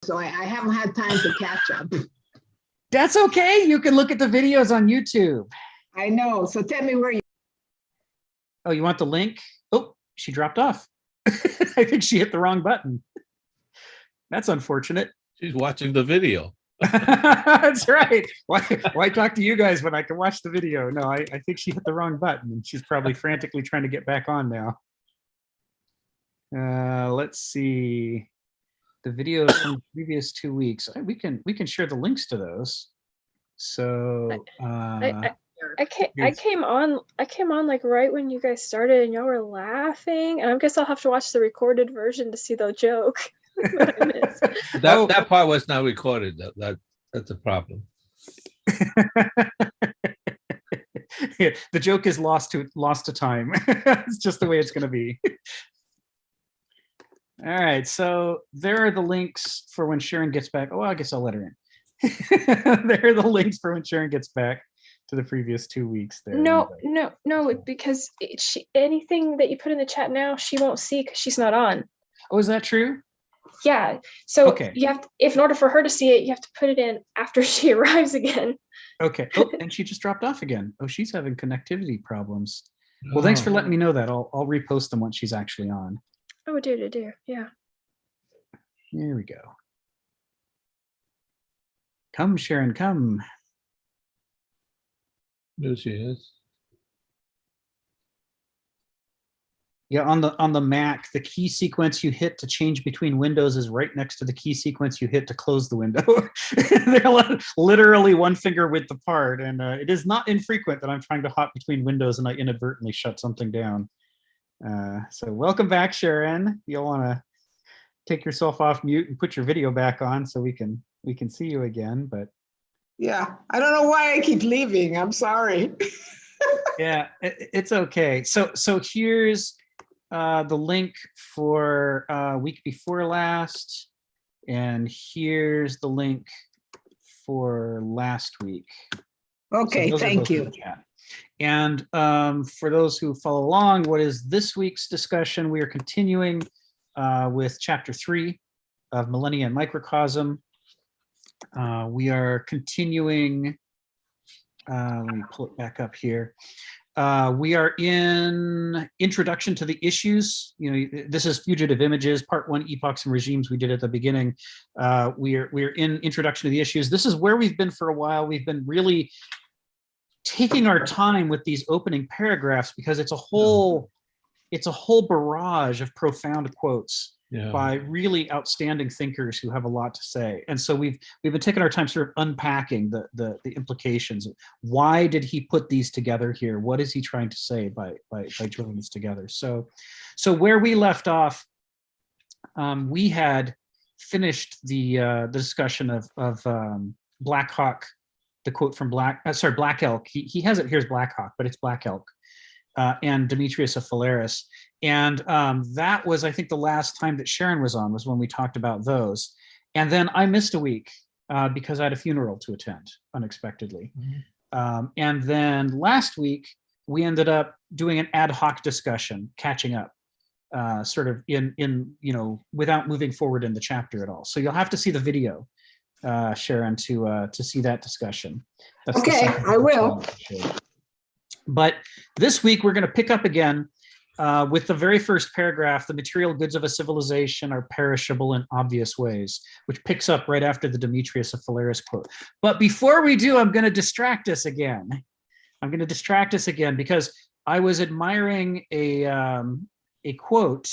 So I haven't had time to catch up. That's okay. You can look at the videos on YouTube. I know. So tell me where you. Oh, you want the link? Oh, she dropped off. I think she hit the wrong button. That's unfortunate. She's watching the video. That's right. Why talk to you guys when I can watch the video? No, I think she hit the wrong button and she's probably frantically trying to get back on now. Let's see. The videos from the previous 2 weeks. We can share the links to those. So I came on like right when you guys started and y'all were laughing, and I guess I'll have to watch the recorded version to see the joke. That part was not recorded. That's a problem. Yeah, the joke is lost to time. It's just the way it's going to be. All right, so there are the links for when Sharon gets back. Oh, I guess I'll let her in. There are the links for when Sharon gets back to the previous 2 weeks. There. No, because anything that you put in the chat now, she won't see because she's not on. Oh, is that true? Yeah. So okay. You have to, if in order for her to see it, you have to put it in after she arrives again. Okay. Oh, and she just dropped off again. Oh, she's having connectivity problems. Well, thanks for letting me know that. I'll repost them once she's actually on. Oh, dear. Yeah. Here we go. Come, Sharon, come. There she is. Yeah, on the Mac, the key sequence you hit to change between windows is right next to the key sequence you hit to close the window. They're literally one finger width apart, and it is not infrequent that I'm trying to hop between windows and I inadvertently shut something down. So welcome back, Sharon. You'll want to take yourself off mute and put your video back on so we can see you again. But yeah, I don't know why I keep leaving. I'm sorry. Yeah, it's okay. So here's the link for week before last, and here's the link for last week. Okay, so thank you. And for those who follow along, what is this week's discussion? We are continuing with chapter 3 of Millennia and Microcosm. We are continuing, let me pull it back up here. We are in Introduction to the Issues. You know, this is Fugitive Images, part 1, Epochs and Regimes we did at the beginning. We're in Introduction to the Issues. This is where we've been for a while. We've been really taking our time with these opening paragraphs because it's a whole barrage of profound quotes by really outstanding thinkers who have a lot to say. And so we've been taking our time sort of unpacking the implications. Why did he put these together here? What is he trying to say by drilling this together? So where we left off, we had finished the discussion of Black Hawk, the quote from Black Elk. He has it here as Black Hawk, but it's Black Elk. And Demetrius of Phalaris. And that was, I think, the last time that Sharon was on, was when we talked about those. And then I missed a week because I had a funeral to attend unexpectedly. Mm-hmm. And then last week, we ended up doing an ad hoc discussion, catching up, sort of in without moving forward in the chapter at all. So you'll have to see the video, Sharon, to see that discussion. That's okay, I will. But this week, we're going to pick up again with the very first paragraph, the material goods of a civilization are perishable in obvious ways, which picks up right after the Demetrius of Phalaris quote. But before we do, I'm going to distract us again. Because I was admiring a quote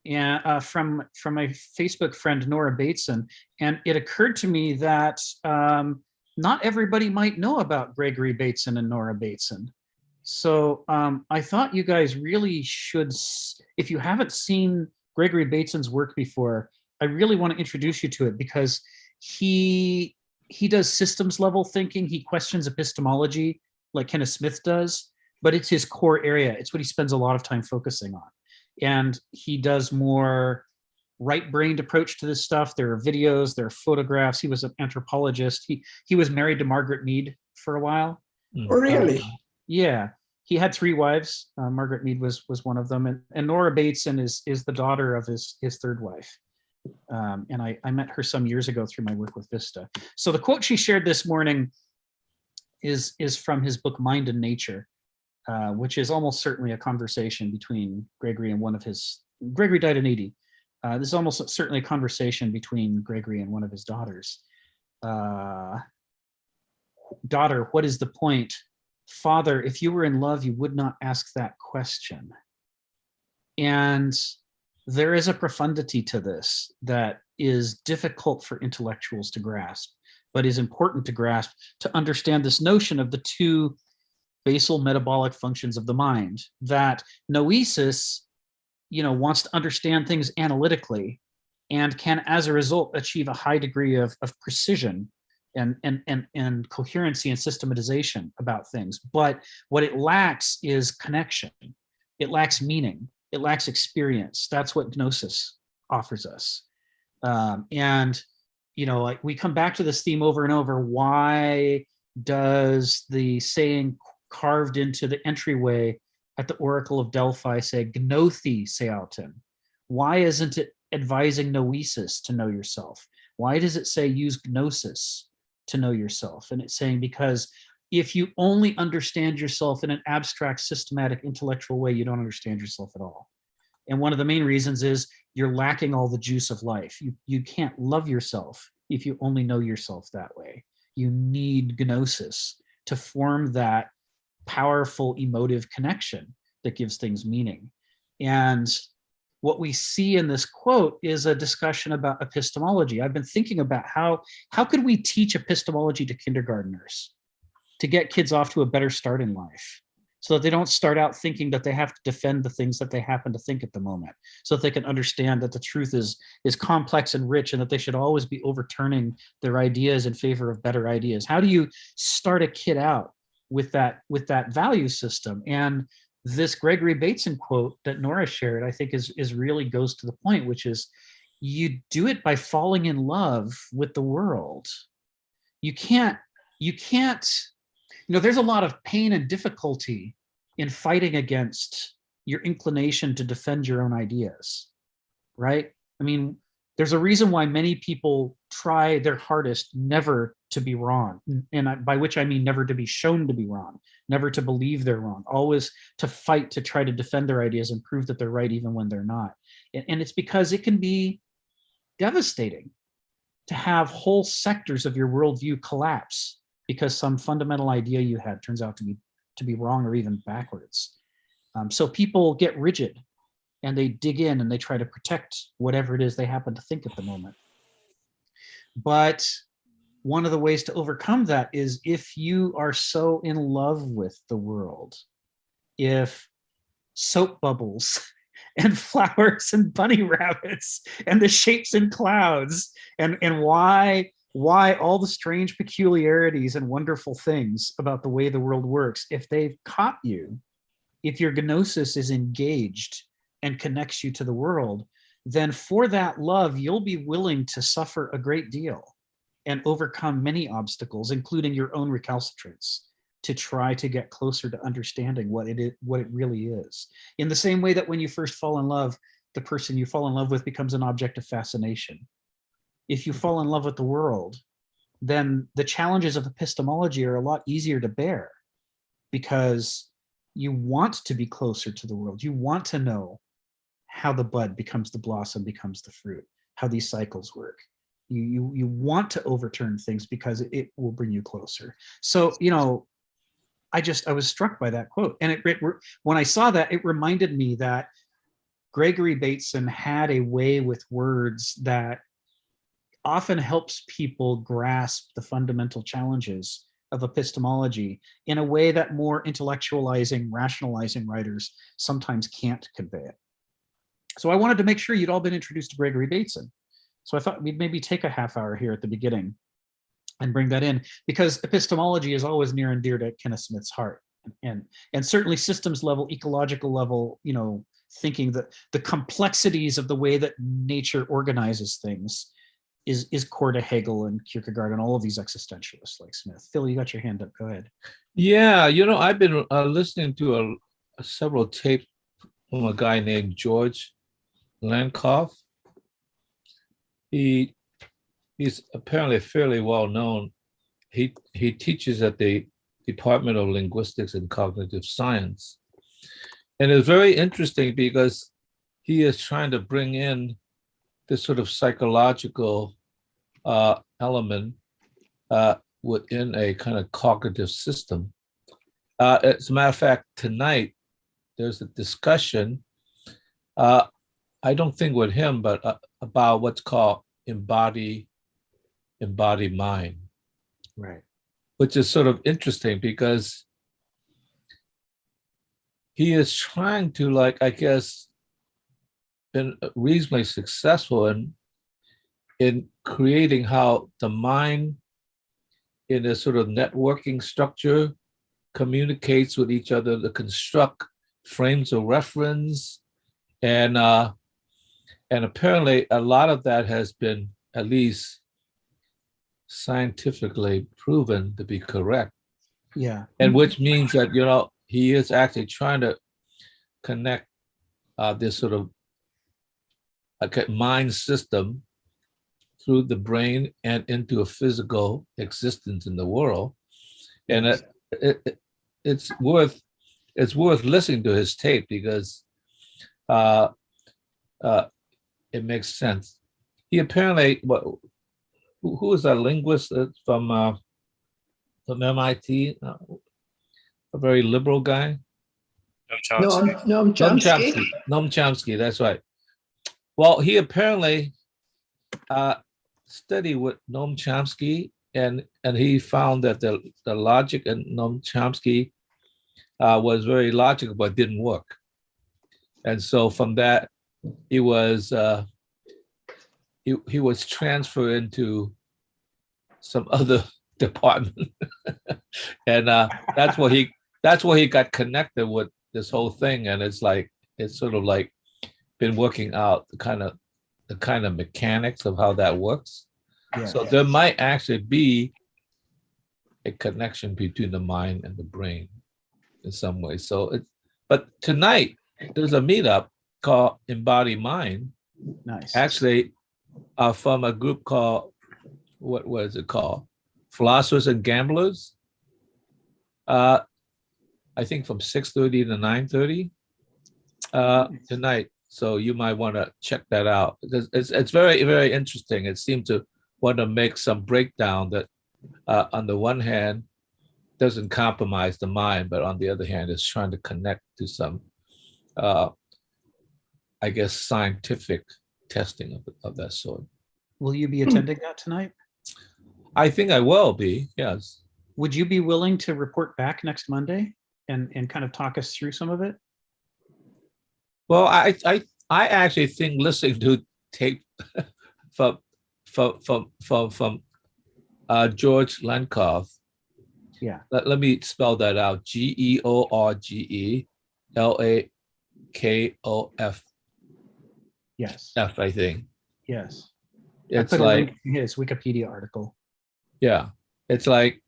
from my Facebook friend, Nora Bateson, and it occurred to me that not everybody might know about Gregory Bateson and Nora Bateson. So I thought you guys really should, if you haven't seen Gregory Bateson's work before, I really want to introduce you to it because he does systems level thinking. He questions epistemology like Kenneth Smith does, but it's his core area. It's what he spends a lot of time focusing on. And he does more right-brained approach to this stuff. There are videos, there are photographs. He was an anthropologist. He was married to Margaret Mead for a while. Oh, really? Yeah, he had 3 wives. Margaret Mead was one of them, and Nora Bateson is the daughter of his third wife. And I met her some years ago through my work with Vista. So the quote she shared this morning is from his book, Mind and Nature, which is almost certainly a conversation between Gregory and one of his, Gregory died in 80. This is almost certainly a conversation between Gregory and one of his daughters. Daughter, what is the point? Father, if you were in love, you would not ask that question. And there is a profundity to this that is difficult for intellectuals to grasp, but is important to grasp to understand this notion of the two basal metabolic functions of the mind, that noesis, wants to understand things analytically and can, as a result, achieve a high degree of precision and coherency and systematization about things. But what it lacks is connection. It lacks meaning. It lacks experience. That's what gnosis offers us. We come back to this theme over and over. Why does the saying carved into the entryway at the Oracle of Delphi say gnothi seauton? Why isn't it advising noesis to know yourself? Why does it say use gnosis to know yourself? And it's saying because if you only understand yourself in an abstract, systematic, intellectual way, you don't understand yourself at all. And one of the main reasons is you're lacking all the juice of life. You can't love yourself if you only know yourself that way. You need gnosis to form that powerful emotive connection that gives things meaning. And what we see in this quote is a discussion about epistemology. I've been thinking about how could we teach epistemology to kindergartners to get kids off to a better start in life, so that they don't start out thinking that they have to defend the things that they happen to think at the moment, so that they can understand that the truth is complex and rich, and that they should always be overturning their ideas in favor of better ideas. How do you start a kid out with that value system? And this Gregory Bateson quote that Nora shared, I think is really goes to the point, which is you do it by falling in love with the world. You can't, there's a lot of pain and difficulty in fighting against your inclination to defend your own ideas, right? I mean, there's a reason why many people try their hardest never to be wrong. And by which I mean never to be shown to be wrong, never to believe they're wrong, always to fight to try to defend their ideas and prove that they're right even when they're not. And it's because it can be devastating to have whole sectors of your worldview collapse because some fundamental idea you had turns out to be wrong or even backwards. So people get rigid and they dig in and they try to protect whatever it is they happen to think at the moment. But one of the ways to overcome that is if you are so in love with the world, if soap bubbles and flowers and bunny rabbits and the shapes in clouds and why all the strange peculiarities and wonderful things about the way the world works, if they've caught you, if your gnosis is engaged and connects you to the world, then for that love, you'll be willing to suffer a great deal and overcome many obstacles, including your own recalcitrance, to try to get closer to understanding what it really is. In the same way that when you first fall in love, the person you fall in love with becomes an object of fascination. If you fall in love with the world, then the challenges of epistemology are a lot easier to bear because you want to be closer to the world. You want to know how the bud becomes the blossom, becomes the fruit, how these cycles work. You want to overturn things because it will bring you closer. So, I was struck by that quote. And when I saw that, it reminded me that Gregory Bateson had a way with words that often helps people grasp the fundamental challenges of epistemology in a way that more intellectualizing, rationalizing writers sometimes can't convey it. So I wanted to make sure you'd all been introduced to Gregory Bateson. So I thought we'd maybe take a half hour here at the beginning and bring that in, because epistemology is always near and dear to Kenneth Smith's heart. And certainly systems level, ecological level, thinking that the complexities of the way that nature organizes things is core to Hegel and Kierkegaard and all of these existentialists like Smith. Phil, you got your hand up, go ahead. Yeah, I've been listening to several tapes from a guy named George Lakoff. he's apparently fairly well known. He teaches at the Department of Linguistics and Cognitive Science. And it's very interesting because he is trying to bring in this sort of psychological element within a kind of cognitive system. As a matter of fact, tonight there's a discussion, I don't think with him, but about what's called embodied mind. Right. Which is sort of interesting because he is trying to, like, I guess, been reasonably successful in creating how the mind in a sort of networking structure communicates with each other to construct frames of reference. And apparently a lot of that has been at least scientifically proven to be correct. Yeah. And which means that, he is actually trying to connect this sort of mind system through the brain and into a physical existence in the world. And it's worth listening to his tape because it makes sense. He apparently, who is a linguist from MIT, a very liberal guy? Noam Chomsky. Noam Chomsky, that's right. Well, he apparently studied with Noam Chomsky, and he found that the logic in Noam Chomsky was very logical, but didn't work. And so from that, he was transferred into some other department, and that's where he got connected with this whole thing. And it's sort of like been working out the kind of mechanics of how that works. Yeah. So there might actually be a connection between the mind and the brain in some way. But tonight there's a meetup called Embodied Mind. Nice. Actually, from a group called, what is it called? Philosophers and Gamblers. I think from 6:30 to 9:30 tonight. So you might want to check that out because it's very, very interesting. It seems to want to make some breakdown that on the one hand doesn't compromise the mind, but on the other hand is trying to connect to some I guess scientific testing of that sort. Will you be attending that tonight? I think I will be, yes. Would you be willing to report back next Monday and kind of talk us through some of it? Well, I actually think listening to tape from George Lakoff. Yeah. Let me spell that out. George Lakoff. Yes. F, I think. Yes. It's I put a like link to his Wikipedia article. Yeah, it's like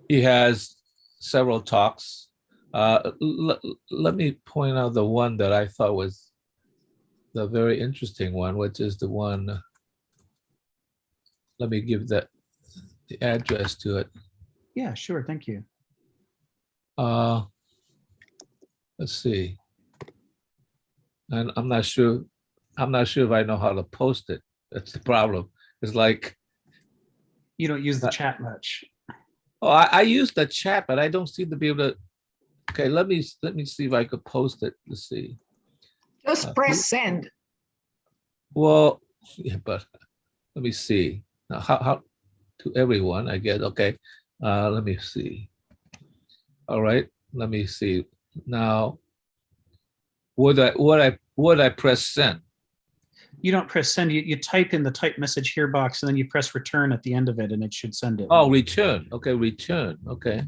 he has several talks. Let me point out the one that I thought was the very interesting one, which is the one. Let me give the address to it. Yeah, sure. Thank you. Let's see. And I'm not sure if I know how to post it. That's the problem. It's like you don't use the chat much. Oh, I use the chat, but I don't seem to be able to. Okay, let me see if I could post it. Let's see. Just press send. Well, yeah, but let me see. Now, how to everyone, I guess. Okay, let me see. All right, let me see. Now, would I press send? You don't press send. You type in the type message here box, and then you press return at the end of it, and it should send it. Oh, return. Okay, return. Okay.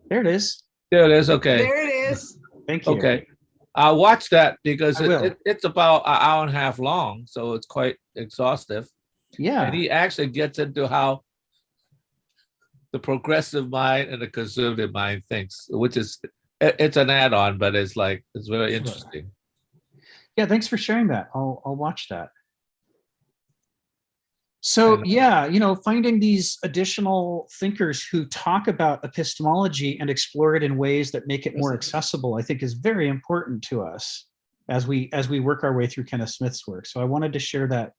There it is. There it is. Okay. There it is. Thank you. Okay. I'll watch that because I it's about an hour and a half long, so it's quite exhaustive. Yeah. And he actually gets into how the progressive mind and the conservative mind thinks, which is, it's an add-on, but it's very interesting. Yeah, thanks for sharing that. I'll watch that. So And- yeah, finding these additional thinkers who talk about epistemology and explore it in ways that make it more accessible, I think is very important to us as we work our way through Kenneth Smith's work. So I wanted to share that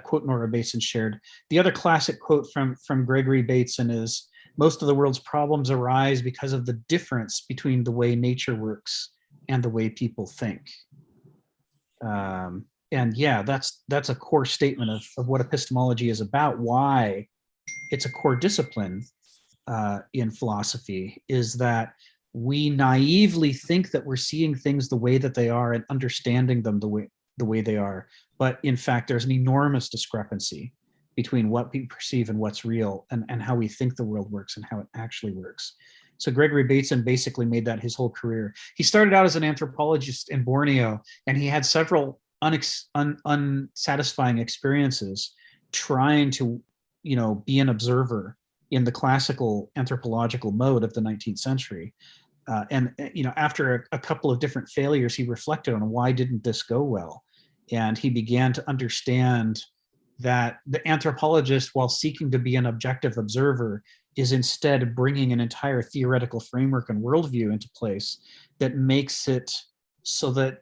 quote Nora Bateson shared. The other classic quote from Gregory Bateson is, "Most of the world's problems arise because of the difference between the way nature works and the way people think." And yeah, that's a core statement of what epistemology is about, why it's a core discipline in philosophy, is that we naively think that we're seeing things the way that they are and understanding them the way they are. But in fact, there's an enormous discrepancy between what we perceive and what's real, and how we think the world works and how it actually works. So Gregory Bateson basically made that his whole career. He started out as an anthropologist in Borneo, and he had several unsatisfying experiences trying to, be an observer in the classical anthropological mode of the 19th century. And after a couple of different failures, he reflected on why didn't this go well, and he began to understand that the anthropologist, while seeking to be an objective observer, is instead bringing an entire theoretical framework and worldview into place that makes it so that,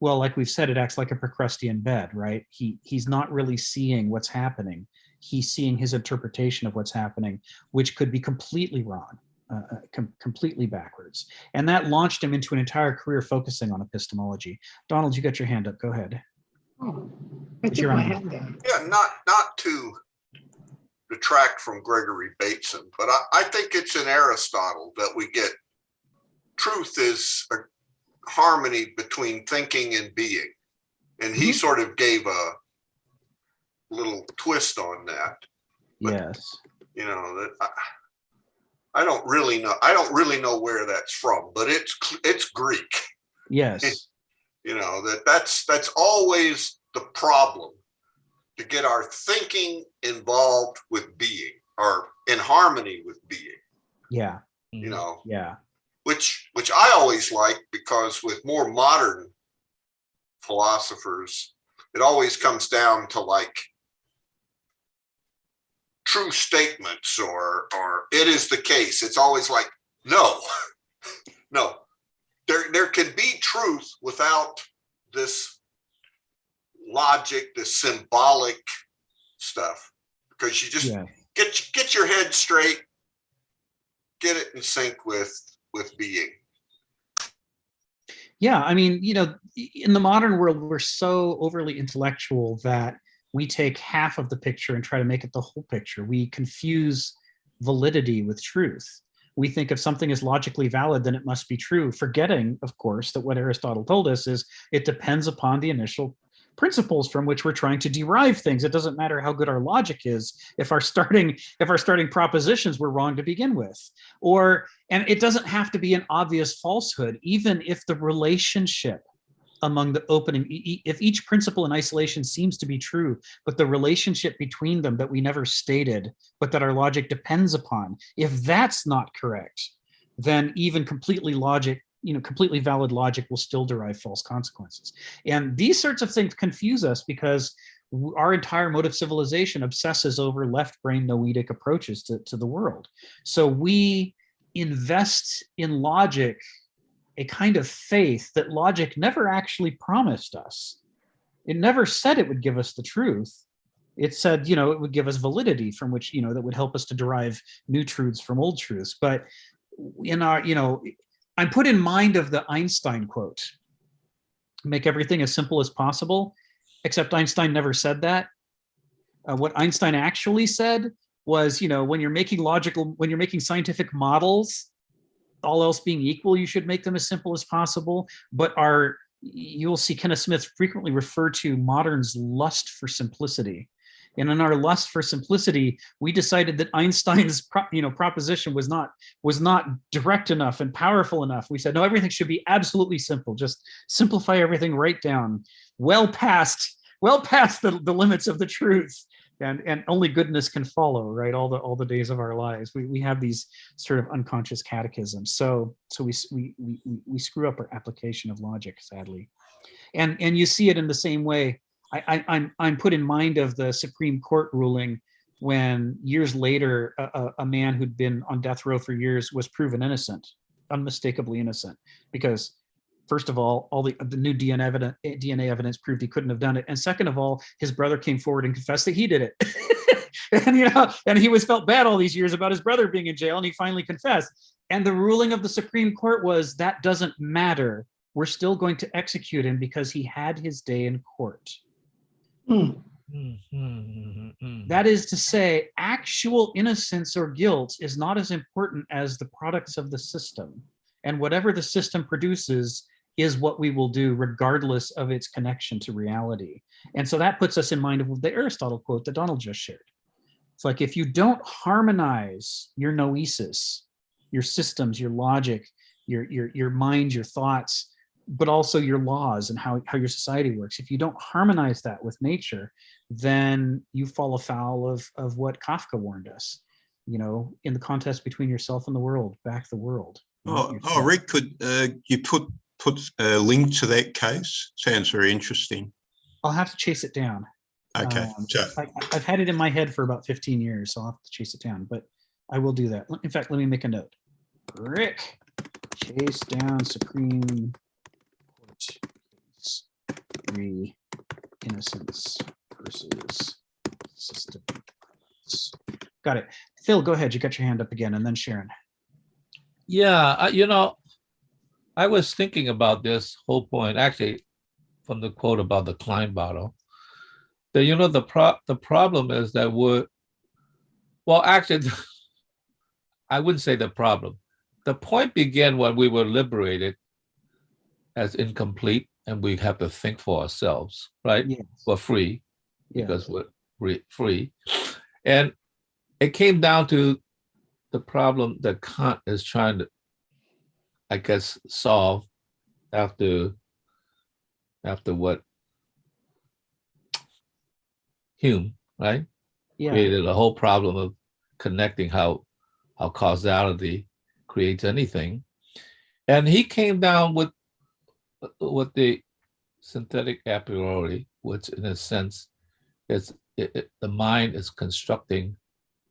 well, like we've said, it acts like a Procrustean bed, right? He's not really seeing what's happening. He's seeing his interpretation of what's happening, which could be completely wrong, completely backwards. And that launched him into an entire career focusing on epistemology. Donald, you got your hand up. Go ahead. Oh, I took my hand down. Yeah, not to detract from Gregory Bateson, but I think it's in Aristotle that we get truth is a harmony between thinking and being. And he sort of gave a little twist on that. But, Yes. That I don't really know where that's from, but it's Greek. Yes. That's always the problem, to get our thinking involved with being, or in harmony with being. Yeah. Yeah. Which I always like, because with more modern philosophers, it always comes down to like true statements or it is the case. It's always like, no. There can be truth without this logic, this symbolic stuff, because you just get your head straight, get it in sync with being. Yeah, I mean, in the modern world, we're so overly intellectual that we take half of the picture and try to make it the whole picture. We confuse validity with truth. We think if something is logically valid, then it must be true, forgetting, of course, that what Aristotle told us is it depends upon the initial principles from which we're trying to derive things. It doesn't matter how good our logic is if our starting propositions were wrong to begin with. And it doesn't have to be an obvious falsehood, even if the relationship among the opening, if each principle in isolation seems to be true, but the relationship between them that we never stated, but that our logic depends upon, if that's not correct, then even completely valid logic will still derive false consequences. And these sorts of things confuse us because our entire mode of civilization obsesses over left brain noetic approaches to the world. So we invest in logic a kind of faith that logic never actually promised us. It never said it would give us the truth. It said, it would give us validity from which, that would help us to derive new truths from old truths. But in our, I'm put in mind of the Einstein quote, make everything as simple as possible, except Einstein never said that. What Einstein actually said was, when you're making scientific models, all else being equal, you should make them as simple as possible. But you'll see Kenneth Smith frequently refer to modern's lust for simplicity. And in our lust for simplicity, we decided that Einstein's proposition was not direct enough and powerful enough. We said, no, everything should be absolutely simple. Just simplify everything right down, well past the limits of the truth. And only goodness can follow, right? All the days of our lives, we have these sort of unconscious catechisms. So we screw up our application of logic, sadly. And you see it in the same way. I'm put in mind of the Supreme Court ruling when years later a man who'd been on death row for years was proven innocent, unmistakably innocent, because first of all the new DNA evidence proved he couldn't have done it, and second of all, his brother came forward and confessed that he did it. And he was felt bad all these years about his brother being in jail, and he finally confessed. And the ruling of the Supreme Court was that doesn't matter. We're still going to execute him because he had his day in court. That is to say, actual innocence or guilt is not as important as the products of the system. And whatever the system produces is what we will do regardless of its connection to reality. And so that puts us in mind of the Aristotle quote that Donald just shared. It's like, if you don't harmonize your noesis, your systems, your logic, your mind, your thoughts, but also your laws and how your society works, if you don't harmonize that with nature, then you fall afoul of what Kafka warned us, in the contest between yourself and the world, back the world. Rick, could you put a link to that case? Sounds very interesting. I'll have to chase it down. Okay. I've had it in my head for about 15 years, so I'll have to chase it down, but I will do that. In fact, let me make a note. Rick, chase down Supreme Court case 3, innocence versus system. Got it. Phil, go ahead. You got your hand up again, and then Sharon. Yeah, I was thinking about this whole point, actually, from the quote about the Klein bottle. That the problem is that actually, I wouldn't say the problem. The point began when we were liberated as incomplete, and we have to think for ourselves, right? Yes. We're free because we're free, and it came down to the problem that Kant is trying to, I guess, solve after what Hume, right? Yeah. Created a whole problem of connecting how causality creates anything. And he came down with the synthetic a priori, which in a sense is the mind is constructing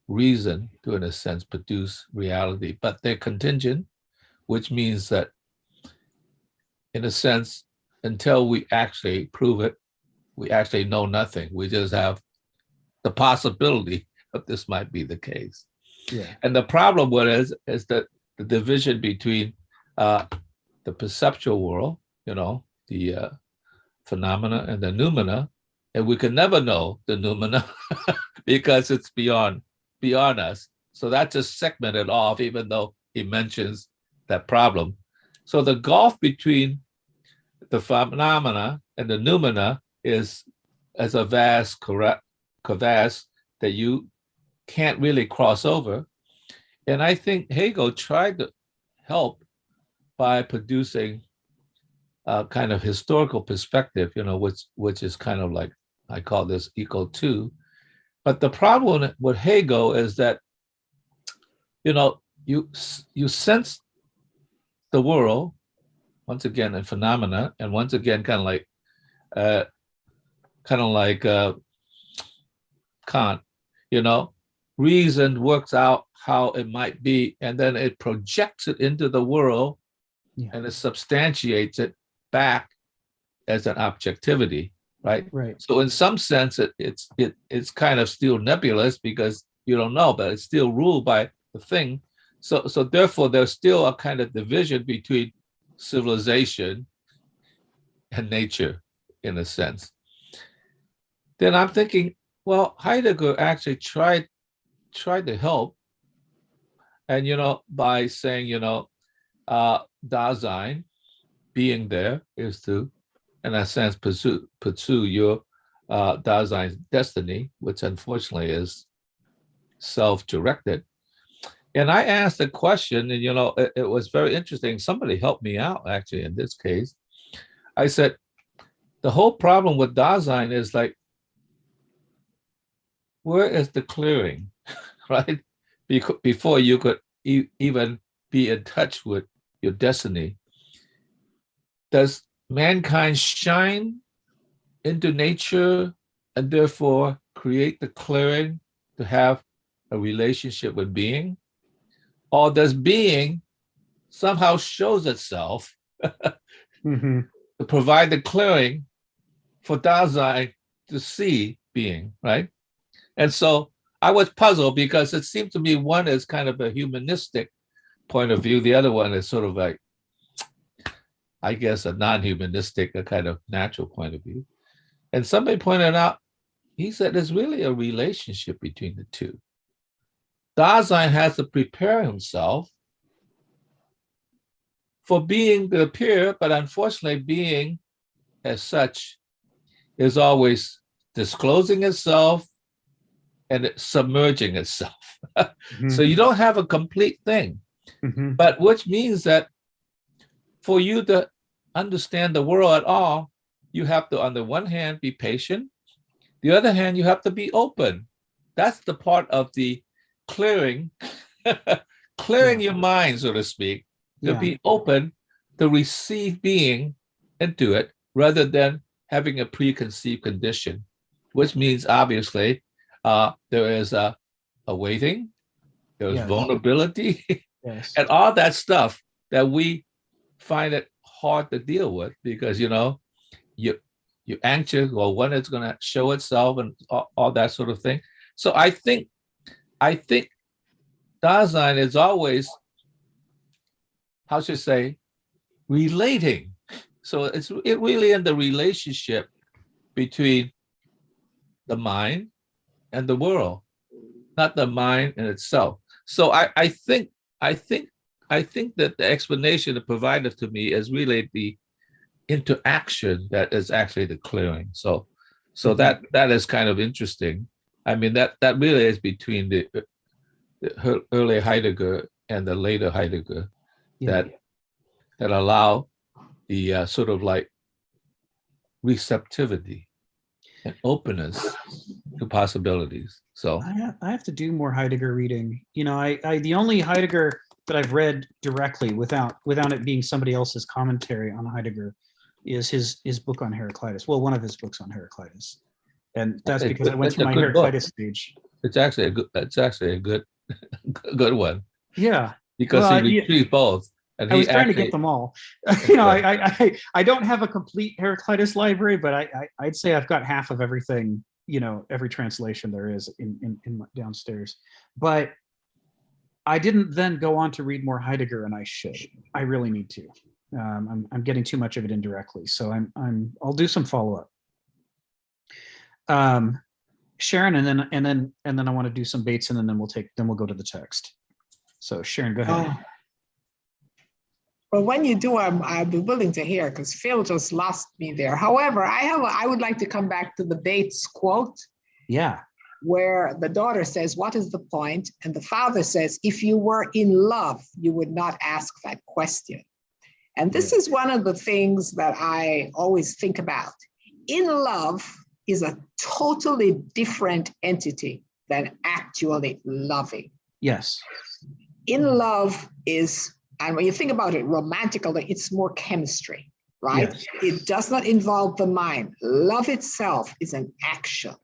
reason to, in a sense, produce reality, but they're contingent, which means that, in a sense, until we actually prove it, we actually know nothing. We just have the possibility that this might be the case. Yeah. And the problem with it is that the division between the perceptual world, the phenomena, and the noumena, and we can never know the noumena because it's beyond us. So that just segmented off, even though he mentions that problem. So the gulf between the phenomena and the noumena is as a vast crevasse that you can't really cross over. And I think Hegel tried to help by producing a kind of historical perspective, which is kind of like, I call this equal to. But the problem with Hegel is that, you sense the world, once again, in phenomena, and once again, kind of like Kant, reason works out how it might be, and then it projects it into the world, and it substantiates it back as an objectivity, right? Right. So in some sense, it's kind of still nebulous because you don't know, but it's still ruled by the thing. So therefore, there's still a kind of division between civilization and nature, in a sense. Then I'm thinking, well, Heidegger actually tried to help, and by saying, Dasein, being there, is to, in a sense, pursue your Dasein's destiny, which unfortunately is self-directed. And I asked a question, and it was very interesting. Somebody helped me out, actually, in this case. I said, the whole problem with Dasein is like, where is the clearing, right? Before you could even be in touch with your destiny. Does mankind shine into nature and therefore create the clearing to have a relationship with being? Or does being somehow shows itself Mm-hmm. to provide the clearing for Dasein to see being, right? And so I was puzzled because it seemed to me one is kind of a humanistic point of view. The other one is sort of like, I guess, a non-humanistic, a kind of natural point of view. And somebody pointed out, he said there's really a relationship between the two. Dasein has to prepare himself for being to appear, but unfortunately being as such is always disclosing itself and submerging itself. Mm-hmm. So you don't have a complete thing, Mm-hmm. but which means that for you to understand the world at all, you have to, on the one hand, be patient. The other hand, you have to be open. That's the part of the clearing, clearing your mind, so to speak, to be open to receive being into it rather than having a preconceived condition, which means obviously there is a waiting, there is vulnerability, and all that stuff that we find it hard to deal with because, you know, you're anxious or when it's going to show itself and all that sort of thing. So I think Dasein is always, how should I say, relating. So it's really in the relationship between the mind and the world, not the mind in itself. So I think that the explanation provided to me is really the interaction that is actually the clearing. So that is kind of interesting. I mean, that really is between the early Heidegger and the later Heidegger that allow the sort of like receptivity and openness to possibilities. So I have to do more Heidegger reading. You know, I the only Heidegger that I've read directly without it being somebody else's commentary on Heidegger is his book on Heraclitus. Well, one of his books on Heraclitus, and that's because I went through my Heraclitus stage. It's actually a good good one. Yeah, because he retrieved both. And I was trying to get them all. You know, I don't have a complete Heraclitus library, but I'd say I've got half of everything. You know, every translation there is in my downstairs. But I didn't then go on to read more Heidegger, and I should. I really need to. I'm getting too much of it indirectly, so I'll do some follow up. Sharon, and then I want to do some Bates, and then we'll go to the text. So Sharon, go ahead. Well, when you do, I'll be willing to hear because Phil just lost me there. However, I would like to come back to the Bates quote. Yeah. Where the daughter says, "What is the point?" And the father says, "If you were in love, you would not ask that question." And this is one of the things that I always think about. In love is a totally different entity than actually loving. Yes. In love is, and when you think about it romantically, it's more chemistry, right? Yes. It does not involve the mind. Love itself is an action,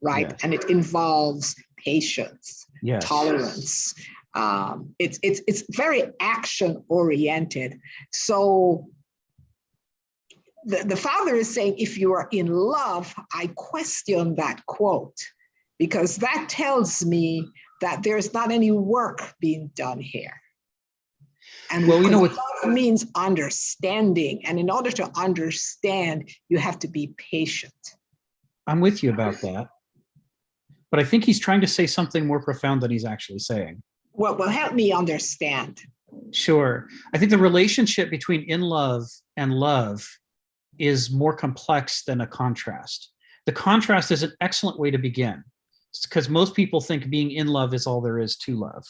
right? Yes. And it involves patience, tolerance. It's very action oriented. So the father is saying, if you are in love, I question that quote, because that tells me that there's not any work being done here. And well, you know what love means, understanding. And in order to understand, you have to be patient. I'm with you about that. But I think he's trying to say something more profound than he's actually saying. Well, help me understand. Sure. I think the relationship between in love and love is more complex than a contrast. The contrast is an excellent way to begin, because most people think being in love is all there is to love,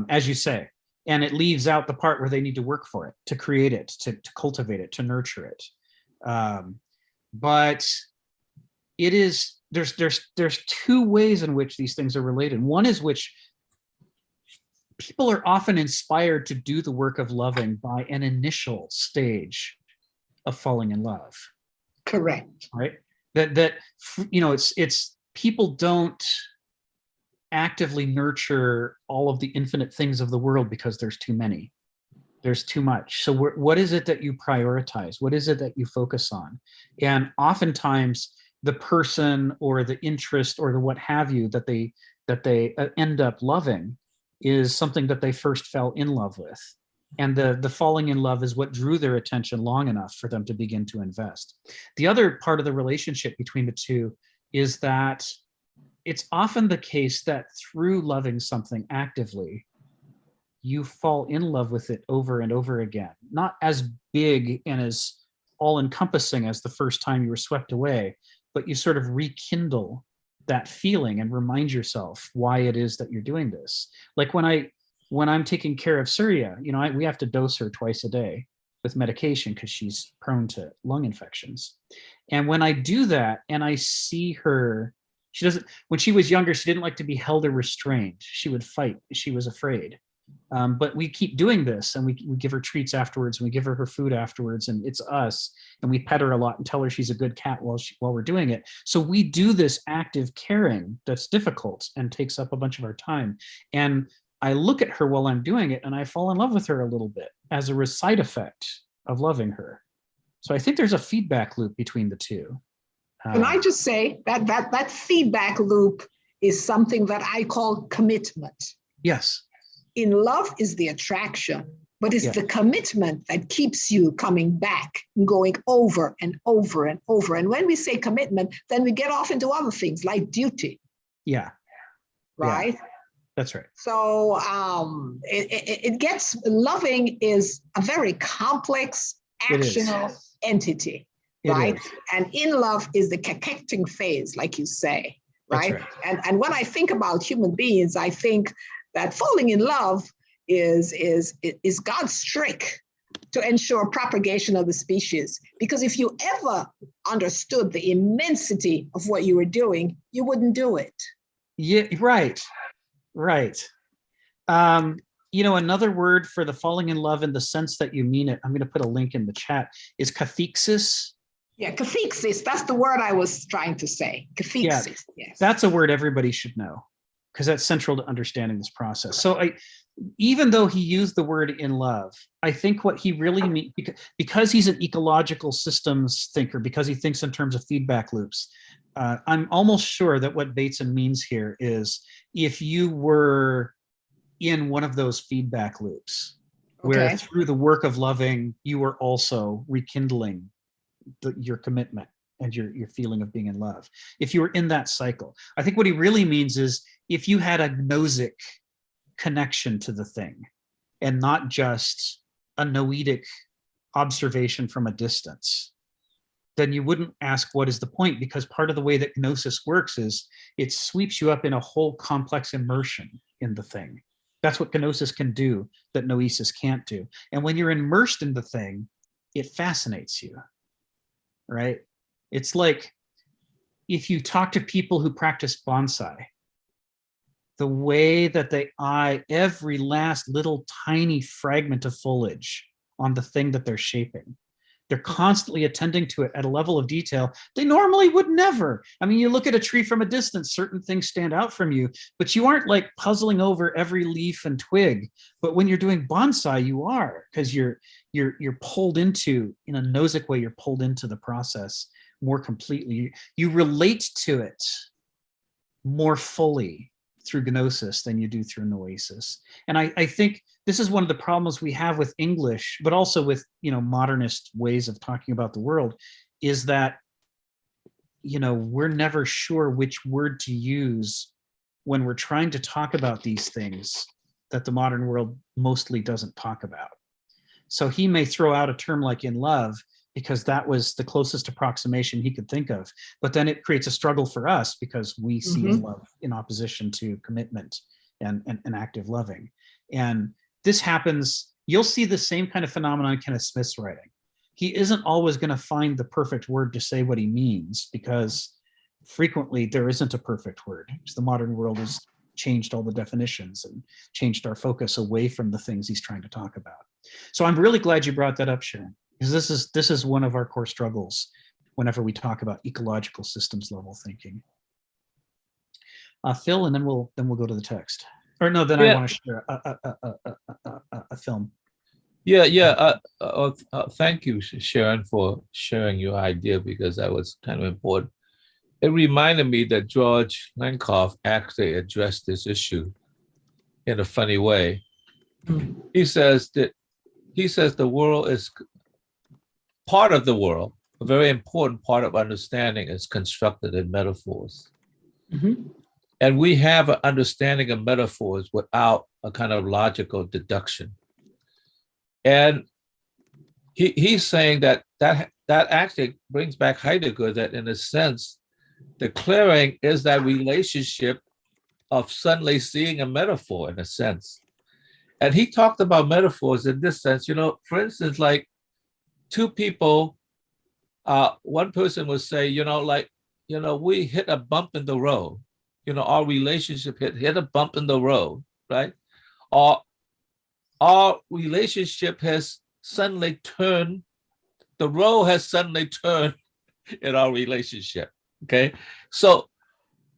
as you say. And it leaves out the part where they need to work for it, to create it, to cultivate it, to nurture it. But it is, there's two ways in which these things are related. One is which people are often inspired to do the work of loving by an initial stage of falling in love. Correct. Right? It's people don't actively nurture all of the infinite things of the world because there's too many. There's too much. So what is it that you prioritize? What is it that you focus on? And oftentimes the person or the interest or the what have you that they end up loving is something that they first fell in love with. And the falling in love is what drew their attention long enough for them to begin to invest. The other part of the relationship between the two is that it's often the case that through loving something actively, you fall in love with it over and over again. Not as big and as all-encompassing as the first time you were swept away, but you sort of rekindle that feeling and remind yourself why it is that you're doing this. Like when I'm taking care of Surya, we have to dose her twice a day with medication because she's prone to lung infections. And when I do that and I see her, when she was younger, she didn't like to be held or restrained. She would fight. She was afraid. But we keep doing this, and we give her treats afterwards, and we give her food afterwards, and it's us, and we pet her a lot and tell her she's a good cat while we're doing it. So we do this active caring that's difficult and takes up a bunch of our time. And I look at her while I'm doing it, and I fall in love with her a little bit as a side effect of loving her. So I think there's a feedback loop between the two. Can I just say that feedback loop is something that I call commitment. Yes. In love is the attraction, but it's the commitment that keeps you coming back, going over and over and over. And when we say commitment, then we get off into other things like duty. Yeah. Right? Yeah. That's right. So loving is a very complex, actional entity, right? And in love is the cacecting phase, like you say, right? Right. And when I think about human beings, I think that falling in love is God's trick to ensure propagation of the species. Because if you ever understood the immensity of what you were doing, you wouldn't do it. Yeah, right. Another word for the falling in love in the sense that you mean it, I'm going to put a link in the chat, is cathexis. Yeah, cathexis, that's the word I was trying to say. Cathexis, yes. That's a word everybody should know, because that's central to understanding this process. So even though he used the word in love, I think what he really means, because he's an ecological systems thinker, because he thinks in terms of feedback loops, I'm almost sure that what Bateson means here is if you were in one of those feedback loops, where through the work of loving, you were also rekindling your commitment and your feeling of being in love. If you were in that cycle, I think what he really means is if you had a gnosis connection to the thing and not just a noetic observation from a distance, then you wouldn't ask what is the point, because part of the way that gnosis works is it sweeps you up in a whole complex immersion in the thing. That's what gnosis can do that noesis can't do. And when you're immersed in the thing, it fascinates you, right? It's like if you talk to people who practice bonsai, the way that they eye every last little tiny fragment of foliage on the thing that they're shaping. They're constantly attending to it at a level of detail they normally would never. I mean, you look at a tree from a distance, certain things stand out from you, but you aren't like puzzling over every leaf and twig. But when you're doing bonsai, you are, because you're pulled into, in a gnosic way, you're pulled into the process more completely. You relate to it more fully through gnosis than you do through noesis. And I think this is one of the problems we have with English, but also with, modernist ways of talking about the world, is that, we're never sure which word to use when we're trying to talk about these things that the modern world mostly doesn't talk about. So he may throw out a term like in love because that was the closest approximation he could think of. But then it creates a struggle for us because we see in love in opposition to commitment and active loving. And this happens, you'll see the same kind of phenomenon in Kenneth Smith's writing. He isn't always going to find the perfect word to say what he means, because frequently there isn't a perfect word. Because the modern world has changed all the definitions and changed our focus away from the things he's trying to talk about. So I'm really glad you brought that up, Sharon, because this is one of our core struggles whenever we talk about ecological systems level thinking. Phil, and then we'll go to the text. Or no, then I want to share a film. Thank you, Sharon, for sharing your idea, because that was kind of important. It reminded me that George Lakoff actually addressed this issue in a funny way. He says the world is part of the world. A very important part of understanding is constructed in metaphors. And we have an understanding of metaphors without a kind of logical deduction. And he's saying that actually brings back Heidegger, that in a sense, declaring is that relationship of suddenly seeing a metaphor in a sense. And he talked about metaphors in this sense, for instance, like two people, one person would say, we hit a bump in the road. Our relationship hit a bump in the road, right? Or our relationship has suddenly turned, the road has suddenly turned in our relationship, okay? So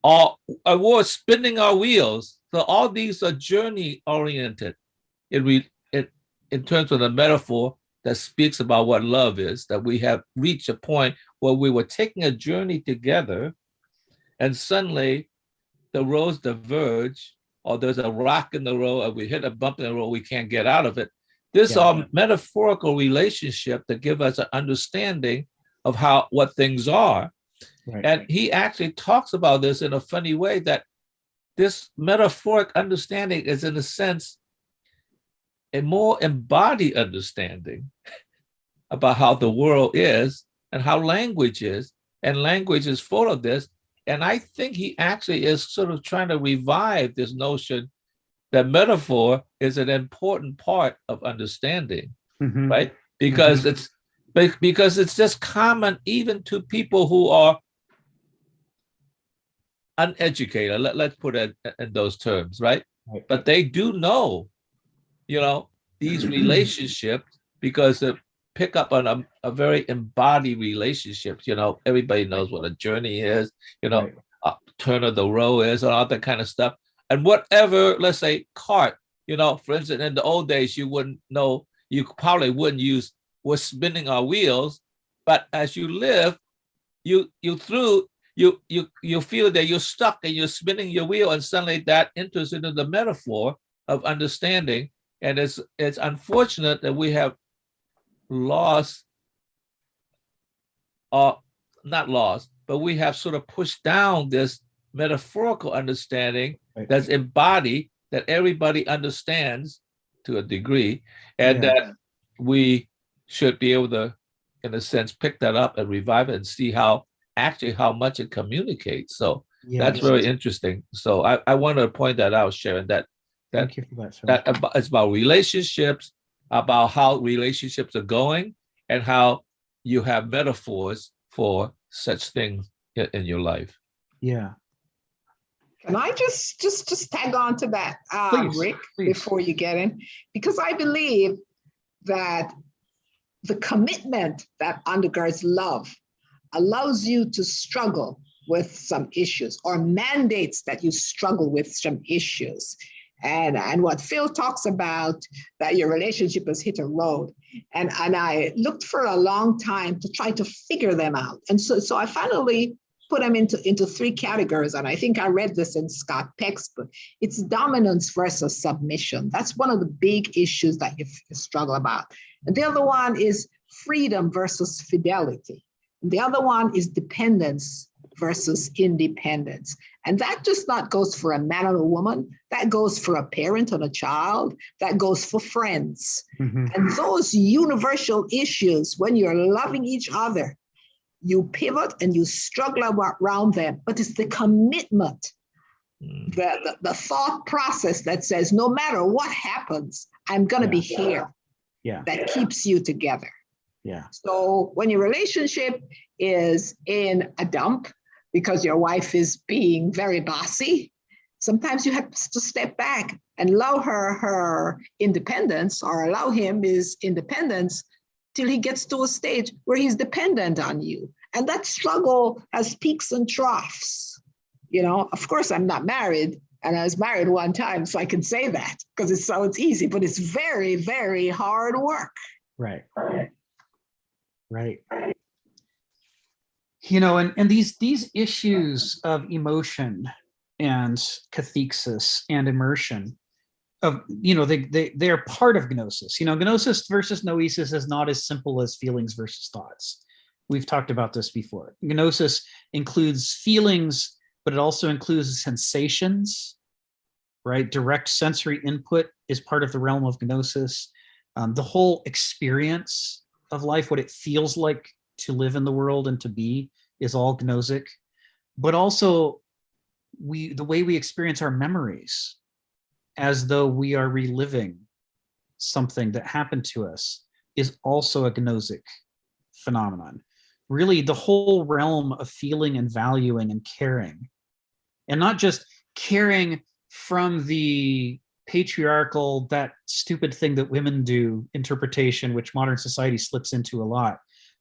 we're spinning our wheels. So all these are journey oriented in terms of the metaphor that speaks about what love is, that we have reached a point where we were taking a journey together and suddenly the roads diverge, or there's a rock in the road, or we hit a bump in the road, we can't get out of it. This are metaphorical relationship that give us an understanding of what things are. Right. And he actually talks about this in a funny way, that this metaphoric understanding is, in a sense, a more embodied understanding about how the world is and how language is. And language is full of this. And I think he actually is sort of trying to revive this notion that metaphor is an important part of understanding, right? Because it's just common even to people who are uneducated. Let's put it in those terms, right? But they do know, these relationships, because they pick up on a very embodied relationships. Everybody knows what a journey is, a turn of the road is, and all that kind of stuff. And whatever, let's say, cart, for instance, in the old days, you wouldn't know, you probably wouldn't use, we're spinning our wheels, but as you live, you feel that you're stuck and you're spinning your wheel, and suddenly that enters into the metaphor of understanding. And it's unfortunate that we have lost, not lost, but we have sort of pushed down this metaphorical understanding that's embodied, that everybody understands to a degree, and that we should be able to, in a sense, pick that up and revive it and see how much it communicates. So that's very interesting. So I want to point that out, Sharon, that thank you for that, that it's about relationships, about how relationships are going, and how you have metaphors for such things in your life. Yeah. Can I just tag on to that, Rick, before you get in? Because I believe that the commitment that undergirds love allows you to struggle with some issues, or mandates that you struggle with some issues. And what Phil talks about, that your relationship has hit a road. And I looked for a long time to try to figure them out. And so I finally put them into three categories. And I think I read this in Scott Peck's book. It's dominance versus submission. That's one of the big issues that you struggle about. And the other one is freedom versus fidelity. And the other one is dependence versus independence. And that just not goes for a man or a woman. That goes for a parent and a child. That goes for friends. And those universal issues, when you're loving each other, you pivot and you struggle around them, but it's the commitment, the thought process that says, no matter what happens, I'm going to be here. That keeps you together. So when your relationship is in a dump because your wife is being very bossy, sometimes you have to step back and allow her independence, or allow him his independence, till he gets to a stage where he's dependent on you. And that struggle has peaks and troughs. Of course, I'm not married, and I was married one time, so I can say that because it's easy, but it's very, very hard work. Right. And these issues of emotion and cathexis and immersion they are part of gnosis. Gnosis versus noesis is not as simple as feelings versus thoughts. We've talked about this before. Gnosis includes feelings, but it also includes sensations, right? Direct sensory input is part of the realm of gnosis. The whole experience of life, what it feels like to live in the world and to be, is all gnosic. But also the way we experience our memories, as though we are reliving something that happened to us, is also a gnosic phenomenon. Really, the whole realm of feeling and valuing and caring, and not just caring from the patriarchal, that stupid thing that women do interpretation, which modern society slips into a lot,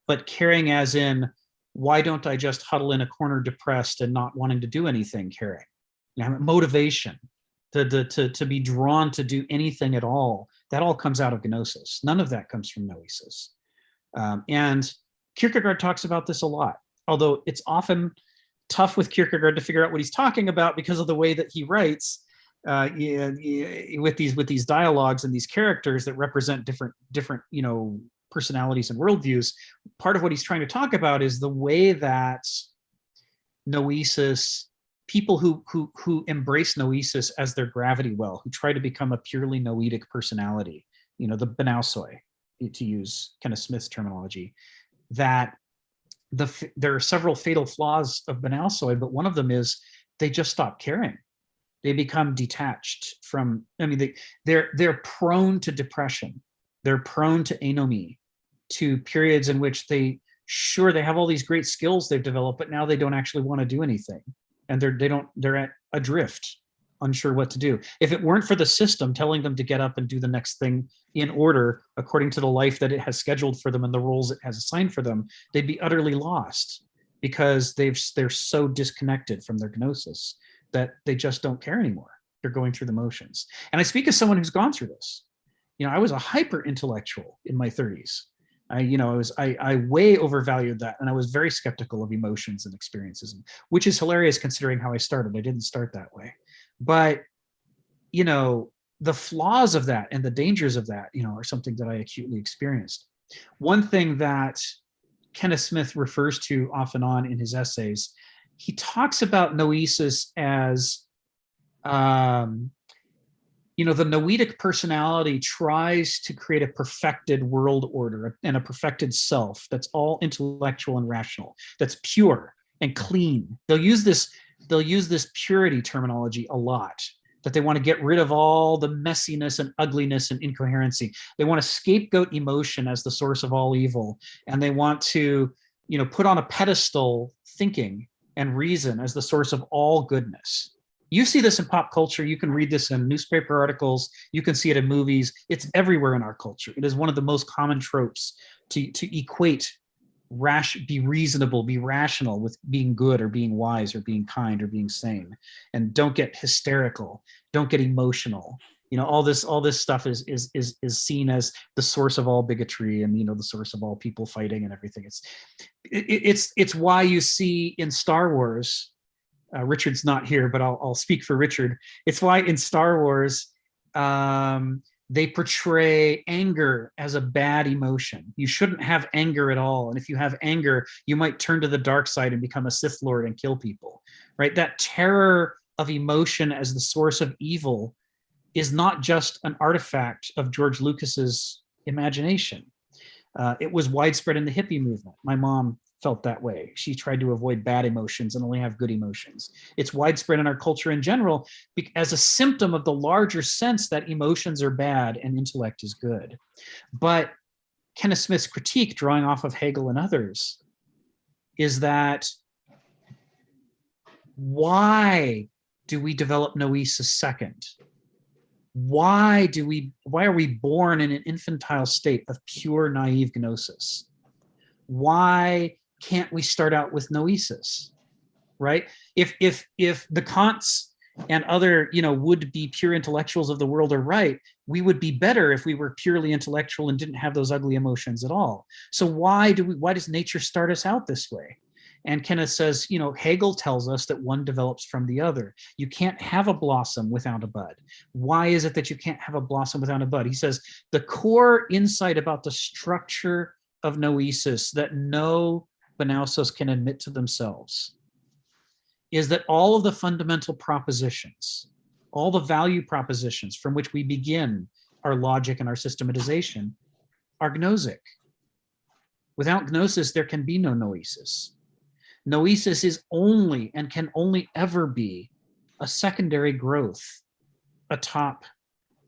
but caring as in, why don't I just huddle in a corner depressed and not wanting to do anything, caring. Motivation. To be drawn to do anything at all, that all comes out of gnosis. None of that comes from noesis. And Kierkegaard talks about this a lot, although it's often tough with Kierkegaard to figure out what he's talking about because of the way that he writes with these dialogues and these characters that represent different personalities and worldviews. Part of what he's trying to talk about is the way that noesis, people who embrace noesis as their gravity well, who try to become a purely noetic personality, the Banausoi, to use Kenneth Smith's terminology, that there are several fatal flaws of Banausoi, but one of them is they just stop caring. They become detached from, they're prone to depression. They're prone to anomie, to periods in which they have all these great skills they've developed, but now they don't actually want to do anything. And they're at adrift, unsure what to do. If it weren't for the system telling them to get up and do the next thing in order, according to the life that it has scheduled for them and the roles it has assigned for them, they'd be utterly lost because they're so disconnected from their gnosis that they just don't care anymore. They're going through the motions. And I speak as someone who's gone through this. I was a hyper intellectual in my 30s. I way overvalued that, and I was very skeptical of emotions and experiences, which is hilarious considering how I started. I didn't start that way, but the flaws of that and the dangers of that, are something that I acutely experienced. One thing that Kenneth Smith refers to off and on in his essays, he talks about noesis as the noetic personality tries to create a perfected world order and a perfected self that's all intellectual and rational, that's pure and clean. They'll use this purity terminology a lot, that they want to get rid of all the messiness and ugliness and incoherency. They want to scapegoat emotion as the source of all evil, and they want to, put on a pedestal thinking and reason as the source of all goodness. You see this in pop culture. You can read this in newspaper articles. You can see it in movies. It's everywhere in our culture. It is one of the most common tropes to equate be reasonable, be rational with being good or being wise or being kind or being sane. And don't get hysterical. Don't get emotional. All this stuff is seen as the source of all bigotry and the source of all people fighting and everything. It's why you see in Star Wars. Richard's not here, but I'll speak for Richard. It's why in Star Wars, they portray anger as a bad emotion. You shouldn't have anger at all. And if you have anger, you might turn to the dark side and become a Sith Lord and kill people, right? That terror of emotion as the source of evil is not just an artifact of George Lucas's imagination. It was widespread in the hippie movement. My mom felt that way. She tried to avoid bad emotions and only have good emotions. It's widespread in our culture in general as a symptom of the larger sense that emotions are bad and intellect is good. But Kenneth Smith's critique, drawing off of Hegel and others, is that why do we develop noesis second? Why are we born in an infantile state of pure naive gnosis? Why can't we start out with noesis, right? If the Kants and other, would be pure intellectuals of the world are right, we would be better if we were purely intellectual and didn't have those ugly emotions at all. So why does nature start us out this way? And Kenneth says, Hegel tells us that one develops from the other. You can't have a blossom without a bud. Why is it that you can't have a blossom without a bud? He says, the core insight about the structure of noesis that no Banausos can admit to themselves is that all of the fundamental propositions, all the value propositions from which we begin our logic and our systematization are gnosic. Without gnosis, there can be no noesis. Noesis is only and can only ever be a secondary growth atop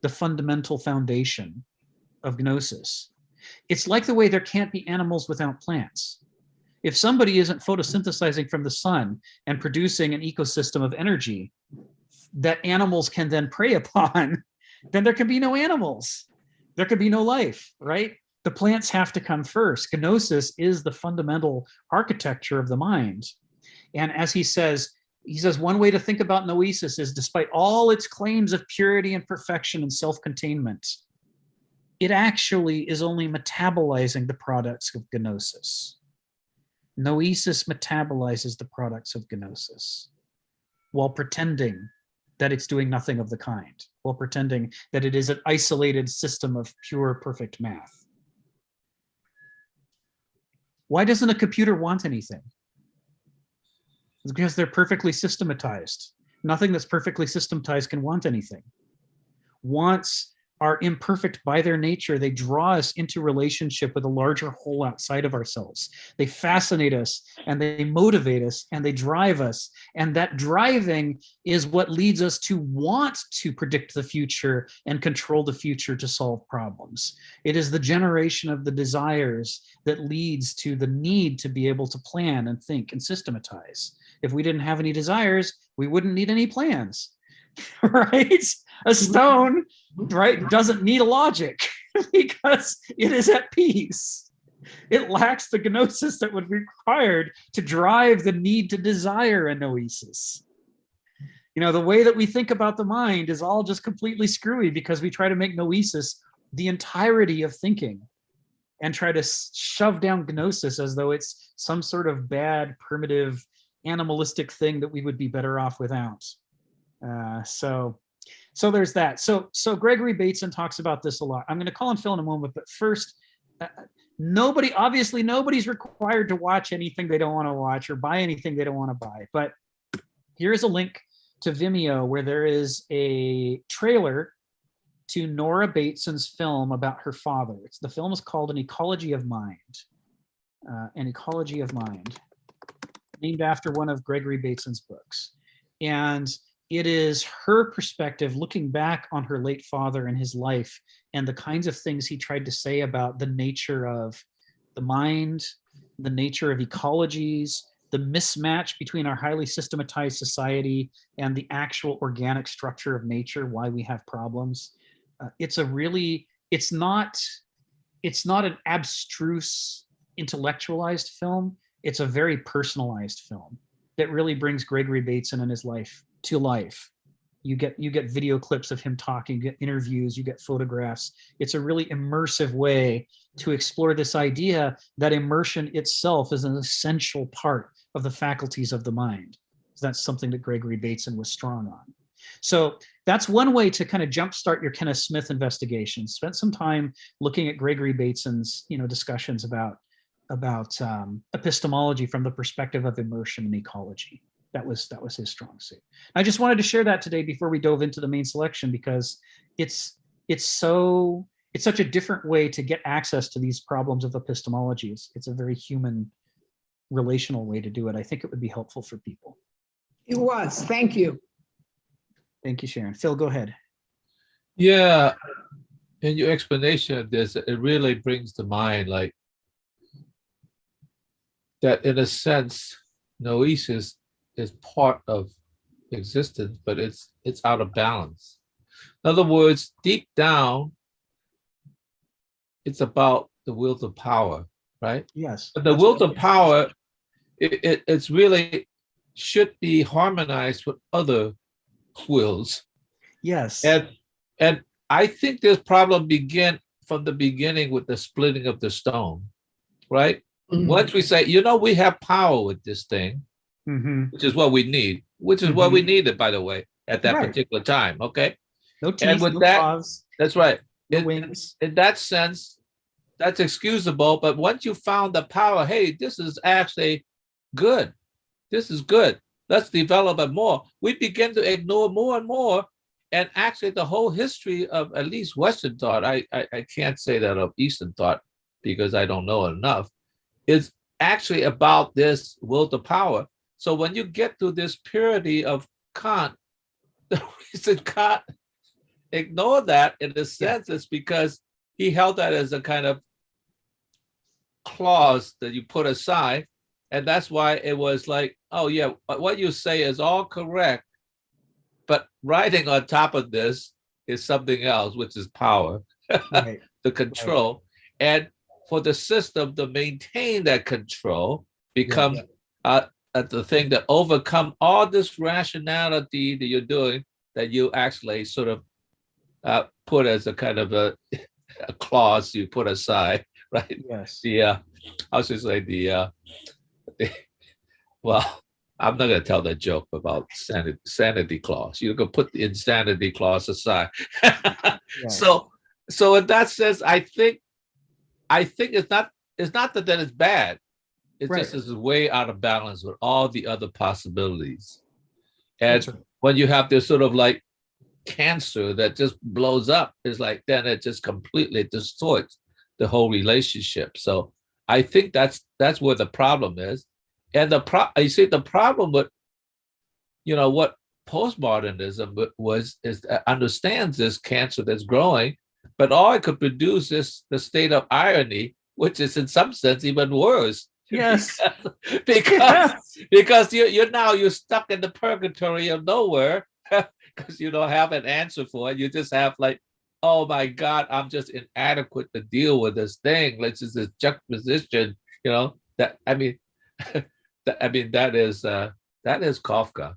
the fundamental foundation of gnosis. It's like the way there can't be animals without plants. If somebody isn't photosynthesizing from the sun and producing an ecosystem of energy that animals can then prey upon, then there can be no animals. There can be no life, right? The plants have to come first. Gnosis is the fundamental architecture of the mind. And as he says, one way to think about noesis is, despite all its claims of purity and perfection and self-containment, it actually is only metabolizing the products of gnosis. Noesis metabolizes the products of gnosis while pretending that it's doing nothing of the kind, while pretending that it is an isolated system of pure, perfect math. Why doesn't a computer want anything? It's because they're perfectly systematized. Nothing that's perfectly systematized can want anything. Wants are imperfect by their nature. They draw us into relationship with a larger whole outside of ourselves. They fascinate us and they motivate us and they drive us. And that driving is what leads us to want to predict the future and control the future to solve problems. It is the generation of the desires that leads to the need to be able to plan and think and systematize. If we didn't have any desires, we wouldn't need any plans, right? A stone, right, doesn't need a logic because it is at peace. It lacks the gnosis that would be required to drive the need to desire a noesis. The way that we think about the mind is all just completely screwy because we try to make noesis the entirety of thinking and try to shove down gnosis as though it's some sort of bad, primitive, animalistic thing that we would be better off without. So there's that. So Gregory Bateson talks about this a lot. I'm going to call on Phil in a moment, but first, nobody's required to watch anything they don't want to watch or buy anything they don't want to buy. But here's a link to Vimeo where there is a trailer to Nora Bateson's film about her father. The film is called An Ecology of Mind. An Ecology of Mind, named after one of Gregory Bateson's books. And it is her perspective looking back on her late father and his life and the kinds of things he tried to say about the nature of the mind, the nature of ecologies, the mismatch between our highly systematized society and the actual organic structure of nature, why we have problems. It's not an abstruse intellectualized film. It's a very personalized film that really brings Gregory Bateson and his life to life. You get video clips of him talking, you get interviews, you get photographs. It's a really immersive way to explore this idea that immersion itself is an essential part of the faculties of the mind. That's something that Gregory Bateson was strong on. So that's one way to kind of jumpstart your Kenneth Smith investigation. Spend some time looking at Gregory Bateson's discussions about epistemology from the perspective of immersion and ecology. That was his strong suit. I just wanted to share that today before we dove into the main selection, because it's such a different way to get access to these problems of epistemology. It's a very human, relational way to do it. I think it would be helpful for people. It was. Thank you. Thank you, Sharon. Phil, go ahead. Yeah, in your explanation of this, it really brings to mind like that in a sense, noesis is part of existence, but it's out of balance. In other words, deep down, it's about the will to power, right? Yes. But the will to power it's really should be harmonized with other wills. Yes. And I think this problem began from the beginning with the splitting of the stone, right? Mhm. Once we say, we have power with this thing, which is what we need, which is what we needed, by the way, at that particular time. Okay. No teeth, and with no that, claws, that's right. no wings. In that sense, that's excusable. But once you found the power, hey, this is actually good. This is good. Let's develop it more. We begin to ignore more and more. And actually, the whole history of at least Western thought, I can't say that of Eastern thought because I don't know enough, is actually about this will to power. So when you get to this purity of Kant, the reason Kant ignored that in a sense is because he held that as a kind of clause that you put aside. And that's why it was like, oh yeah, what you say is all correct, but writing on top of this is something else, which is power, Right. the control. Right. And for the system to maintain that control becomes the thing that overcome all this rationality that you're doing, that you actually sort of put as a kind of a clause you put aside, right? Yes. I was just like well, I'm not going to tell that joke about sanity clause. You can put the insanity clause aside. So in that sense, I think it's not that it's bad. It's just is way out of balance with all the other possibilities. And when you have this sort of like cancer that just blows up, it's like then it just completely distorts the whole relationship. So I think that's where the problem is. And you see the problem with, what postmodernism understands this cancer that's growing, but all it could produce is the state of irony, which is in some sense even worse. Yes. Because you're stuck in the purgatory of nowhere because you don't have an answer for it. You just have like, oh my God, I'm just inadequate to deal with this thing. Let's just this juxtaposition, that I mean that is Kafka.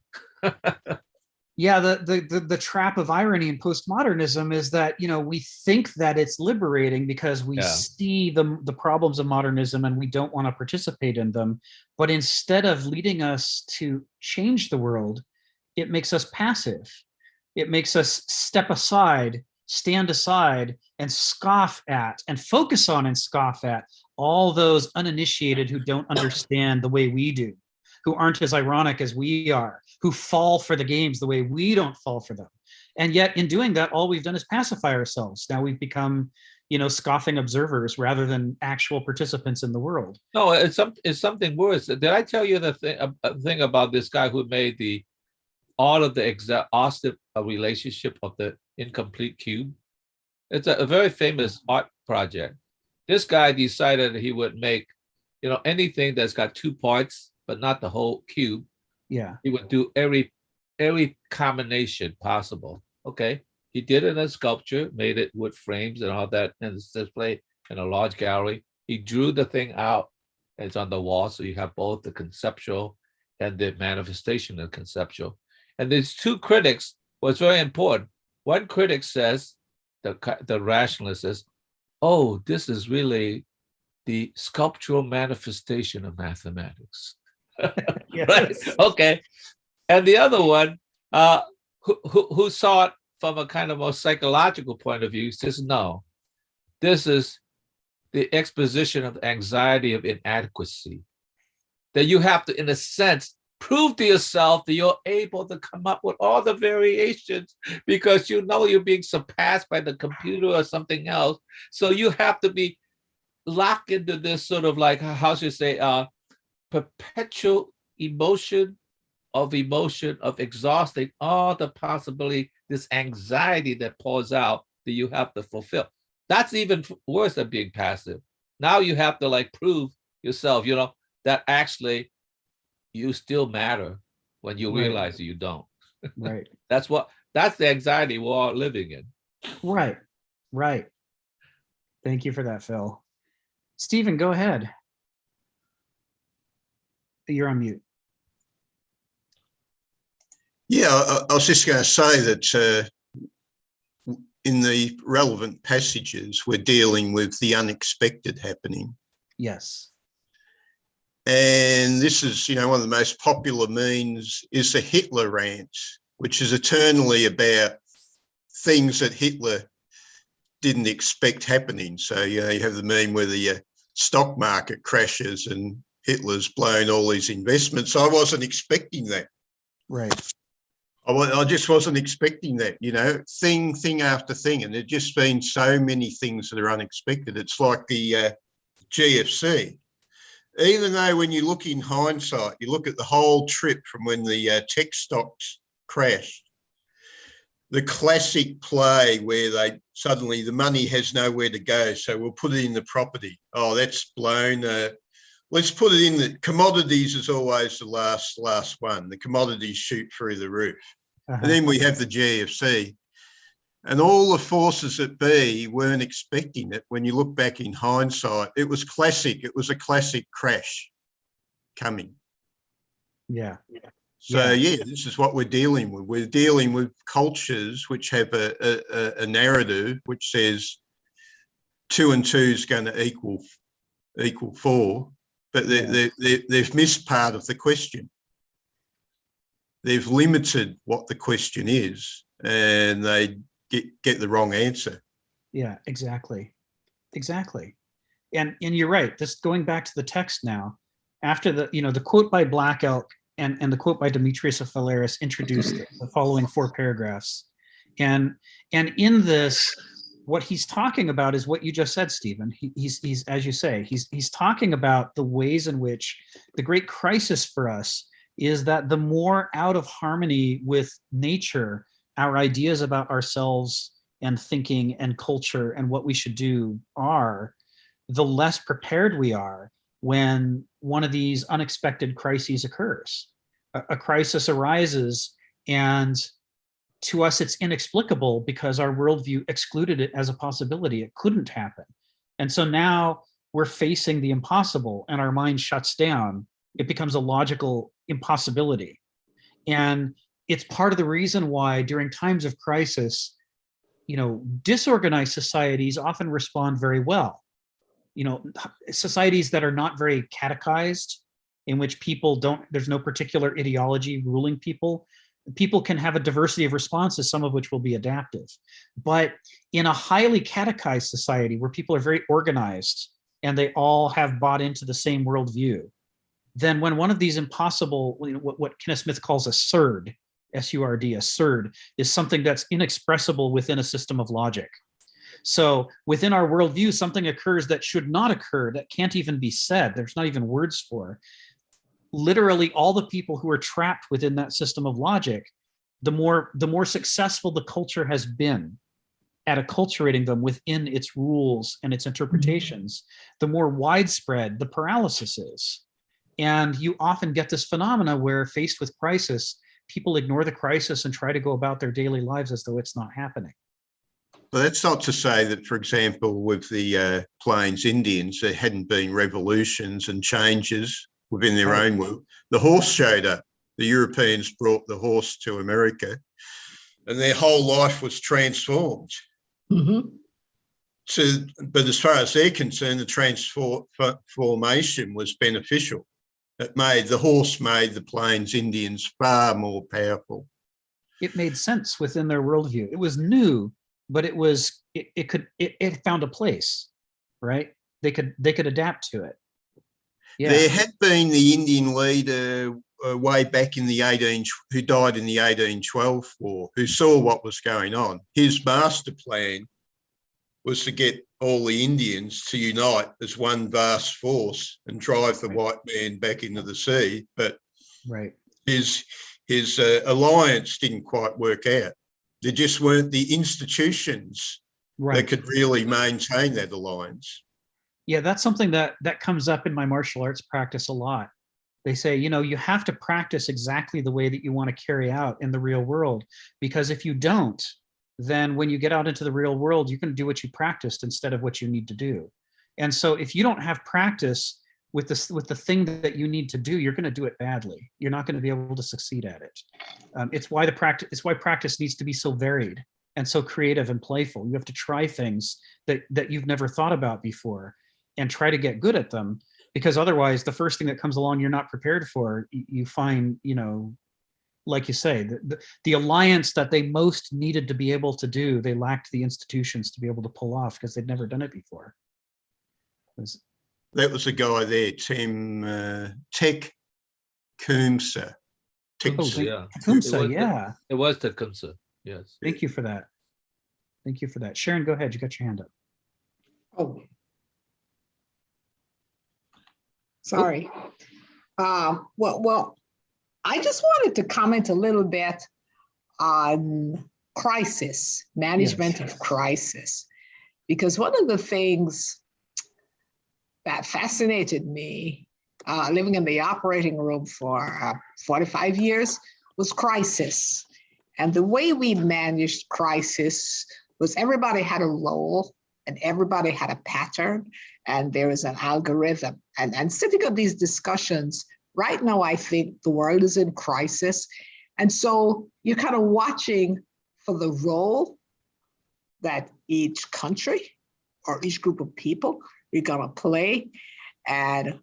Yeah, the trap of irony in postmodernism is that we think that it's liberating because we see the problems of modernism and we don't want to participate in them. But instead of leading us to change the world, it makes us passive. It makes us step aside, stand aside, and scoff at and focus on and scoff at all those uninitiated who don't understand the way we do, who aren't as ironic as we are, who fall for the games the way we don't fall for them. And yet in doing that, all we've done is pacify ourselves. Now we've become, scoffing observers rather than actual participants in the world. No, it's something worse. Did I tell you the thing about this guy who made all of the exhaustive relationship of the incomplete cube? It's a very famous art project. This guy decided he would make, anything that's got two parts, but not the whole cube. Yeah. He would do every combination possible. Okay. He did it in a sculpture, made it with frames and all that, and it's displayed in a large gallery. He drew the thing out, and it's on the wall. So you have both the conceptual and the manifestation of conceptual. And these two critics was very important. One critic says, the rationalist says, oh, this is really the sculptural manifestation of mathematics. Yes. Right? Okay. And the other one, who saw it from a kind of more psychological point of view, says, no, this is the exposition of anxiety of inadequacy. That you have to, in a sense, prove to yourself that you're able to come up with all the variations because you're being surpassed by the computer or something else. So you have to be locked into this sort of like, how should I say, perpetual emotion of exhausting all the possibility, this anxiety that pours out that you have to fulfill. That's even worse than being passive. Now you have to like prove yourself, that actually you still matter when you realize that you don't. Right. That's the anxiety we're all living in. Right. Thank you for that, Phil. Stephen, go ahead. You're on mute. Yeah, I was just going to say that in the relevant passages, we're dealing with the unexpected happening. Yes. And this is, one of the most popular memes is the Hitler rant, which is eternally about things that Hitler didn't expect happening. So, you have the meme where the stock market crashes and Hitler's blown all his investments. I wasn't expecting that. Right. I just wasn't expecting that, thing after thing. And there's just been so many things that are unexpected. It's like the GFC. Even though when you look in hindsight, you look at the whole trip from when the tech stocks crashed, the classic play where suddenly the money has nowhere to go, so we'll put it in the property. Oh, that's blown. Let's put it in the commodities is always the last one. The commodities shoot through the roof. Uh-huh. And then we have the GFC. And all the forces that be weren't expecting it. When you look back in hindsight, it was classic. It was a classic crash coming. Yeah. So, this is what we're dealing with. We're dealing with cultures which have a narrative which says 2 and 2 is going to equal 4, but they've missed part of the question. They've limited what the question is, and they get the wrong answer. Yeah, exactly. And you're right. Just going back to the text now, after the quote by Black Elk and the quote by Demetrius of Phalaris introduced the following 4 paragraphs. And in this, what he's talking about is what you just said, Stephen. He's as you say, he's talking about the ways in which the great crisis for us is that the more out of harmony with nature our ideas about ourselves and thinking and culture and what we should do are, the less prepared we are when one of these unexpected crises occurs. A crisis arises, and to us it's inexplicable because our worldview excluded it as a possibility. It couldn't happen. And so now we're facing the impossible and our mind shuts down. It becomes a logical impossibility. And it's part of the reason why during times of crisis, disorganized societies often respond very well. Societies that are not very catechized, in which there's no particular ideology ruling people can have a diversity of responses, some of which will be adaptive. But in a highly catechized society where people are very organized and they all have bought into the same worldview, then when one of these impossible, what Kenneth Smith calls a surd, S-U-R-D, a surd, is something that's inexpressible within a system of logic. So within our worldview, something occurs that should not occur, that can't even be said, there's not even words for. Literally all the people who are trapped within that system of logic, the more successful the culture has been at acculturating them within its rules and its interpretations, the more widespread the paralysis is. And you often get this phenomena where, faced with crisis, people ignore the crisis and try to go about their daily lives as though it's not happening. But that's not to say that, for example, with the Plains Indians, there hadn't been revolutions and changes within their own world. The horse showed up. The Europeans brought the horse to America, and their whole life was transformed. Mm-hmm. But as far as they're concerned, the transformation was beneficial. The horse made the Plains Indians far more powerful. It made sense within their worldview. It was new, but it found a place, right? They could adapt to it. Yeah. There had been the Indian leader way back in who died in the 1812 war, who saw what was going on. His master plan was to get all the Indians to unite as one vast force and drive the white man back into the sea. But his alliance didn't quite work out. There just weren't the institutions that could really maintain that alliance. Yeah, that's something that comes up in my martial arts practice a lot. They say, you have to practice exactly the way that you want to carry out in the real world, because if you don't, then when you get out into the real world, you can do what you practiced instead of what you need to do. And so if you don't have practice with the thing that you need to do, you're going to do it badly. You're not going to be able to succeed at it. It's why practice needs to be so varied and so creative and playful. You have to try things that you've never thought about before and try to get good at them, because otherwise the first thing that comes along you're not prepared for, you find, like you say, the alliance that they most needed to be able to do, they lacked the institutions to be able to pull off because they'd never done it before. That was the guy there, Tim Tech Kumsa. Tecumseh, yeah. It was Tecumseh, yes. Thank you for that. Thank you for that. Sharon, go ahead. You got your hand up. Oh. Sorry. Well, I just wanted to comment a little bit on crisis, management of crisis, because one of the things that fascinated me living in the operating room for 45 years was crisis. And the way we managed crisis was everybody had a role and everybody had a pattern and there is an algorithm. And sitting on these discussions, right now, I think the world is in crisis. And so you're kind of watching for the role that each country or each group of people are going to play and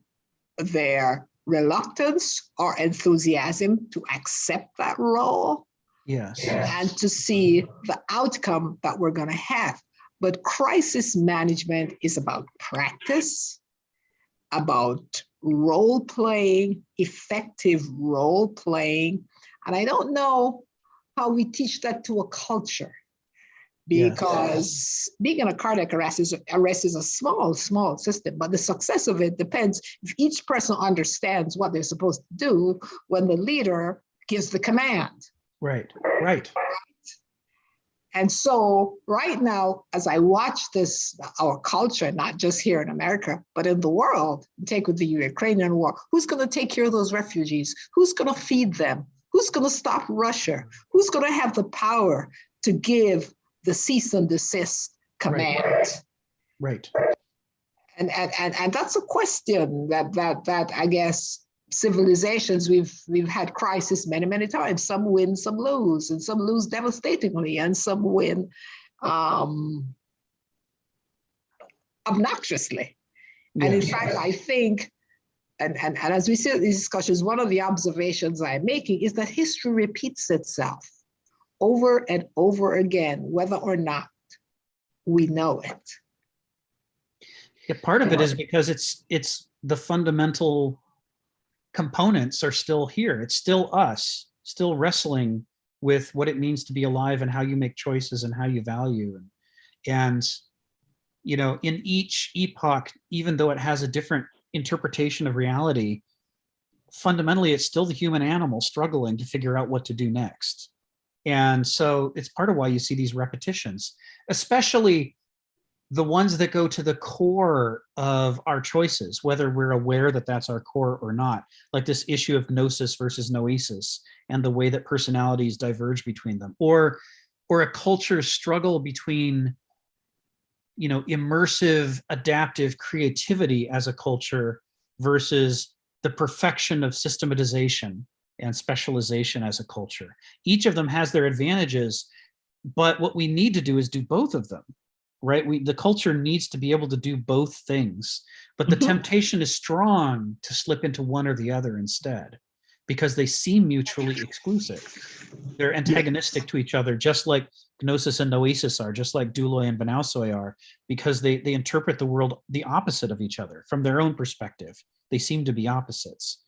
their reluctance or enthusiasm to accept that role. Yes. And to see the outcome that we're going to have. But crisis management is about practice, about role playing, effective role playing. And I don't know how we teach that to a culture, because being in a cardiac arrest is a small system, but the success of it depends if each person understands what they're supposed to do when the leader gives the command. Right. And so right now, as I watch this, our culture, not just here in America, but in the world, take with the Ukrainian war, who's going to take care of those refugees? Who's going to feed them? Who's going to stop Russia? Who's going to have the power to give the cease and desist command? Right. And that's a question that I guess civilizations we've had crisis many times. Some win, some lose, and some lose devastatingly, and some win obnoxiously. And in fact, I think, and as we see in these discussions, one of the observations I'm making is that history repeats itself over and over again, whether or not we know it. Yeah, part of it is because it's the fundamental components are still here. It's still us, still wrestling with what it means to be alive and how you make choices and how you value. And in each epoch, even though it has a different interpretation of reality, fundamentally, it's still the human animal struggling to figure out what to do next. And so it's part of why you see these repetitions, especially the ones that go to the core of our choices, whether we're aware that that's our core or not, like this issue of gnosis versus noesis and the way that personalities diverge between them, or a culture's struggle between, immersive, adaptive creativity as a culture versus the perfection of systematization and specialization as a culture. Each of them has their advantages, but what we need to do is do both of them. Right? The culture needs to be able to do both things, but the temptation is strong to slip into one or the other instead, because they seem mutually exclusive. They're antagonistic to each other, just like gnosis and noesis are, just like douloi and banausoi are, because they interpret the world the opposite of each other from their own perspective. They seem to be opposites.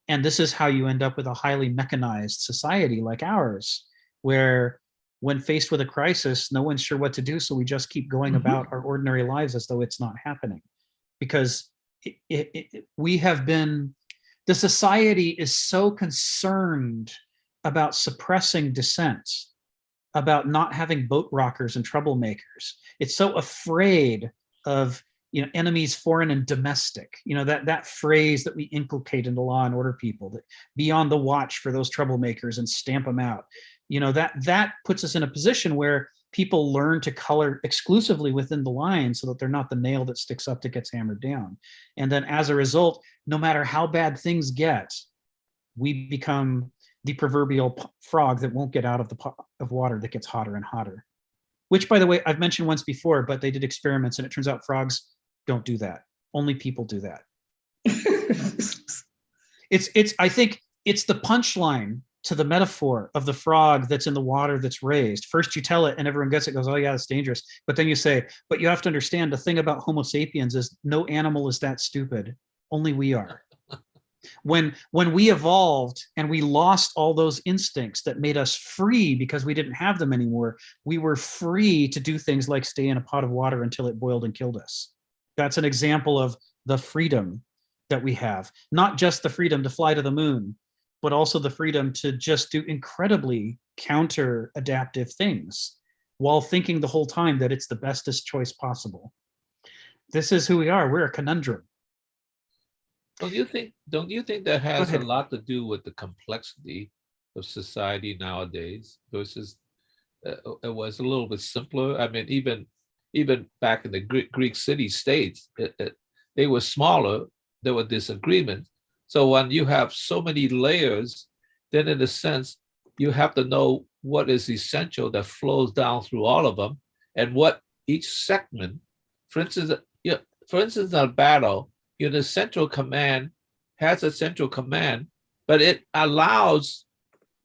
And this is how you end up with a highly mechanized society like ours, where when faced with a crisis, no one's sure what to do, so we just keep going about our ordinary lives as though it's not happening. Because the society is so concerned about suppressing dissent, about not having boat rockers and troublemakers. It's so afraid of enemies foreign and domestic, that phrase that we inculcate into law and order people, that be on the watch for those troublemakers and stamp them out. That puts us in a position where people learn to color exclusively within the line so that they're not the nail that sticks up that gets hammered down. And then as a result, no matter how bad things get, we become the proverbial frog that won't get out of the pot of water that gets hotter and hotter. Which, by the way, I've mentioned once before, but they did experiments and it turns out frogs don't do that. Only people do that. I think it's the punchline to the metaphor of the frog that's in the water that's raised. First you tell it and everyone gets it, goes, oh yeah, it's dangerous. But then you say, but you have to understand the thing about Homo sapiens is no animal is that stupid. Only we are. When we evolved and we lost all those instincts that made us free because we didn't have them anymore, we were free to do things like stay in a pot of water until it boiled and killed us. That's an example of the freedom that we have. Not just the freedom to fly to the moon, but also the freedom to just do incredibly counter-adaptive things while thinking the whole time that it's the bestest choice possible. This is who we are. We're a conundrum. Don't you think that has a lot to do with the complexity of society nowadays versus it was a little bit simpler? I mean, even back in the Greek city-states, they were smaller. There were disagreements. So when you have so many layers, then in a sense, you have to know what is essential that flows down through all of them, and what each segment, for instance, in a battle, the central command has a central command, but it allows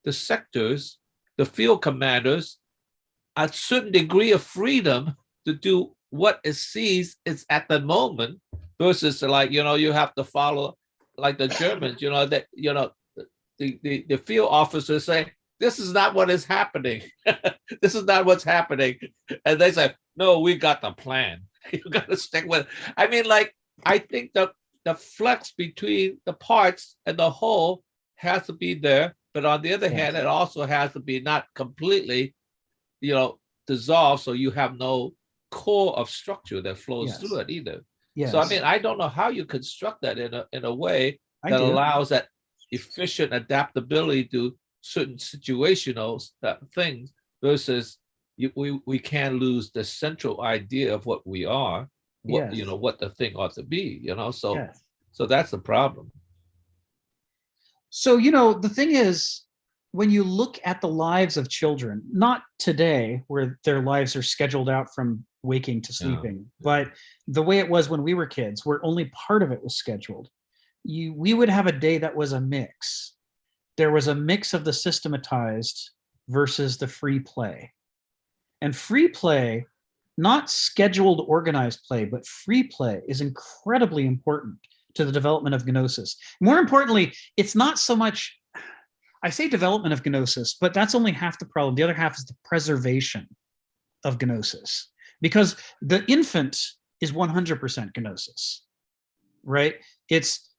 the sectors, the field commanders, a certain degree of freedom to do what it sees is at the moment, versus like, you have to follow like the Germans, that, the field officers say, this is not what is happening. This is not what's happening. And they say, no, we got the plan. You got to stick with it. I mean, like, I think the flex between the parts and the whole has to be there. But on the other hand, it also has to be not completely, dissolved. So you have no core of structure that flows through it either. Yes. So, I mean, I don't know how you construct that in a way that allows that efficient adaptability to certain situational things versus we can't lose the central idea of what we are, what the thing ought to be, so that's the problem. So, the thing is, when you look at the lives of children, not today where their lives are scheduled out from waking to sleeping, but the way it was when we were kids, where only part of it was scheduled, we would have a day that was a mix. There was a mix of the systematized versus the free play. And free play, not scheduled organized play, but free play is incredibly important to the development of gnosis. More importantly, it's not so much, I say development of gnosis, but that's only half the problem. The other half is the preservation of gnosis, because the infant is 100% gnosis, right? It's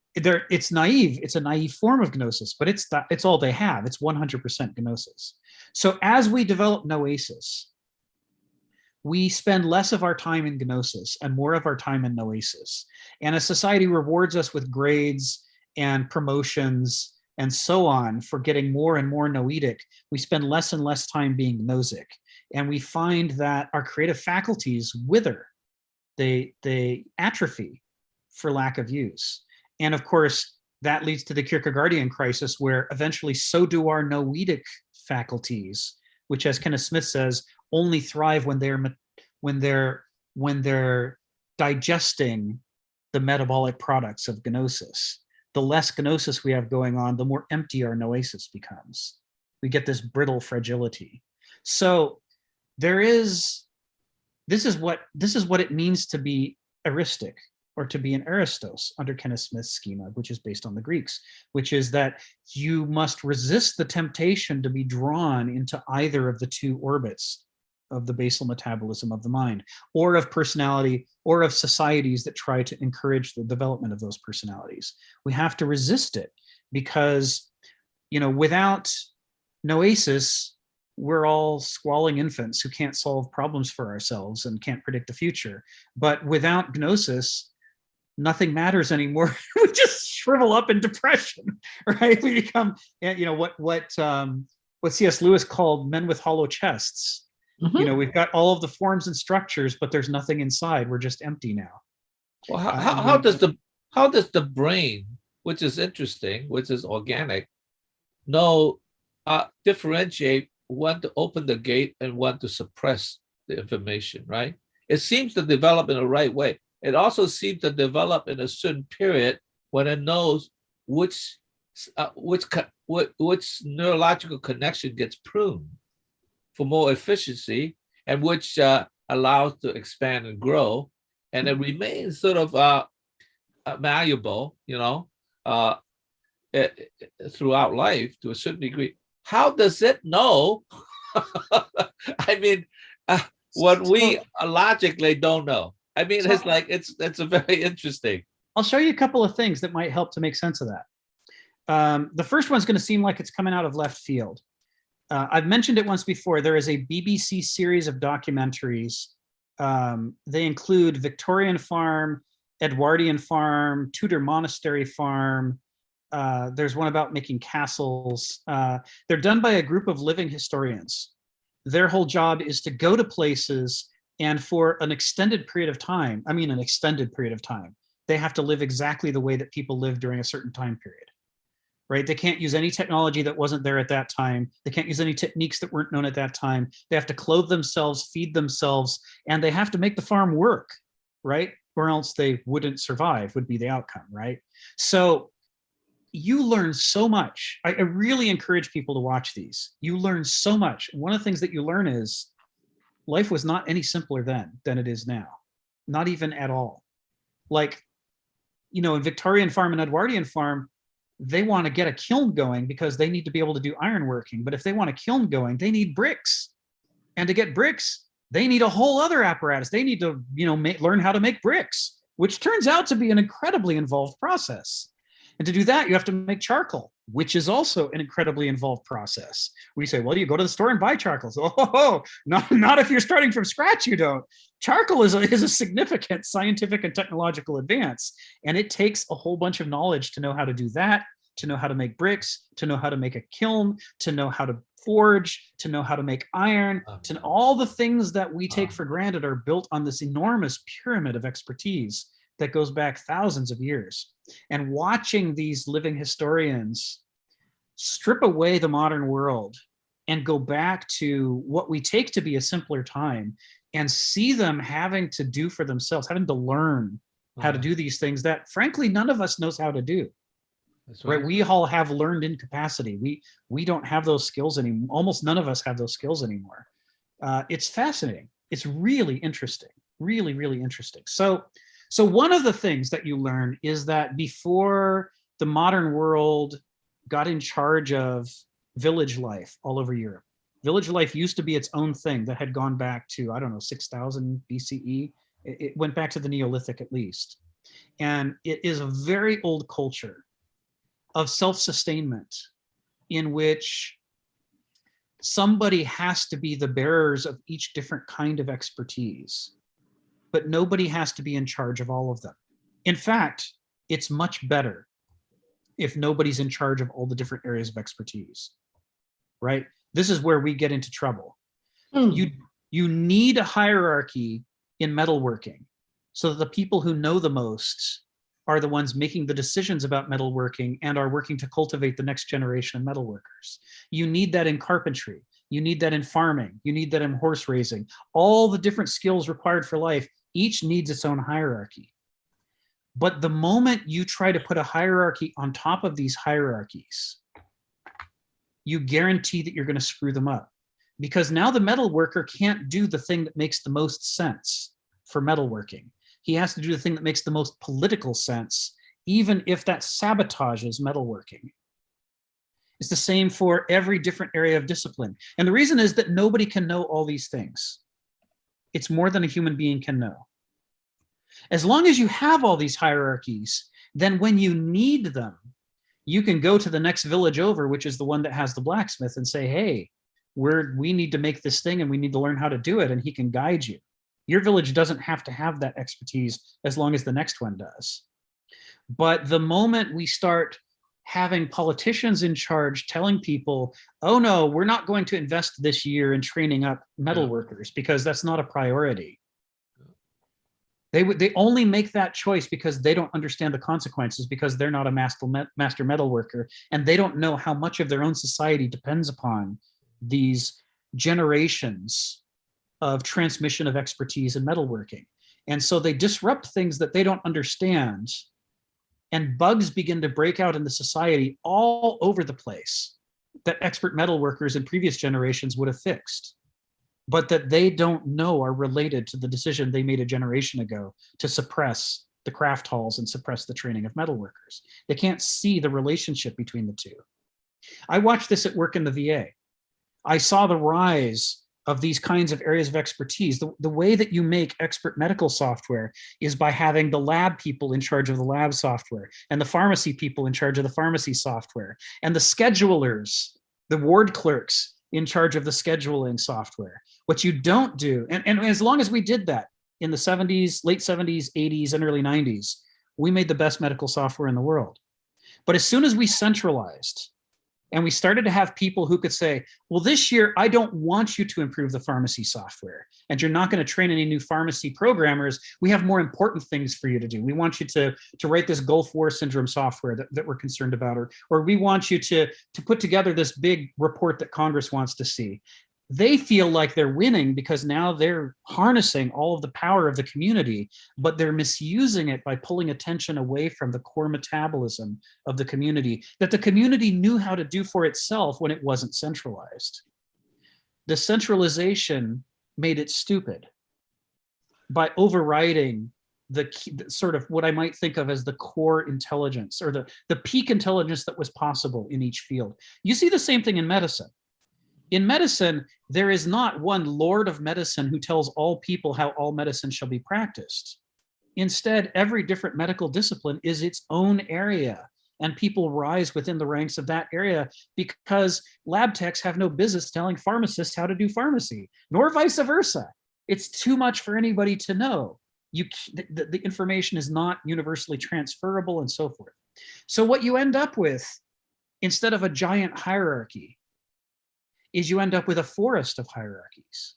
naive. It's a naive form of gnosis, but it's all they have. It's 100% gnosis. So as we develop noesis, we spend less of our time in gnosis and more of our time in noesis. And as society rewards us with grades and promotions and so on for getting more and more noetic, we spend less and less time being gnosic. And we find that our creative faculties wither. They atrophy for lack of use. And of course, that leads to the Kierkegaardian crisis, where eventually so do our noetic faculties, which, as Kenneth Smith says, only thrive when they're digesting the metabolic products of gnosis. The less gnosis we have going on, the more empty our noesis becomes. We get this brittle fragility. So this is what it means to be eristic, or to be an Aristos under Kenneth Smith's schema, which is based on the Greeks, which is that you must resist the temptation to be drawn into either of the two orbits of the basal metabolism of the mind, or of personality, or of societies that try to encourage the development of those personalities. We have to resist it because, without noesis, we're all squalling infants who can't solve problems for ourselves and can't predict the future. But without gnosis, nothing matters anymore. We just shrivel up in depression, right? We become, what C.S. Lewis called men with hollow chests. You know, we've got all of the forms and structures, but there's nothing inside. We're just empty now. Well, how does the brain, which is interesting, which is organic, know differentiate when to open the gate and when to suppress the information, right? It seems to develop in the right way. It also seems to develop in a certain period when it knows which neurological connection gets pruned for more efficiency, and which allows to expand and grow, and it remains sort of malleable, you know, throughout life to a certain degree. How does it know? I mean, what we logically don't know. I mean, it's like it's a very interesting. I'll show you a couple of things that might help to make sense of that. The first one's going to seem like it's coming out of left field. I've mentioned it once before. There is a BBC series of documentaries. They include Victorian Farm, Edwardian Farm, Tudor Monastery Farm. There's one about making castles. They're done by a group of living historians. Their whole job is to go to places, and for an extended period of time, I mean an extended period of time, they have to live exactly the way that people live during a certain time period. Right? They can't use any technology that wasn't there at that time. They can't use any techniques that weren't known at that time. They have to clothe themselves, feed themselves, and they have to make the farm work, right? Or else they wouldn't survive, would be the outcome, right? So you learn so much. I really encourage people to watch these. You learn so much. One of the things that you learn is life was not any simpler then than it is now. Not even at all. Like, you know, in Victorian Farm and Edwardian Farm, they want to get a kiln going because they need to be able to do ironworking. But if they want a kiln going, they need bricks. And to get bricks, they need a whole other apparatus. They need to, you know, learn how to make bricks, which turns out to be an incredibly involved process. And to do that, you have to make charcoal, which is also an incredibly involved process. We say, well, you go to the store and buy charcoal. So, not if you're starting from scratch, you don't. Charcoal is a significant scientific and technological advance. And it takes a whole bunch of knowledge to know how to do that, to know how to make bricks, to know how to make a kiln, to know how to forge, to know how to make iron, to know all the things that we take for granted are built on this enormous pyramid of expertise that goes back thousands of years. And watching these living historians strip away the modern world and go back to what we take to be a simpler time and see them having to do for themselves, having to learn how to do these things that frankly, none of us knows how to do. That's right. We all have learned incapacity. We don't have those skills anymore. Almost none of us have those skills anymore. It's fascinating. It's really interesting, really, really interesting. So one of the things that you learn is that before the modern world got in charge of village life all over Europe, village life used to be its own thing that had gone back to, I don't know, 6,000 BCE. It went back to the Neolithic at least. And it is a very old culture of self-sustainment in which somebody has to be the bearers of each different kind of expertise, but nobody has to be in charge of all of them. In fact, it's much better if nobody's in charge of all the different areas of expertise, right? This is where we get into trouble. You need a hierarchy in metalworking so that the people who know the most are the ones making the decisions about metalworking and are working to cultivate the next generation of metalworkers. You need that in carpentry. You need that in farming. You need that in horse raising. All the different skills required for life, each needs its own hierarchy. But the moment you try to put a hierarchy on top of these hierarchies, you guarantee that you're going to screw them up. Because now the metal worker can't do the thing that makes the most sense for metalworking. He has to do the thing that makes the most political sense, even if that sabotages metalworking. It's the same for every different area of discipline. And the reason is that nobody can know all these things. It's more than a human being can know. As long as you have all these hierarchies, then when you need them, you can go to the next village over, which is the one that has the blacksmith, and say, hey, we need to make this thing and we need to learn how to do it, and he can guide you. Your village doesn't have to have that expertise as long as the next one does. But the moment we start having politicians in charge telling people, oh no, we're not going to invest this year in training up metal workers because that's not a priority. They only make that choice because they don't understand the consequences, because they're not a master metal worker, and they don't know how much of their own society depends upon these generations of transmission of expertise in metalworking. And so they disrupt things that they don't understand, and bugs begin to break out in the society all over the place that expert metalworkers in previous generations would have fixed, but that they don't know are related to the decision they made a generation ago to suppress the craft halls and suppress the training of metalworkers. They can't see the relationship between the two. I watched this at work in the VA. I saw the rise of these kinds of areas of expertise. The way that you make expert medical software is by having the lab people in charge of the lab software, and the pharmacy people in charge of the pharmacy software, and the schedulers, the ward clerks, in charge of the scheduling software. What you don't do, and as long as we did that in the 70s, late 70s, 80s, and early 90s, we made the best medical software in the world. But as soon as we centralized and we started to have people who could say, well, this year, I don't want you to improve the pharmacy software, and you're not going to train any new pharmacy programmers. We have more important things for you to do. We want you to write this Gulf War syndrome software that we're concerned about, or we want you to put together this big report that Congress wants to see. They feel like they're winning because now they're harnessing all of the power of the community, but they're misusing it by pulling attention away from the core metabolism of the community that the community knew how to do for itself when it wasn't centralized. The centralization made it stupid by overriding the sort of what I might think of as the core intelligence, or the peak intelligence that was possible in each field. You see the same thing in medicine. In medicine, there is not one Lord of medicine who tells all people how all medicine shall be practiced. Instead, every different medical discipline is its own area, and people rise within the ranks of that area because lab techs have no business telling pharmacists how to do pharmacy, nor vice versa. It's too much for anybody to know. The information is not universally transferable and so forth. So what you end up with, instead of a giant hierarchy, is you end up with a forest of hierarchies.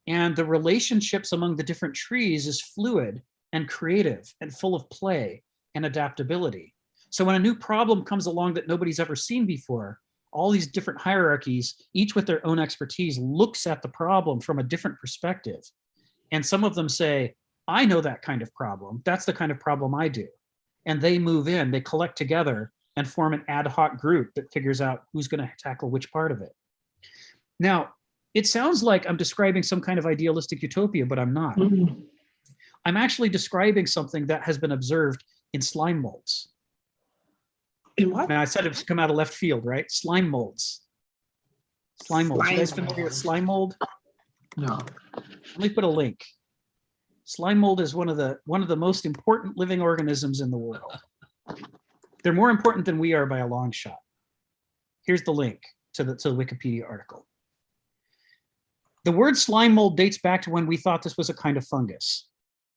And the relationships among the different trees is fluid and creative and full of play and adaptability. So when a new problem comes along that nobody's ever seen before, all these different hierarchies, each with their own expertise, looks at the problem from a different perspective. And some of them say, I know that kind of problem. That's the kind of problem I do. And they move in, they collect together and form an ad hoc group that figures out who's going to tackle which part of it. Now, it sounds like I'm describing some kind of idealistic utopia, but I'm not. Mm-hmm. I'm actually describing something that has been observed in slime molds. In what? Now, I said it's come out of left field, right? Slime molds. Slime molds. You guys familiar with slime mold? No. Let me put a link. Slime mold is one of the most important living organisms in the world. They're more important than we are by a long shot. Here's the link to the Wikipedia article. The word slime mold dates back to when we thought this was a kind of fungus.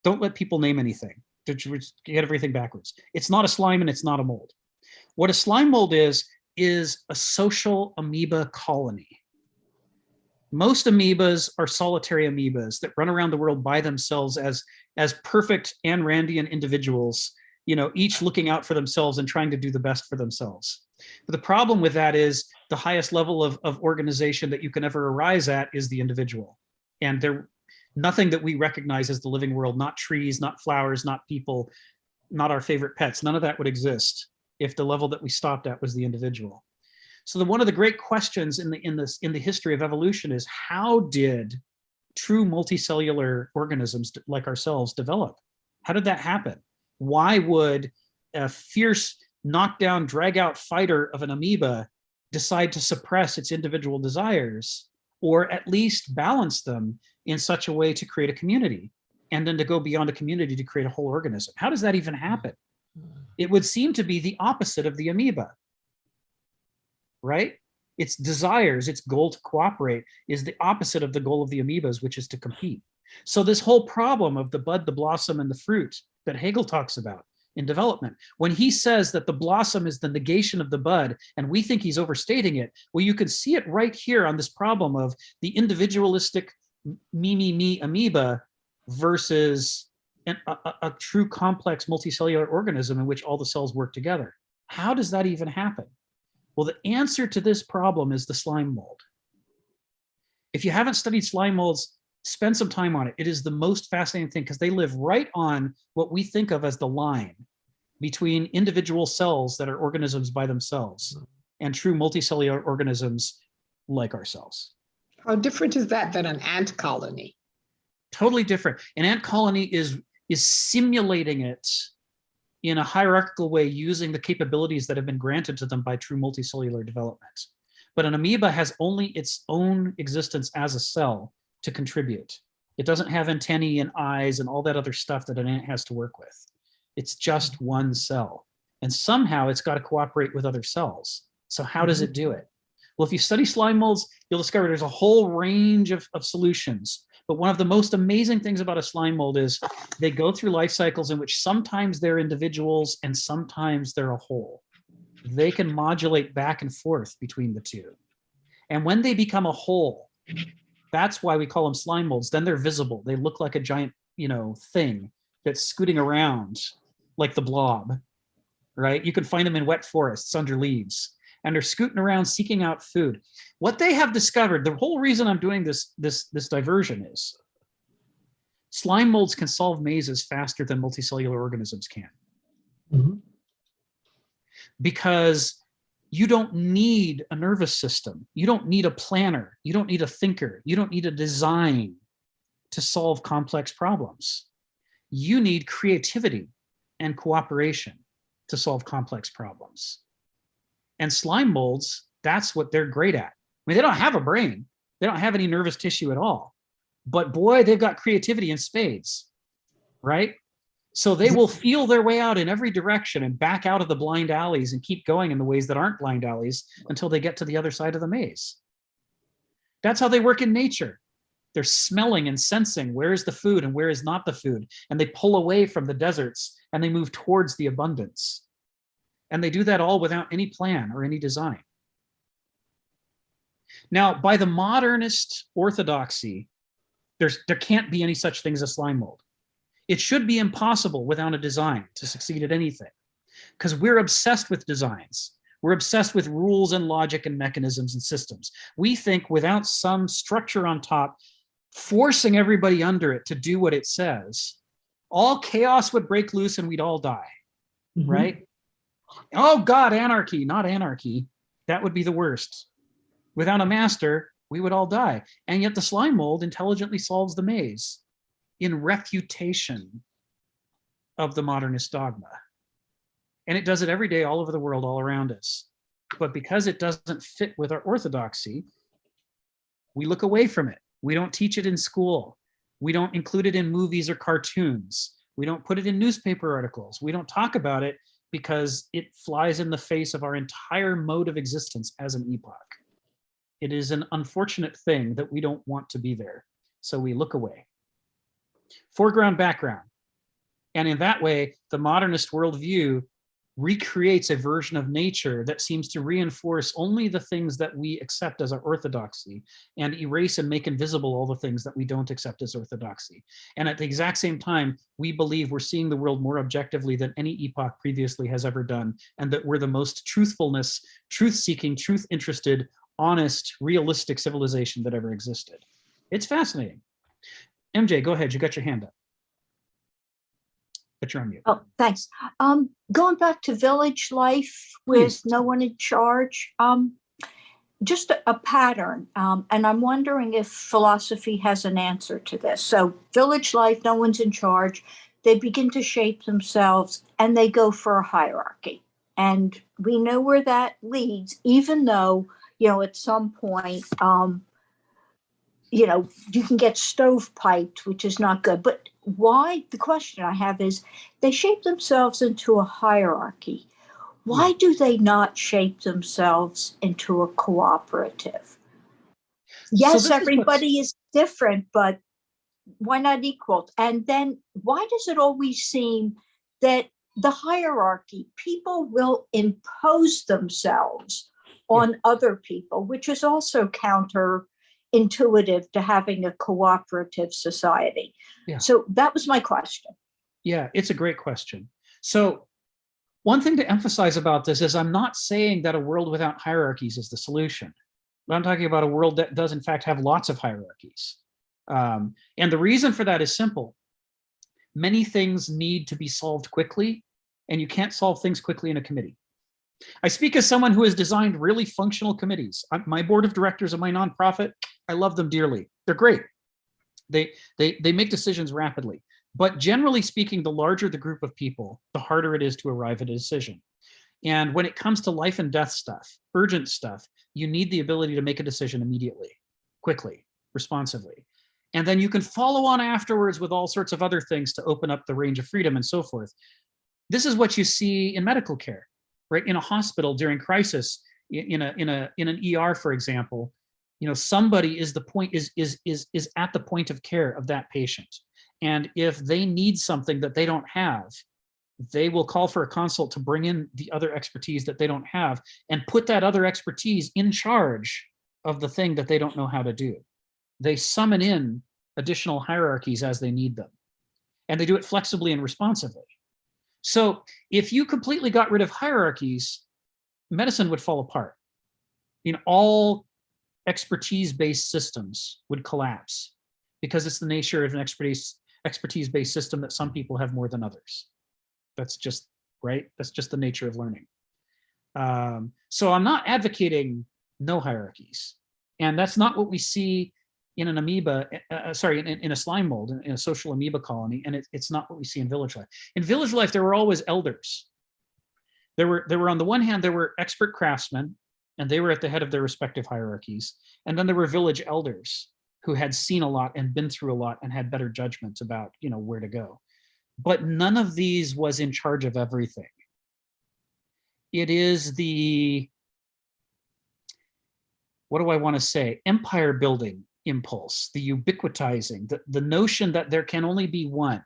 Don't let people name anything. Get everything backwards. It's not a slime and it's not a mold. What a slime mold is a social amoeba colony. Most amoebas are solitary amoebas that run around the world by themselves as perfect Ayn Randian individuals, each looking out for themselves and trying to do the best for themselves. But the problem with that is the highest level of organization that you can ever arise at is the individual. And nothing that we recognize as the living world, not trees, not flowers, not people, not our favorite pets, none of that would exist if the level that we stopped at was the individual. So one of the great questions in the history of evolution is, how did true multicellular organisms like ourselves develop? How did that happen? Why would a fierce knockdown, drag-out fighter of an amoeba decide to suppress its individual desires, or at least balance them in such a way to create a community, and then to go beyond a community to create a whole organism? How does that even happen? It would seem to be the opposite of the amoeba, right? Its desires, its goal to cooperate is the opposite of the goal of the amoebas, which is to compete. So this whole problem of the bud, the blossom, and the fruit that Hegel talks about in development. When he says that the blossom is the negation of the bud, and we think he's overstating it, well, you can see it right here on this problem of the individualistic me amoeba versus a true complex multicellular organism in which all the cells work together. How does that even happen? Well, the answer to this problem is the slime mold. If you haven't studied slime molds, spend some time on it. It is the most fascinating thing because they live right on what we think of as the line between individual cells that are organisms by themselves and true multicellular organisms like ourselves. How different is that than an ant colony? Totally different. An ant colony is simulating it in a hierarchical way using the capabilities that have been granted to them by true multicellular development. But an amoeba has only its own existence as a cell to contribute. It doesn't have antennae and eyes and all that other stuff that an ant has to work with. It's just one cell. And somehow it's got to cooperate with other cells. So how does it do it? Well, if you study slime molds, you'll discover there's a whole range of solutions. But one of the most amazing things about a slime mold is they go through life cycles in which sometimes they're individuals and sometimes they're a whole. They can modulate back and forth between the two. And when they become a whole, that's why we call them slime molds. Then they're visible. They look like a giant, thing that's scooting around like the blob, right? You can find them in wet forests under leaves, and they're scooting around seeking out food. What they have discovered, the whole reason I'm doing this diversion is slime molds can solve mazes faster than multicellular organisms can. Mm-hmm. Because you don't need a nervous system. You don't need a planner. You don't need a thinker. You don't need a design to solve complex problems. You need creativity and cooperation to solve complex problems. And slime molds, that's what they're great at. I mean, they don't have a brain. They don't have any nervous tissue at all. But boy, they've got creativity in spades, right? So they will feel their way out in every direction and back out of the blind alleys and keep going in the ways that aren't blind alleys until they get to the other side of the maze. That's how they work in nature. They're smelling and sensing where is the food and where is not the food. And they pull away from the deserts and they move towards the abundance. And they do that all without any plan or any design. Now, by the modernist orthodoxy, there can't be any such thing as a slime mold. It should be impossible without a design to succeed at anything, because we're obsessed with designs. We're obsessed with rules and logic and mechanisms and systems. We think without some structure on top, forcing everybody under it to do what it says, all chaos would break loose and we'd all die, right? Oh God, anarchy, not anarchy. That would be the worst. Without a master, we would all die. And yet the slime mold intelligently solves the maze in refutation of the modernist dogma. And it does it every day all over the world, all around us. But because it doesn't fit with our orthodoxy, we look away from it. We don't teach it in school. We don't include it in movies or cartoons. We don't put it in newspaper articles. We don't talk about it because it flies in the face of our entire mode of existence as an epoch. It is an unfortunate thing that we don't want to be there. So we look away. Foreground, background. And in that way, the modernist worldview recreates a version of nature that seems to reinforce only the things that we accept as our orthodoxy and erase and make invisible all the things that we don't accept as orthodoxy. And at the exact same time, we believe we're seeing the world more objectively than any epoch previously has ever done, and that we're the most truth-seeking, truth-interested, honest, realistic civilization that ever existed. It's fascinating. MJ, go ahead. You got your hand up. But you're on mute. Oh, thanks. Going back to village life with no one in charge, just a pattern. And I'm wondering if philosophy has an answer to this. So village life, no one's in charge. They begin to shape themselves and they go for a hierarchy. And we know where that leads, even though, at some point, you can get stovepiped, which is not good. But why, the question I have is, they shape themselves into a hierarchy. Why do they not shape themselves into a cooperative? Yes, everybody is different, but why not equal? And then why does it always seem that the hierarchy, people will impose themselves on other people, which is also counterintuitive to having a cooperative society. Yeah. So that was my question. Yeah, it's a great question. So one thing to emphasize about this is I'm not saying that a world without hierarchies is the solution, but I'm talking about a world that does in fact have lots of hierarchies. And the reason for that is simple. Many things need to be solved quickly, and you can't solve things quickly in a committee. I speak as someone who has designed really functional committees. My board of directors of my nonprofit, I love them dearly. They're great. They make decisions rapidly. But generally speaking, the larger the group of people, the harder it is to arrive at a decision. And when it comes to life and death stuff, urgent stuff, you need the ability to make a decision immediately, quickly, responsively. And then you can follow on afterwards with all sorts of other things to open up the range of freedom and so forth. This is what you see in medical care, right? In a hospital during crisis, in an ER, for example, somebody is at the point of care of that patient. And if they need something that they don't have, they will call for a consult to bring in the other expertise that they don't have and put that other expertise in charge of the thing that they don't know how to do. They summon in additional hierarchies as they need them. And they do it flexibly and responsively. So if you completely got rid of hierarchies, medicine would fall apart. All expertise-based systems would collapse because it's the nature of an expertise-based system that some people have more than others. That's just, right? That's just the nature of learning. So I'm not advocating no hierarchies. And that's not what we see in an amoeba, in a slime mold, in a social amoeba colony, and it's not what we see in village life. In village life, there were always elders. There were on the one hand, there were expert craftsmen, and they were at the head of their respective hierarchies. And then there were village elders who had seen a lot and been through a lot and had better judgment about, where to go. But none of these was in charge of everything. It is the, what do I want to say? Empire building impulse, the ubiquitizing, the notion that there can only be one.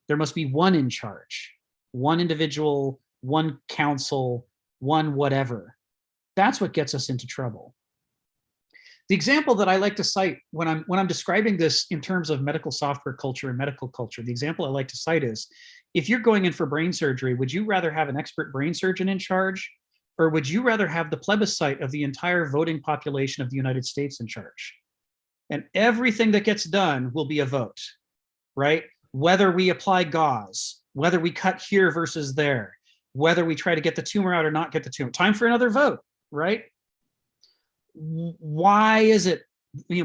There must be one in charge, one individual, one council, one whatever. That's what gets us into trouble. The example that I like to cite when I'm describing this in terms of medical software culture and medical culture, the example I like to cite is, if you're going in for brain surgery, would you rather have an expert brain surgeon in charge, or would you rather have the plebiscite of the entire voting population of the United States in charge? And everything that gets done will be a vote, right? Whether we apply gauze, whether we cut here versus there, whether we try to get the tumor out or not get the tumor. Time for another vote, right? Why is it,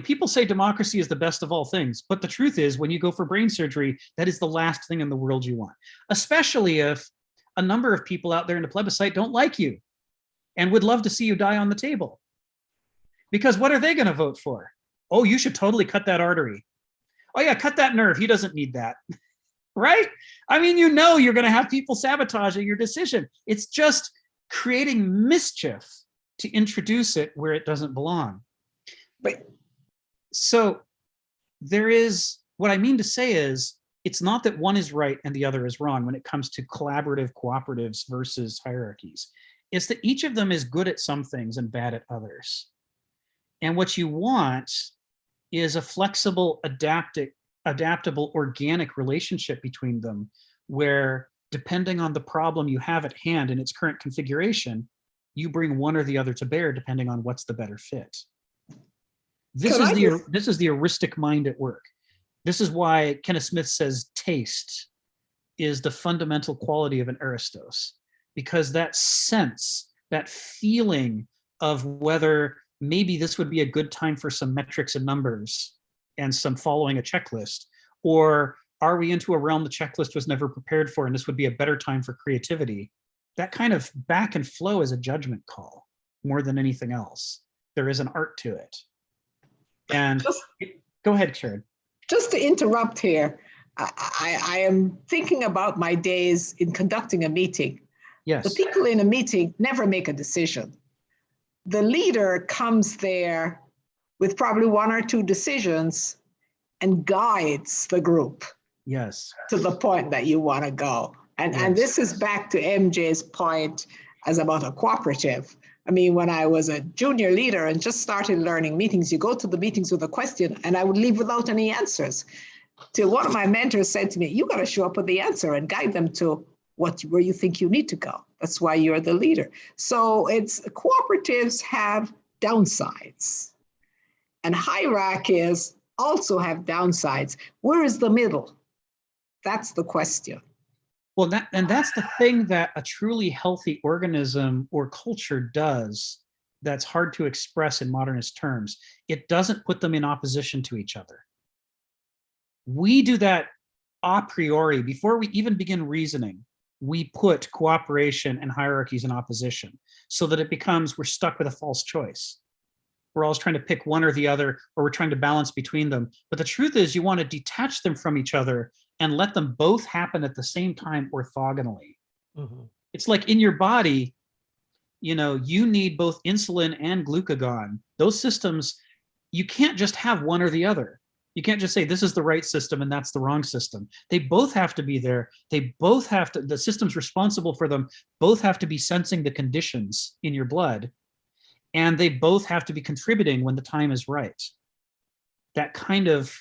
people say democracy is the best of all things, but the truth is when you go for brain surgery, that is the last thing in the world you want, especially if a number of people out there in the plebiscite don't like you and would love to see you die on the table. Because what are they going to vote for? Oh, you should totally cut that artery. Oh yeah, cut that nerve. He doesn't need that, right? I mean, you're going to have people sabotaging your decision. It's just creating mischief to introduce it where it doesn't belong. But so there is, what I mean to say is, it's not that one is right and the other is wrong when it comes to collaborative cooperatives versus hierarchies. It's that each of them is good at some things and bad at others. And what you want is a flexible, adaptable, organic relationship between them, where depending on the problem you have at hand in its current configuration, you bring one or the other to bear depending on what's the better fit. This is the heuristic mind at work. This is why Kenneth Smith says taste is the fundamental quality of an Aristos, because that sense, that feeling of whether maybe this would be a good time for some metrics and numbers and some following a checklist, or are we into a realm the checklist was never prepared for and this would be a better time for creativity? That kind of back and flow is a judgment call more than anything else. There is an art to it. And go ahead, Sharon. Just to interrupt here, I am thinking about my days in conducting a meeting. Yes. The people in a meeting never make a decision. The leader comes there with probably one or two decisions and guides the group. Yes. To the point that you want to go. And this is back to MJ's point as about a cooperative. I mean, when I was a junior leader and just started learning meetings, you go to the meetings with a question and I would leave without any answers. Till one of my mentors said to me, you got to show up with the answer and guide them to where you think you need to go. That's why you're the leader. So cooperatives have downsides, and hierarchies also have downsides. Where is the middle? That's the question. Well, that's the thing that a truly healthy organism or culture does that's hard to express in modernist terms. It doesn't put them in opposition to each other. We do that a priori. Before we even begin reasoning, we put cooperation and hierarchies in opposition so that it becomes, we're stuck with a false choice. We're always trying to pick one or the other, or we're trying to balance between them. But the truth is, you want to detach them from each other and let them both happen at the same time orthogonally. Mm-hmm. It's like in your body, you need both insulin and glucagon. Those systems, you can't just have one or the other. You can't just say this is the right system and that's the wrong system. They both have to be there. They both have to, the systems responsible for them both have to be sensing the conditions in your blood, and they both have to be contributing when the time is right. That kind of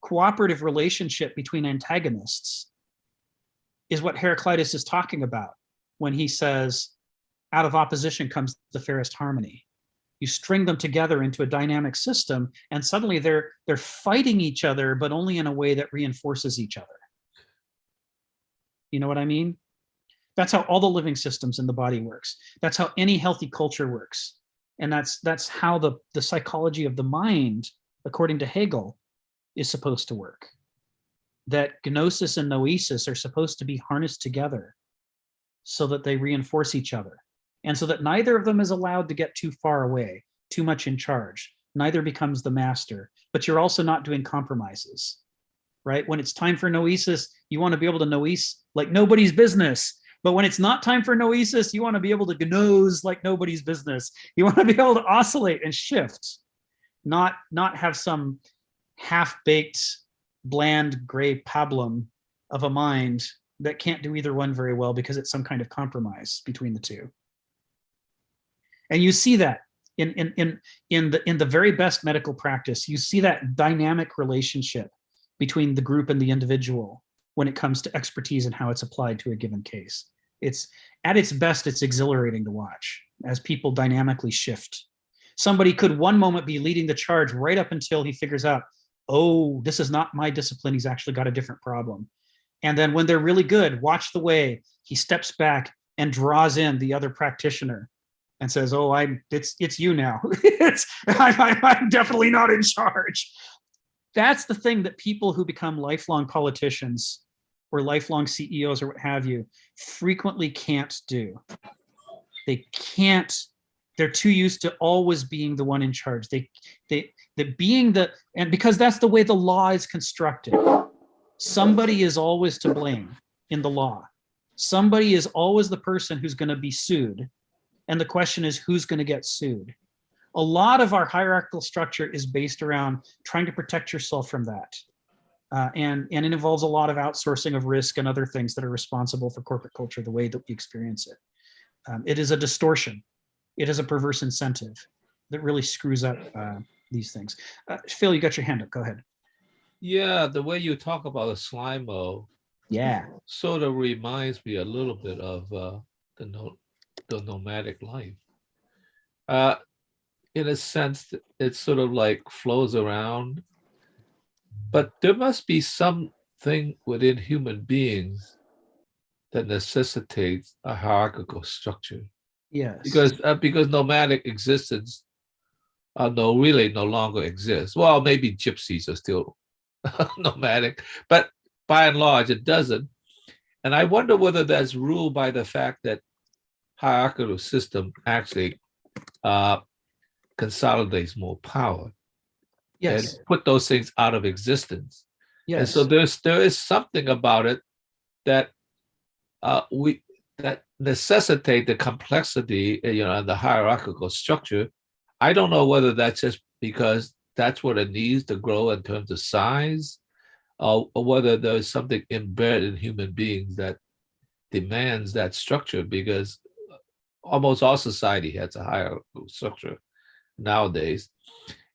cooperative relationship between antagonists is what Heraclitus is talking about when he says, out of opposition comes the fairest harmony. You string them together into a dynamic system, and suddenly they're fighting each other, but only in a way that reinforces each other. You know what I mean? That's how all the living systems in the body works. That's how any healthy culture works. And that's how the psychology of the mind, according to Hegel, is supposed to work. That gnosis and noesis are supposed to be harnessed together so that they reinforce each other. And so that neither of them is allowed to get too far away, too much in charge. Neither becomes the master, but you're also not doing compromises, right? When it's time for noesis, you want to be able to noese like nobody's business. But when it's not time for noesis, you want to be able to gnose like nobody's business. You want to be able to oscillate and shift, not have some half-baked, bland, gray pablum of a mind that can't do either one very well because it's some kind of compromise between the two. And you see that in the very best medical practice. You see that dynamic relationship between the group and the individual when it comes to expertise and how it's applied to a given case. It's at its best, it's exhilarating to watch as people dynamically shift. Somebody could one moment be leading the charge right up until he figures out, oh, this is not my discipline. He's actually got a different problem. And then when they're really good, watch the way he steps back and draws in the other practitioner and says, oh, it's you now. I'm definitely not in charge. That's the thing that people who become lifelong politicians or lifelong CEOs or what have you frequently can't do. They can't, they're too used to always being the one in charge. And because that's the way the law is constructed. Somebody is always to blame in the law. Somebody is always the person who's going to be sued. And the question is, who's going to get sued? A lot of our hierarchical structure is based around trying to protect yourself from that. And it involves a lot of outsourcing of risk and other things that are responsible for corporate culture the way that we experience it. It is a distortion. It is a perverse incentive that really screws up these things. Phil, you got your hand up. Go ahead. Yeah, the way you talk about the slime-o, sort of reminds me a little bit of the nomadic life. In a sense, it sort of like flows around, but there must be something within human beings that necessitates a hierarchical structure. Yes. Because nomadic existence really no longer exists. Well, maybe gypsies are still nomadic, but by and large it doesn't. And I wonder whether that's ruled by the fact that hierarchical system actually consolidates more power. Yes. And put those things out of existence. Yes. And so there is something about it that that necessitate the complexity, and the hierarchical structure. I don't know whether that's just because that's what it needs to grow in terms of size, or whether there's something embedded in human beings that demands that structure, because almost all society has a hierarchical structure nowadays.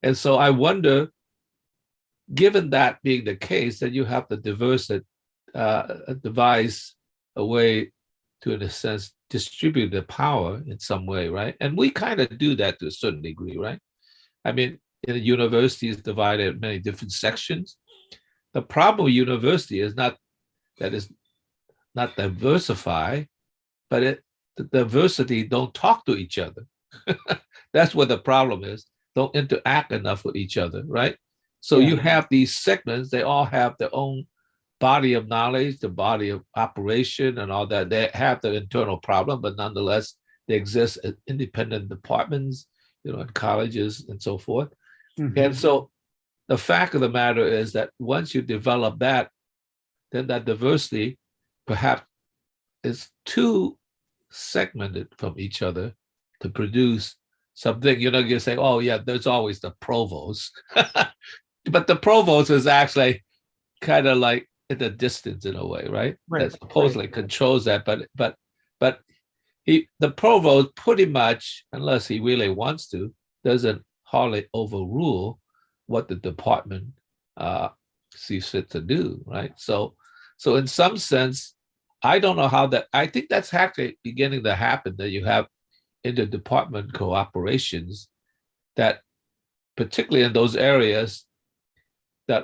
And so I wonder, given that being the case, that you have to devise a way to, in a sense, distribute the power in some way, right? And we kind of do that to a certain degree, right? I mean, in a university is divided in many different sections. The problem with university is not that it's not diversified, but the diversity don't talk to each other. That's what the problem is. Don't interact enough with each other, right? So you have these segments, they all have their own body of knowledge, the body of operation and all that. They have their internal problem, but nonetheless, they exist as independent departments, you know, in colleges and so forth. And so the fact of the matter is that once you develop that, then that diversity perhaps is too segmented from each other to produce something. You know, you say, oh yeah, there's always the provost. But the provost is actually kind of like in the distance in a way, right? That supposedly controls that, but the provost pretty much, unless he really wants to, doesn't hardly overrule what the department sees fit to do, right? So in some sense, I don't know how that. I think that's actually beginning to happen, that you have interdepartment cooperations that, particularly in those areas that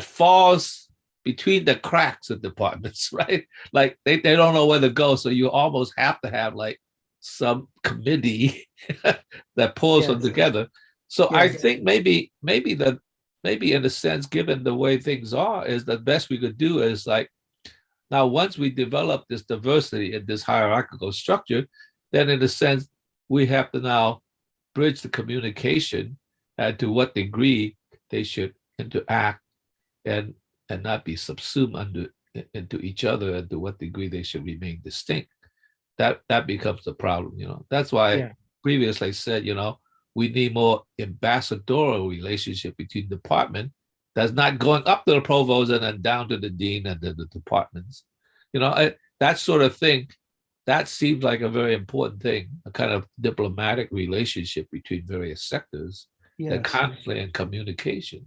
falls between the cracks of departments, right? Like they don't know where to go. So you almost have to have like some committee that pulls them together. So I think maybe in a sense, given the way things are, is the best we could do is like, now once we develop this diversity in this hierarchical structure, then in a sense, we have to now bridge the communication and to what degree they should interact and not be subsumed into each other, and to what degree they should remain distinct. That becomes the problem, you know. That's why I previously said, you know, we need more ambassadorial relationship between department that's not going up to the provost and then down to the dean and then the departments. You know, that sort of thing, that seems like a very important thing, a kind of diplomatic relationship between various sectors that constantly in communication.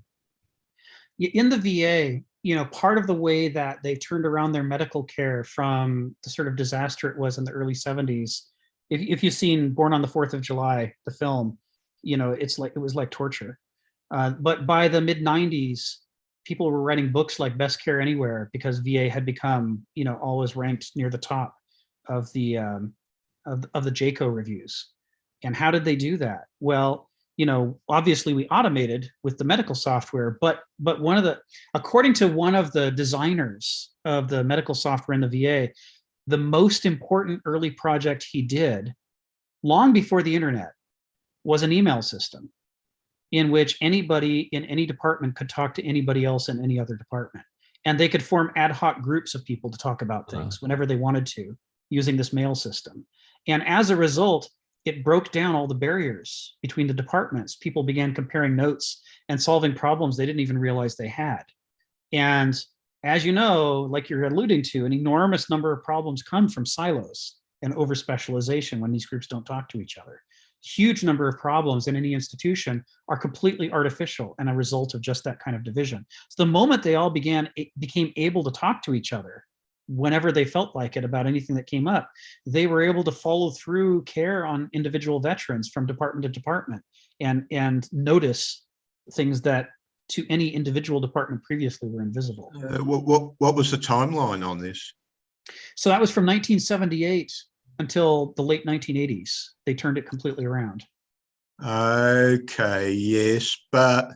In the VA, you know, part of the way that they turned around their medical care from the sort of disaster it was in the early 70s, if you've seen Born on the 4th of July, the film, you know, it was like torture. But by the mid 90s, people were writing books like Best Care Anywhere because VA had become, you know, always ranked near the top of the JACO reviews. And how did they do that? Well, you know, obviously we automated with the medical software, but according to one of the designers of the medical software in the VA, the most important early project he did, long before the internet, was an email system in which anybody in any department could talk to anybody else in any other department. And they could form ad hoc groups of people to talk about things whenever they wanted to, using this mail system. And as a result, it broke down all the barriers between the departments. People began comparing notes and solving problems they didn't even realize they had. And as you know, like you're alluding to, an enormous number of problems come from silos and over-specialization when these groups don't talk to each other. Huge number of problems in any institution are completely artificial and a result of just that kind of division. So the moment they all became able to talk to each other whenever they felt like it about anything that came up, they were able to follow through care on individual veterans from department to department and notice things that to any individual department previously were invisible. What was the timeline on this? So that was from 1978 until the late 1980s. They turned it completely around. Okay, yes, but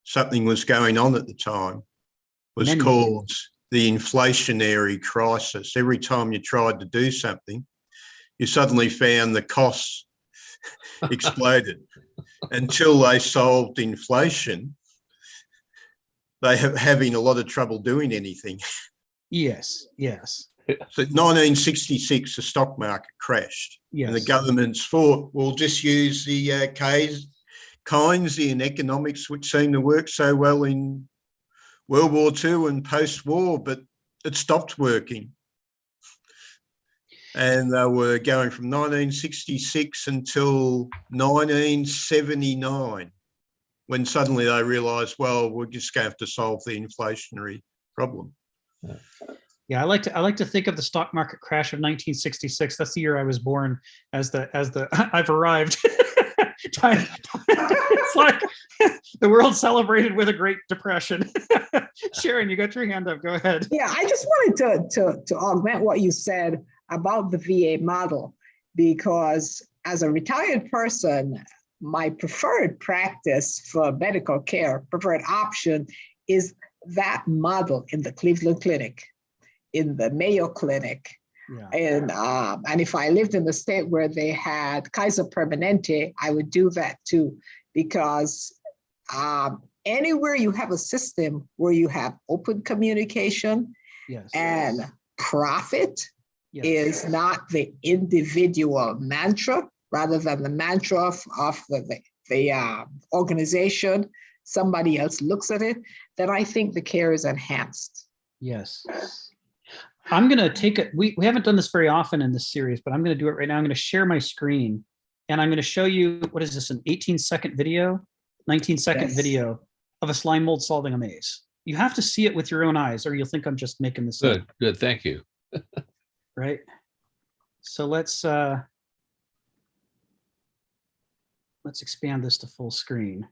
something was going on at the time. It was called the inflationary crisis. Every time you tried to do something, you suddenly found the costs exploded. Until they solved inflation, they have having a lot of trouble doing anything. Yes. So 1966, the stock market crashed. Yes. And the governments thought, we'll just use the Keynesian economics, which seemed to work so well in World War II and post-war, but it stopped working. And they were going from 1966 until 1979, when suddenly they realised, well, we're just going to have to solve the inflationary problem. Yeah, I like to think of the stock market crash of 1966. That's the year I was born. As the I've arrived. It's like the world celebrated with a Great Depression. Sharon, you got your hand up. Go ahead. Yeah, I just wanted to augment what you said about the VA model, because as a retired person, my preferred practice for medical care, preferred option, is that model in the Cleveland Clinic, in the Mayo Clinic. Yeah. And if I lived in the state where they had Kaiser Permanente, I would do that too, because anywhere you have a system where you have open communication, yes, and profit, yes, is not the individual mantra, rather than the mantra of the organization, somebody else looks at it, then I think the care is enhanced. Yes. I'm going to take it. We haven't done this very often in this series, but I'm going to do it right now. I'm going to share my screen and I'm going to show you, what is this, an 18-second video, 19-second yes, video of a slime mold solving a maze. You have to see it with your own eyes or you'll think I'm just making this up. Good. Thank you. Right. So let's expand this to full screen.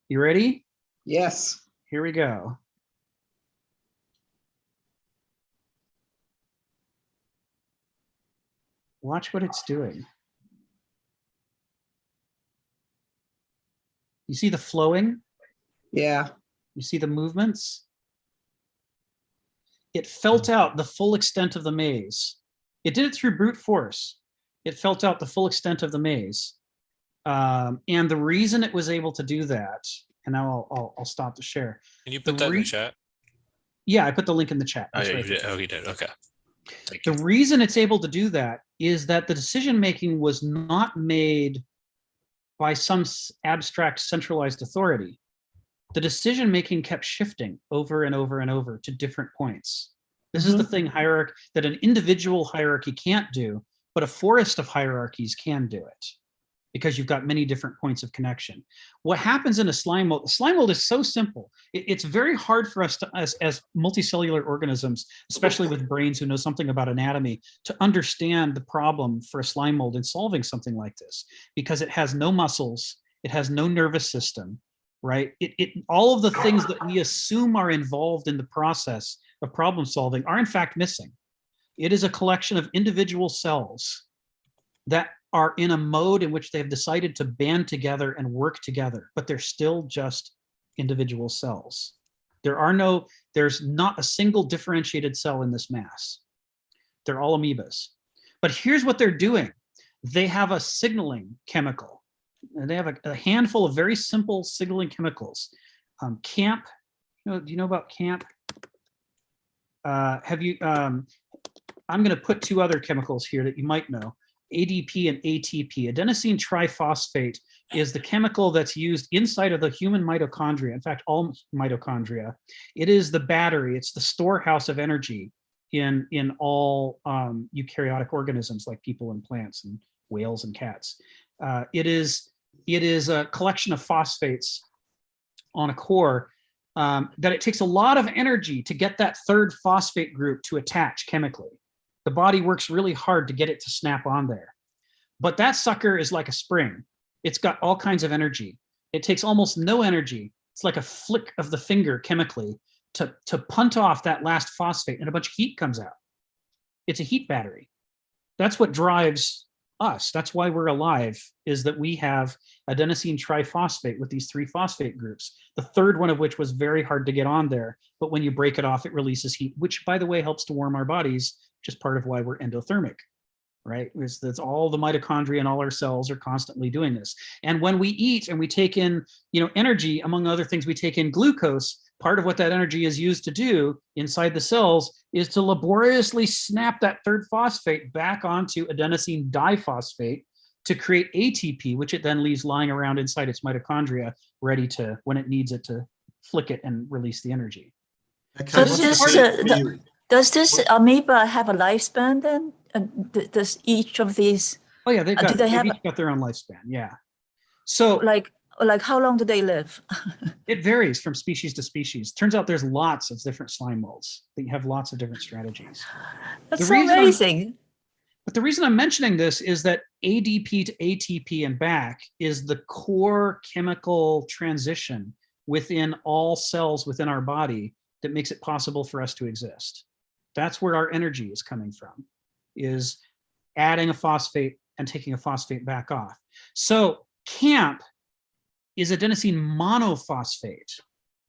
You ready? Yes. Here we go. Watch what it's doing. You see the flowing? Yeah. You see the movements? It felt out the full extent of the maze. It did it through brute force. It felt out the full extent of the maze. And the reason it was able to do that, and now I'll stop the share. Can you put that in the chat? Yeah, I put the link in the chat. Oh, yeah, right. You did. Oh, you did. Okay. The reason it's able to do that is that the decision-making was not made by some abstract centralized authority. The decision-making kept shifting over and over and over to different points. This is the thing that an individual hierarchy can't do, but a forest of hierarchies can do it, because you've got many different points of connection. What happens in a slime mold is so simple. It's very hard for us to, as multicellular organisms, especially with brains who know something about anatomy, to understand the problem for a slime mold in solving something like this, because it has no muscles, it has no nervous system, right? All of the things that we assume are involved in the process of problem solving are in fact missing. It is a collection of individual cells that are in a mode in which they've decided to band together and work together, but they're still just individual cells. There's not a single differentiated cell in this mass. They're all amoebas. But here's what they're doing. They have a signaling chemical. And they have a handful of very simple signaling chemicals. CAMP, do you know about CAMP? I'm gonna put two other chemicals here that you might know. ADP and ATP. Adenosine triphosphate is the chemical that's used inside of the human mitochondria. In fact, all mitochondria. It is the battery. It's the storehouse of energy in all eukaryotic organisms like people and plants and whales and cats. It is a collection of phosphates on a core that it takes a lot of energy to get that third phosphate group to attach chemically. The body works really hard to get it to snap on there. But that sucker is like a spring. It's got all kinds of energy. It takes almost no energy. It's like a flick of the finger chemically to punt off that last phosphate, and a bunch of heat comes out. It's a heat battery. That's what drives us. That's why we're alive, is that we have adenosine triphosphate with these three phosphate groups, the third one of which was very hard to get on there. But when you break it off, it releases heat, which, by the way, helps to warm our bodies, which is part of why we're endothermic, right? That's all the mitochondria and all our cells are constantly doing this. And when we eat and we take in, energy, among other things, we take in glucose. Part of what that energy is used to do inside the cells is to laboriously snap that third phosphate back onto adenosine diphosphate to create ATP, which it then leaves lying around inside its mitochondria, ready to, when it needs it, to flick it and release the energy. Okay. So does this amoeba have a lifespan then? does each of these? Oh yeah, they've have each got their own lifespan. Yeah. So like how long do they live? it varies from species to species. Turns out there's lots of different slime molds that have lots of different strategies. That's so amazing. But the reason I'm mentioning this is that ADP to ATP and back is the core chemical transition within all cells within our body that makes it possible for us to exist. That's where our energy is coming from, is adding a phosphate and taking a phosphate back off. So CAMP is adenosine monophosphate.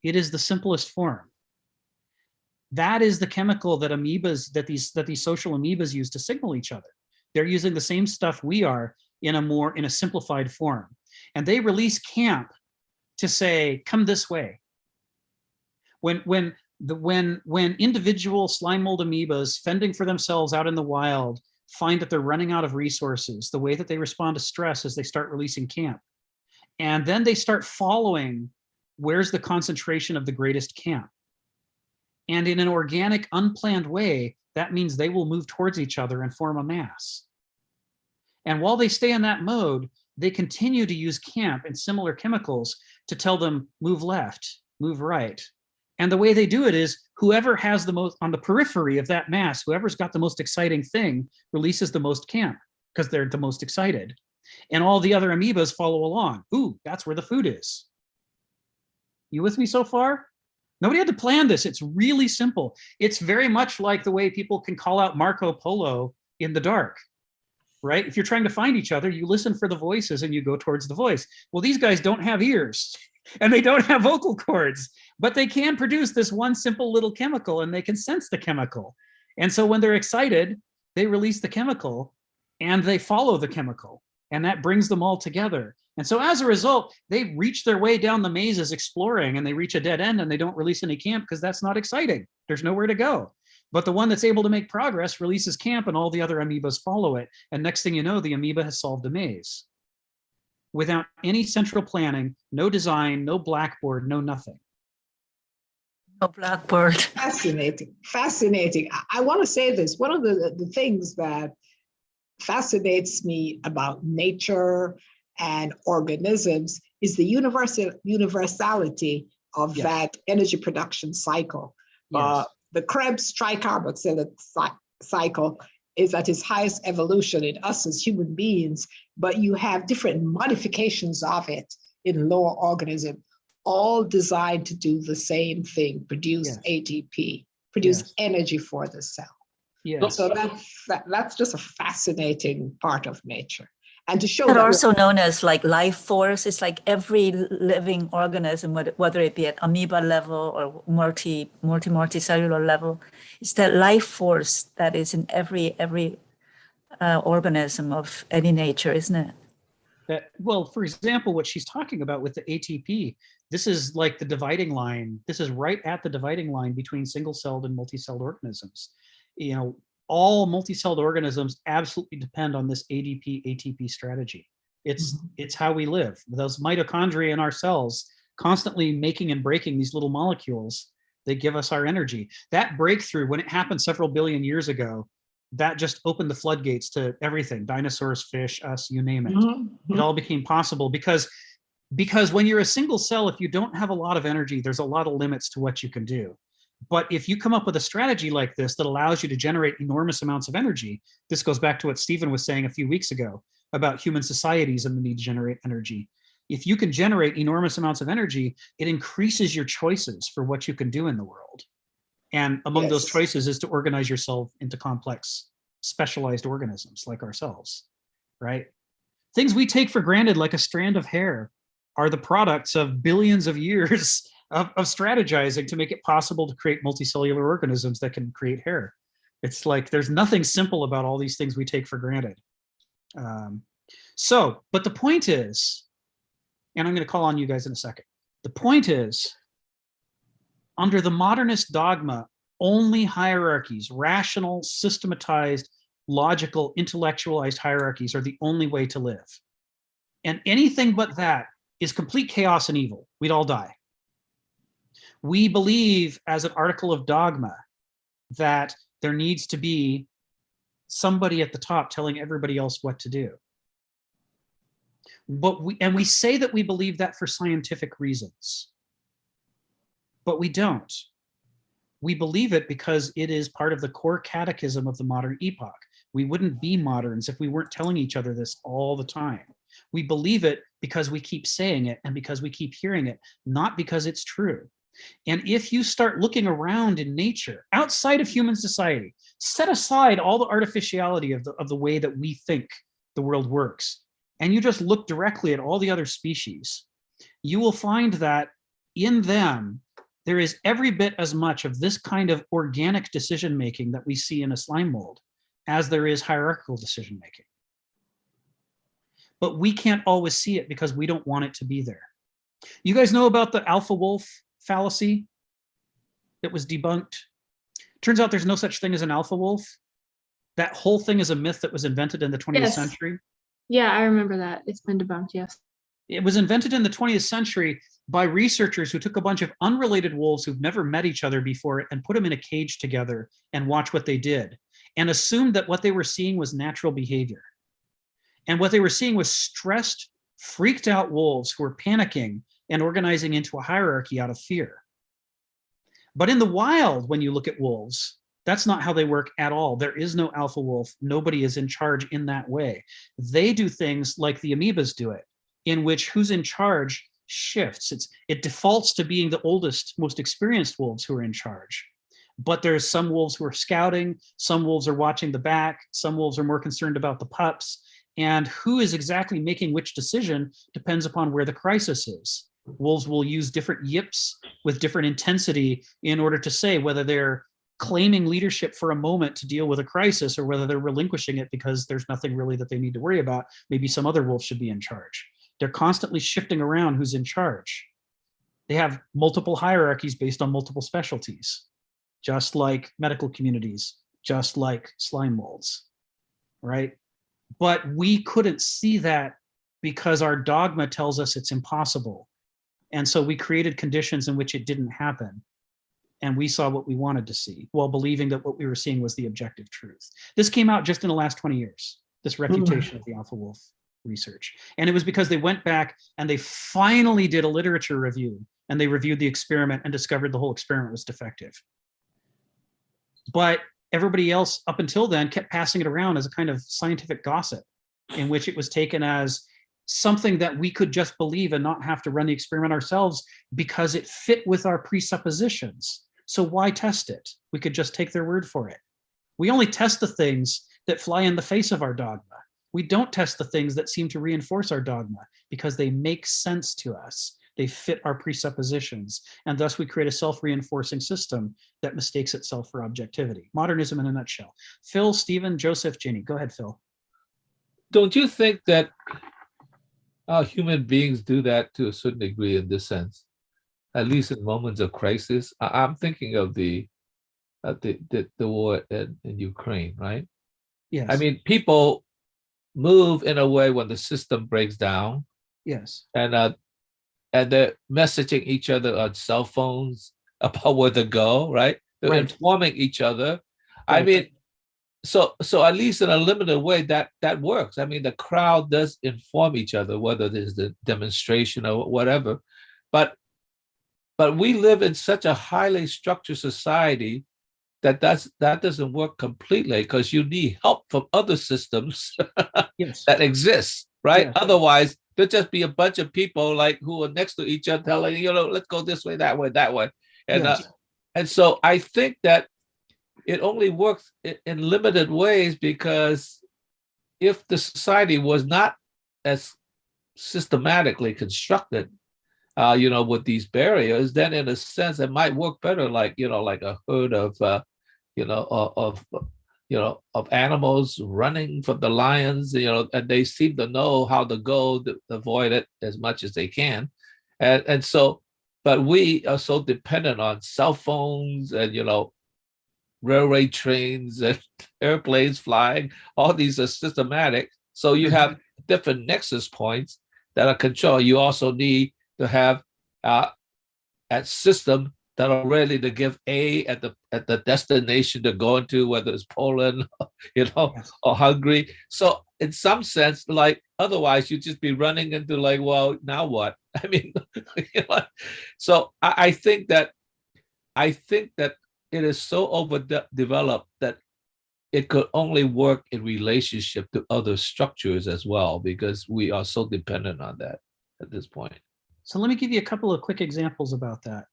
It is the simplest form. That is the chemical that amoebas, that these social amoebas use to signal each other. They're using the same stuff we are in a simplified form. And they release CAMP to say, come this way. When individual slime mold amoebas fending for themselves out in the wild find that they're running out of resources, the way that they respond to stress is they start releasing CAMP. And then they start following where's the concentration of the greatest CAMP. And in an organic, unplanned way, that means they will move towards each other and form a mass. And while they stay in that mode, they continue to use CAMP and similar chemicals to tell them, move left, move right. And the way they do it is whoever has the most, on the periphery of that mass, whoever's got the most exciting thing releases the most CAMP because they're the most excited. And all the other amoebas follow along. Ooh, that's where the food is. You with me so far? Nobody had to plan this. It's really simple. It's very much like the way people can call out Marco Polo in the dark, right? If you're trying to find each other, you listen for the voices and you go towards the voice. Well, these guys don't have ears and they don't have vocal cords, but they can produce this one simple little chemical and they can sense the chemical. And so when they're excited, they release the chemical and they follow the chemical, and that brings them all together. And so as a result, they reach their way down the mazes exploring and they reach a dead end and they don't release any CAMP because that's not exciting. There's nowhere to go. But the one that's able to make progress releases CAMP and all the other amoebas follow it. And next thing you know, the amoeba has solved a maze. Without any central planning, no design, no blackboard, no nothing. No blackboard. Fascinating, fascinating. I want to say this. One of the things that fascinates me about nature and organisms is the universality of that energy production cycle. Yes. The Krebs tricarboxylate cycle is at its highest evolution in us as human beings, but you have different modifications of it in lower organisms, all designed to do the same thing, produce ATP, produce energy for the cell. Yes. So that's just a fascinating part of nature. And to show that that also known as like life force. It's like every living organism, whether it be at amoeba level or multicellular level, it's that life force that is in every organism of any nature, isn't it? Well, for example, what she's talking about with the ATP, this is like the dividing line. This is right at the dividing line between single-celled and multi-celled organisms. You know, all multi-celled organisms absolutely depend on this ADP-ATP strategy. It's how we live. Those mitochondria in our cells constantly making and breaking these little molecules that give us our energy. That breakthrough, when it happened several billion years ago, that just opened the floodgates to everything, dinosaurs, fish, us, you name it. It all became possible because when you're a single cell, if you don't have a lot of energy, there's a lot of limits to what you can do. But if you come up with a strategy like this that allows you to generate enormous amounts of energy, this goes back to what Stephen was saying a few weeks ago about human societies and the need to generate energy. If you can generate enormous amounts of energy, it increases your choices for what you can do in the world. And among those choices is to organize yourself into complex, specialized organisms like ourselves, right? Things we take for granted, like a strand of hair, are the products of billions of years of strategizing to make it possible to create multicellular organisms that can create hair. It's like there's nothing simple about all these things we take for granted. But the point is, and I'm going to call on you guys in a second. The point is, under the modernist dogma, only hierarchies, rational, systematized, logical, intellectualized hierarchies are the only way to live. And anything but that is complete chaos and evil. We'd all die. We believe, as an article of dogma, that there needs to be somebody at the top telling everybody else what to do. But we say that we believe that for scientific reasons, but we don't. We believe it because it is part of the core catechism of the modern epoch. We wouldn't be moderns if we weren't telling each other this all the time. We believe it because we keep saying it and because we keep hearing it, not because it's true. And if you start looking around in nature, outside of human society, set aside all the artificiality of the way that we think the world works, and you just look directly at all the other species, you will find that in them, there is every bit as much of this kind of organic decision-making that we see in a slime mold as there is hierarchical decision-making. But we can't always see it because we don't want it to be there. You guys know about the alpha wolf fallacy that was debunked? Turns out there's no such thing as an alpha wolf. That whole thing is a myth that was invented in the 20th century. Yeah, I remember that. It's been debunked, yes. It was invented in the 20th century by researchers who took a bunch of unrelated wolves who've never met each other before and put them in a cage together and watch what they did, and assumed that what they were seeing was natural behavior. And what they were seeing was stressed, freaked out wolves who were panicking and organizing into a hierarchy out of fear. But in the wild, when you look at wolves, that's not how they work at all. There is no alpha wolf. Nobody is in charge in that way. They do things like the amoebas do it, in which who's in charge shifts. It defaults to being the oldest, most experienced wolves who are in charge. But there's some wolves who are scouting, some wolves are watching the back, some wolves are more concerned about the pups, and who is exactly making which decision depends upon where the crisis is. Wolves will use different yips with different intensity in order to say whether they're claiming leadership for a moment to deal with a crisis or whether they're relinquishing it because there's nothing really that they need to worry about. Maybe some other wolf should be in charge. They're constantly shifting around who's in charge. They have multiple hierarchies based on multiple specialties, just like medical communities, just like slime molds, right? But we couldn't see that because our dogma tells us it's impossible. And so we created conditions in which it didn't happen. And we saw what we wanted to see while believing that what we were seeing was the objective truth. This came out just in the last 20 years, this refutation of the alpha wolf research. And it was because they went back and they finally did a literature review and they reviewed the experiment and discovered the whole experiment was defective. But everybody else up until then kept passing it around as a kind of scientific gossip in which it was taken as something that we could just believe and not have to run the experiment ourselves because it fit with our presuppositions. So why test it? We could just take their word for it. We only test the things that fly in the face of our dogma. We don't test the things that seem to reinforce our dogma because they make sense to us. They fit our presuppositions. And thus we create a self-reinforcing system that mistakes itself for objectivity. Modernism in a nutshell. Phil, Stephen, Joseph, Ginny. Go ahead, Phil. Don't you think that human beings do that to a certain degree in this sense, at least in moments of crisis? I'm thinking of the war in Ukraine, right? Yes. I mean, people move in a way when the system breaks down. Yes. And they're messaging each other on cell phones about where to go, right? They're informing each other. Right. I mean, so at least in a limited way, that works. I mean, the crowd does inform each other, whether there's the demonstration or whatever. But we live in such a highly structured society that doesn't work completely because you need help from other systems that exist, right? Yes. Otherwise, there'll just be a bunch of people like who are next to each other telling, let's go this way, that way, that way. And yes. And so I think that it only works in limited ways because if the society was not as systematically constructed, with these barriers, then in a sense it might work better, like a herd of animals running from the lions, and they seem to know how to go to avoid it as much as they can, and so, but we are so dependent on cell phones and railway trains and airplanes flying. All these are systematic, so you have different nexus points that are controlled. You also need to have a system that are ready to give aid at the destination they're going to, whether it's Poland, or Hungary. So in some sense, like otherwise you'd just be running into like, well, now what? I mean, so I think that it is so overdeveloped that it could only work in relationship to other structures as well, because we are so dependent on that at this point. So let me give you a couple of quick examples about that.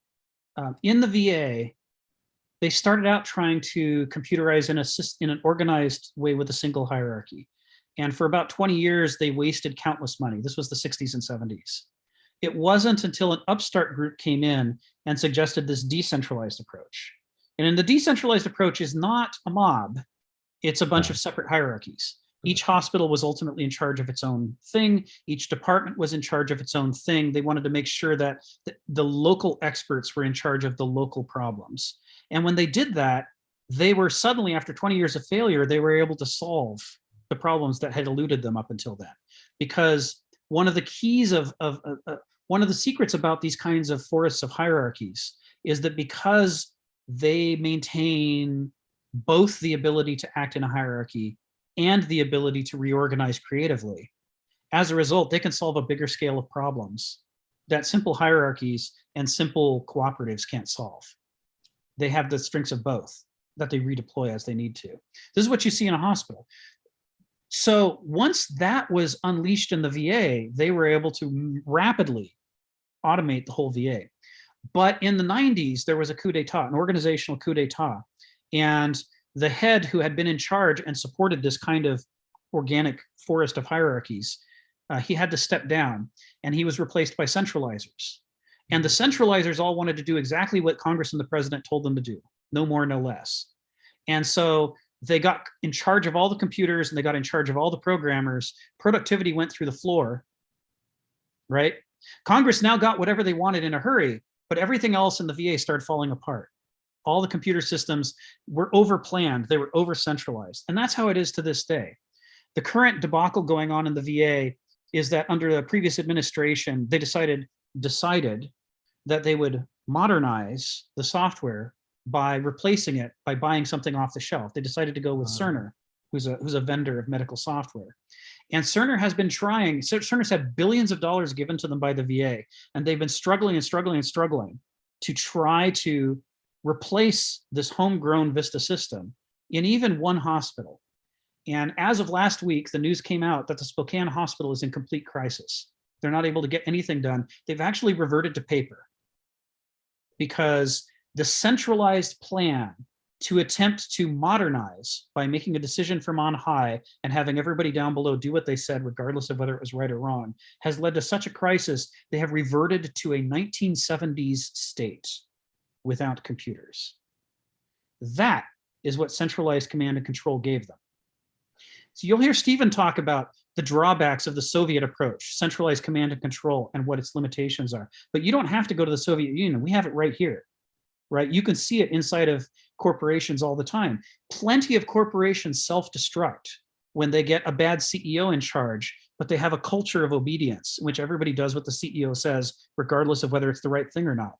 In the VA, they started out trying to computerize in an organized way with a single hierarchy. And for about 20 years, they wasted countless money. This was the 60s and 70s. It wasn't until an upstart group came in and suggested this decentralized approach. And in the decentralized approach is not a mob, it's a bunch of separate hierarchies. Each hospital was ultimately in charge of its own thing. Each department was in charge of its own thing. They wanted to make sure that the local experts were in charge of the local problems. And when they did that, they were suddenly, after 20 years of failure, they were able to solve the problems that had eluded them up until then. Because one of the keys one of the secrets about these kinds of forests of hierarchies is that because they maintain both the ability to act in a hierarchy and the ability to reorganize creatively, as a result, they can solve a bigger scale of problems that simple hierarchies and simple cooperatives can't solve. They have the strengths of both that they redeploy as they need to. This is what you see in a hospital. So once that was unleashed in the VA, they were able to rapidly automate the whole VA. But in the 90s, there was a coup d'etat, an organizational coup d'etat. And the head who had been in charge and supported this kind of organic forest of hierarchies, he had to step down, and he was replaced by centralizers. And the centralizers all wanted to do exactly what Congress and the president told them to do, no more, no less. And so they got in charge of all the computers and they got in charge of all the programmers. Productivity went through the floor, right? Congress now got whatever they wanted in a hurry, but everything else in the VA started falling apart. All the computer systems were over-planned, they were over-centralized. And that's how it is to this day. The current debacle going on in the VA is that under the previous administration, they decided that they would modernize the software by replacing it by buying something off the shelf. They decided to go with Cerner, who's a vendor of medical software. And Cerner has been trying, Cerner's had billions of dollars given to them by the VA, and they've been struggling and struggling and struggling to try to replace this homegrown Vista system in even one hospital. And as of last week, the news came out that the Spokane hospital is in complete crisis. They're not able to get anything done. They've actually reverted to paper because the centralized plan to attempt to modernize by making a decision from on high and having everybody down below do what they said, regardless of whether it was right or wrong, has led to such a crisis. They have reverted to a 1970s state without computers. That is what centralized command and control gave them. So you'll hear Stephen talk about the drawbacks of the Soviet approach, centralized command and control, and what its limitations are. But you don't have to go to the Soviet Union. We have it right here, right? You can see it inside of corporations all the time. Plenty of corporations self-destruct when they get a bad CEO in charge, but they have a culture of obedience in which everybody does what the CEO says, regardless of whether it's the right thing or not.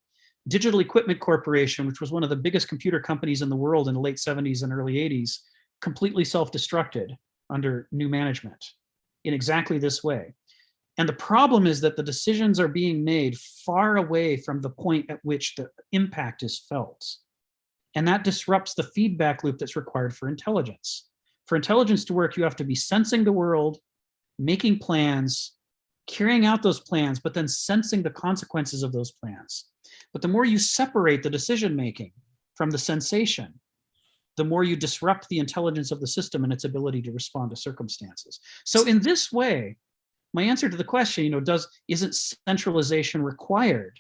Digital Equipment Corporation, which was one of the biggest computer companies in the world in the late 70s and early 80s, completely self-destructed under new management in exactly this way. And the problem is that the decisions are being made far away from the point at which the impact is felt. And that disrupts the feedback loop that's required for intelligence. For intelligence to work, you have to be sensing the world, making plans, carrying out those plans, but then sensing the consequences of those plans. But the more you separate the decision-making from the sensation, the more you disrupt the intelligence of the system and its ability to respond to circumstances. So in this way, my answer to the question, isn't centralization required,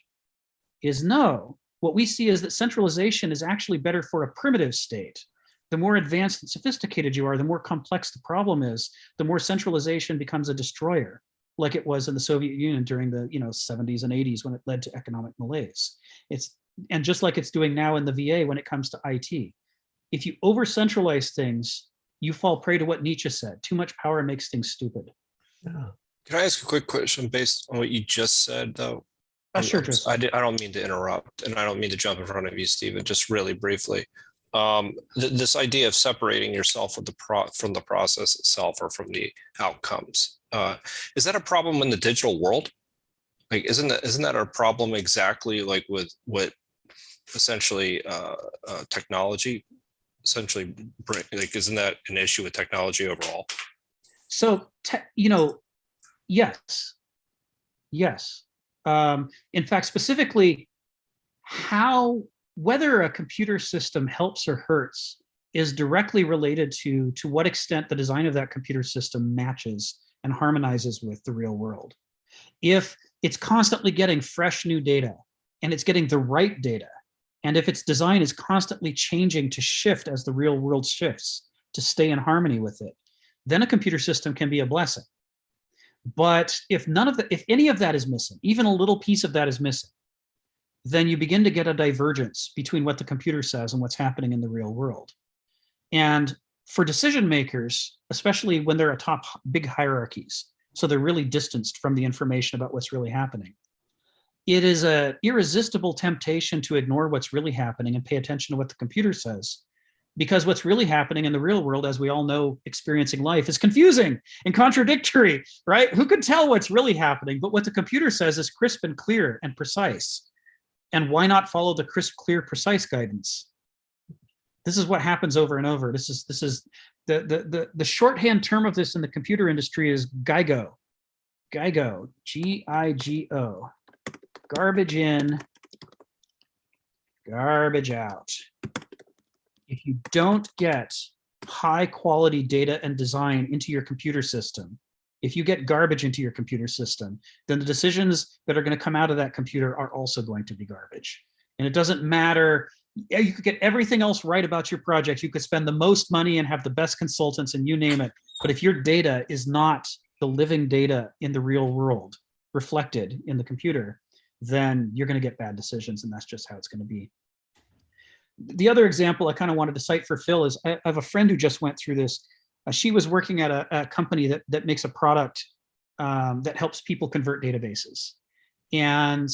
is no. What we see is that centralization is actually better for a primitive state. The more advanced and sophisticated you are, the more complex the problem is, the more centralization becomes a destroyer, like it was in the Soviet Union during the 70s and 80s when it led to economic malaise. And just like it's doing now in the VA when it comes to IT. If you over-centralize things, you fall prey to what Nietzsche said. Too much power makes things stupid. Yeah. Can I ask a quick question based on what you just said, though? Sure, I Tristan. don't mean to interrupt, and I don't mean to jump in front of you, Stephen, just really briefly. This idea of separating yourself from the process itself or from the outcomes, is that a problem in the digital world? Like, isn't that a problem exactly like with what essentially technology essentially like, isn't that an issue with technology overall? So, yes. In fact, specifically, whether a computer system helps or hurts is directly related to what extent the design of that computer system matches and harmonizes with the real world. If it's constantly getting fresh new data and it's getting the right data, and if its design is constantly changing to shift as the real world shifts to stay in harmony with it, then a computer system can be a blessing. But if any of that is missing, even a little piece of that is missing, then you begin to get a divergence between what the computer says and what's happening in the real world. And for decision makers, especially when they're atop big hierarchies, so they're really distanced from the information about what's really happening, it is an irresistible temptation to ignore what's really happening and pay attention to what the computer says, because what's really happening in the real world, as we all know, experiencing life, is confusing and contradictory, right? Who could tell what's really happening? But what the computer says is crisp and clear and precise. And why not follow the crisp, clear, precise guidance? This is what happens over and over. This is the shorthand term of this in the computer industry is GIGO. GIGO, G-I-G-O. Garbage in, garbage out. If you don't get high quality data and design into your computer system, if you get garbage into your computer system, then the decisions that are going to come out of that computer are also going to be garbage. And it doesn't matter. You could get everything else right about your project. You could spend the most money and have the best consultants and you name it. But if your data is not the living data in the real world reflected in the computer, then you're going to get bad decisions. And that's just how it's going to be. The other example I kind of wanted to cite for Phil is I have a friend who just went through this. She was working at a company that makes a product that helps people convert databases. And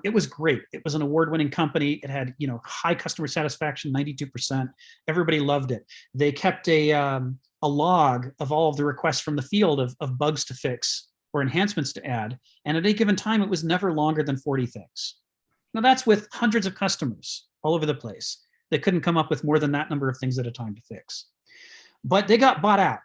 it was great. It was an award-winning company. It had, high customer satisfaction, 92%. Everybody loved it. They kept a log of all of the requests from the field of bugs to fix or enhancements to add. And at any given time, it was never longer than 40 things. Now that's with hundreds of customers all over the place. They couldn't come up with more than that number of things at a time to fix. But they got bought out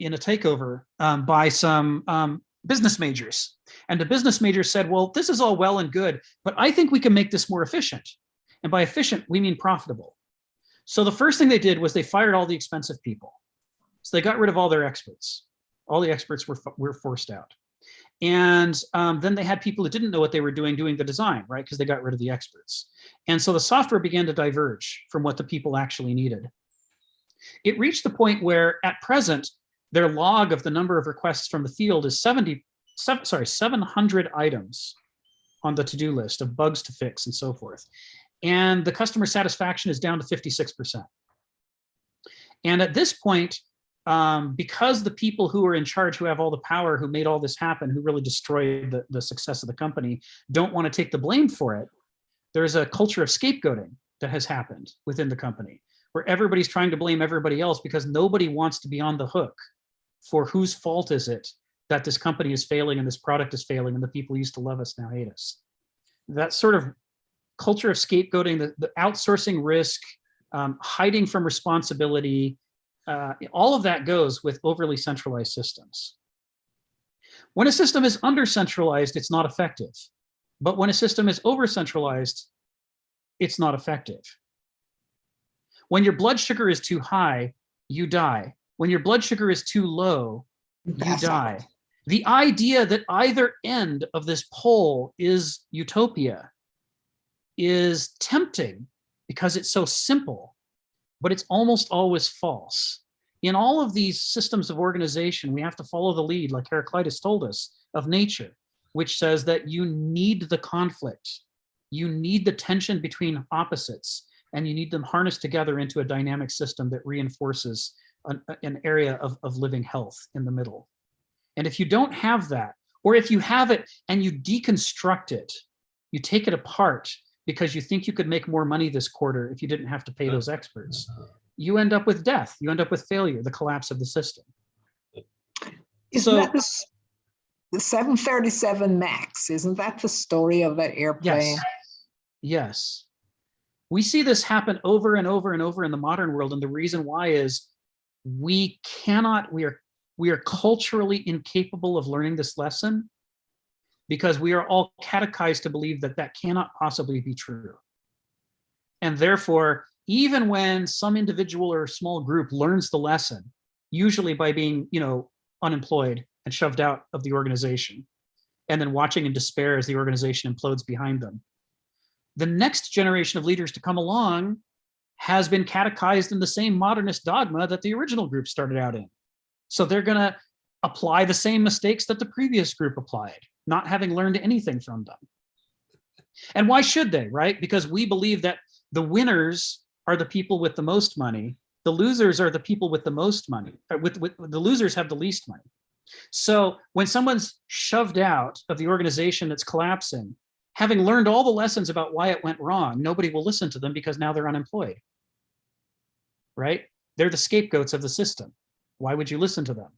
in a takeover by some business majors. And the business majors said, well, this is all well and good, but I think we can make this more efficient. And by efficient, we mean profitable. So the first thing they did was they fired all the expensive people. So they got rid of all their experts. All the experts were forced out. And then they had people that didn't know what they were doing the design, right? Because they got rid of the experts. And so the software began to diverge from what the people actually needed. It reached the point where at present, their log of the number of requests from the field is 700 items on the to-do list of bugs to fix and so forth. And the customer satisfaction is down to 56%. And at this point, because the people who are in charge, who have all the power, who made all this happen, who really destroyed the success of the company, don't want to take the blame for it, there's a culture of scapegoating that has happened within the company, where everybody's trying to blame everybody else because nobody wants to be on the hook for whose fault is it that this company is failing and this product is failing and the people who used to love us now hate us. That sort of culture of scapegoating, the outsourcing risk, hiding from responsibility, all of that goes with overly centralized systems. When a system is under-centralized, it's not effective. But when a system is over-centralized, it's not effective. When your blood sugar is too high, you die. When your blood sugar is too low, you die. The idea that either end of this pole is utopia is tempting because it's so simple, but it's almost always false. In all of these systems of organization, we have to follow the lead, like Heraclitus told us, of nature, which says that you need the conflict, you need the tension between opposites, and you need them harnessed together into a dynamic system that reinforces an area of living health in the middle. And if you don't have that, or if you have it and you deconstruct it You take it apart because you think you could make more money this quarter if you didn't have to pay those experts. You end up with death. You end up with failure, the collapse of the system. Isn't that the 737 MAX? Isn't that the story of that airplane? Yes. Yes. We see this happen over and over and over in the modern world. And the reason why is we are culturally incapable of learning this lesson because we are all catechized to believe that that cannot possibly be true. And therefore, even when some individual or small group learns the lesson, usually by being, unemployed and shoved out of the organization, and then watching in despair as the organization implodes behind them, the next generation of leaders to come along has been catechized in the same modernist dogma that the original group started out in. So they're going to apply the same mistakes that the previous group applied, not having learned anything from them. And why should they, right? Because we believe that the winners are the people with the most money. The losers are the people with the most money. The losers have the least money. So when someone's shoved out of the organization that's collapsing, having learned all the lessons about why it went wrong, nobody will listen to them because now they're unemployed, right? They're the scapegoats of the system. Why would you listen to them?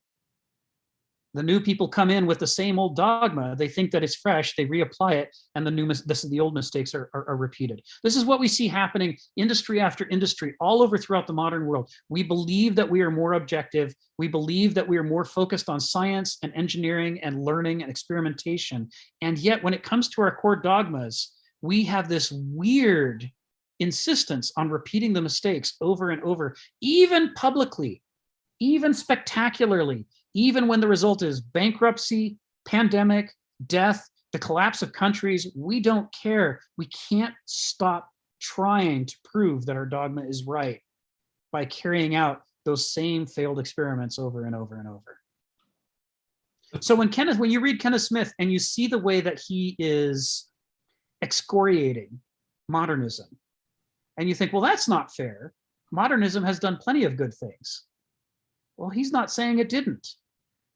The new people come in with the same old dogma. They think that it's fresh, they reapply it, and the old mistakes are repeated. This is what we see happening industry after industry, all over throughout the modern world. We believe that we are more objective. We believe that we are more focused on science and engineering and learning and experimentation. And yet when it comes to our core dogmas, we have this weird insistence on repeating the mistakes over and over, even publicly, even spectacularly, even when the result is bankruptcy, pandemic, death, the collapse of countries. We don't care. We can't stop trying to prove that our dogma is right by carrying out those same failed experiments over and over and over. So when you read Kenneth Smith and you see the way that he is excoriating modernism, and you think, well, that's not fair. Modernism has done plenty of good things. Well, he's not saying it didn't.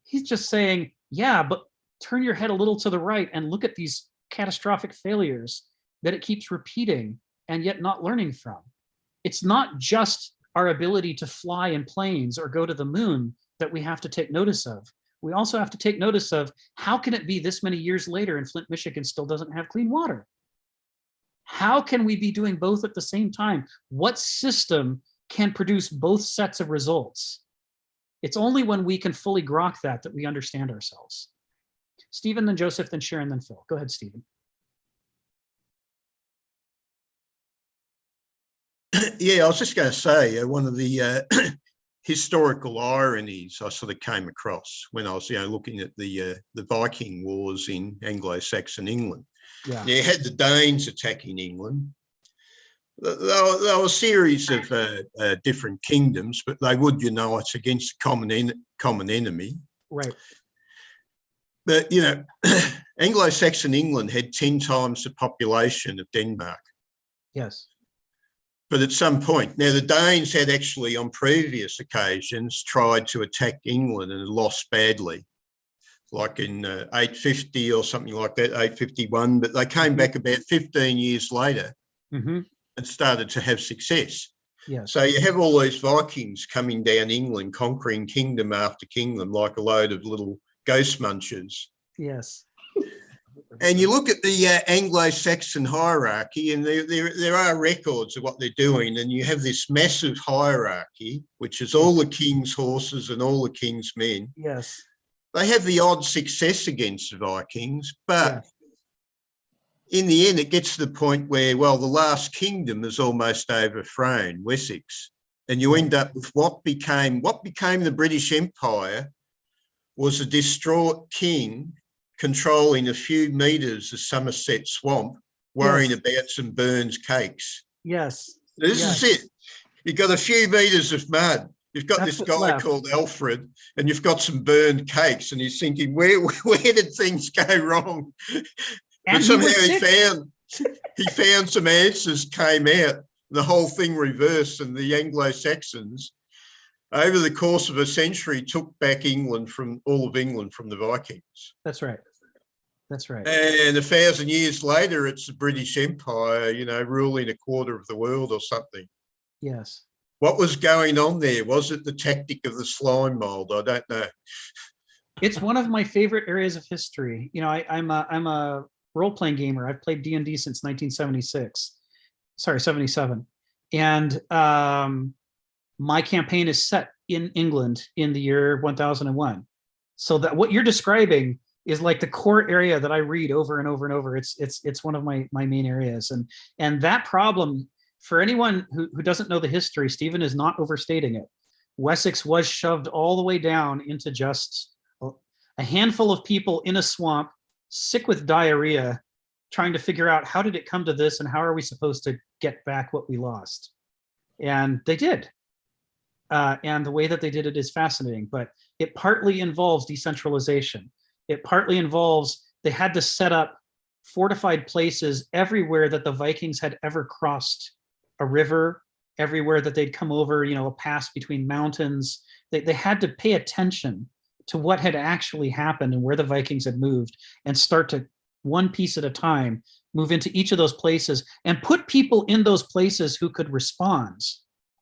He's just saying, yeah, but turn your head a little to the right and look at these catastrophic failures that it keeps repeating and yet not learning from. It's not just our ability to fly in planes or go to the moon that we have to take notice of. We also have to take notice of how can it be this many years later and Flint, Michigan still doesn't have clean water? How can we be doing both at the same time? What system can produce both sets of results? It's only when we can fully grok that we understand ourselves. Stephen, then Joseph, then Sharon, then Phil. Go ahead, Stephen. Yeah, I was just going to say one of the historical ironies I sort of came across when I was, looking at the Viking Wars in Anglo-Saxon England. Yeah. You had the Danes attacking England. They were a series of different kingdoms, but they would unite against a common enemy. Right. But, Anglo-Saxon England had 10 times the population of Denmark. Yes. But at some point, now the Danes had actually on previous occasions tried to attack England and lost badly, like in 850 or something like that, 851, but they came back about 15 years later. Mm-hmm. And started to have success. Yes. So you have all these Vikings coming down England, conquering kingdom after kingdom, like a load of little ghost munchers. Yes. And you look at the Anglo-Saxon hierarchy, and there are records of what they're doing, and you have this massive hierarchy, which is all the king's horses and all the king's men. Yes. They have the odd success against the Vikings, but yes. In the end, it gets to the point where, well, the last kingdom is almost overthrown, Wessex, and you end up with what became the British Empire was a distraught king controlling a few metres of Somerset swamp, worrying about some Burns cakes. Yes. This is it. You've got a few metres of mud. You've got this guy called Alfred, and you've got some burned cakes, and he's thinking, where did things go wrong? But somehow he found some answers came out. The whole thing reversed, and the Anglo-Saxons, over the course of a century, took back all of England from the Vikings. That's right. That's right. And 1,000 years later, it's the British Empire, ruling a quarter of the world or something. Yes. What was going on there? Was it the tactic of the slime mold? I don't know. It's one of my favorite areas of history. I'm a role-playing gamer. I've played D&D since 1976. Sorry, 77. And my campaign is set in England in the year 1001. So that what you're describing is like the core area that I read over and over and over. It's one of my main areas. And that problem, for anyone who doesn't know the history, Stephen is not overstating it. Wessex was shoved all the way down into just a handful of people in a swamp, sick with diarrhea, trying to figure out how did it come to this and how are we supposed to get back what we lost? And they did. And the way that they did it is fascinating, but it partly involves decentralization. It partly involves, they had to set up fortified places everywhere that the Vikings had ever crossed a river, everywhere that they'd come over, a pass between mountains. They had to pay attention to what had actually happened and where the Vikings had moved and start to, one piece at a time, move into each of those places and put people in those places who could respond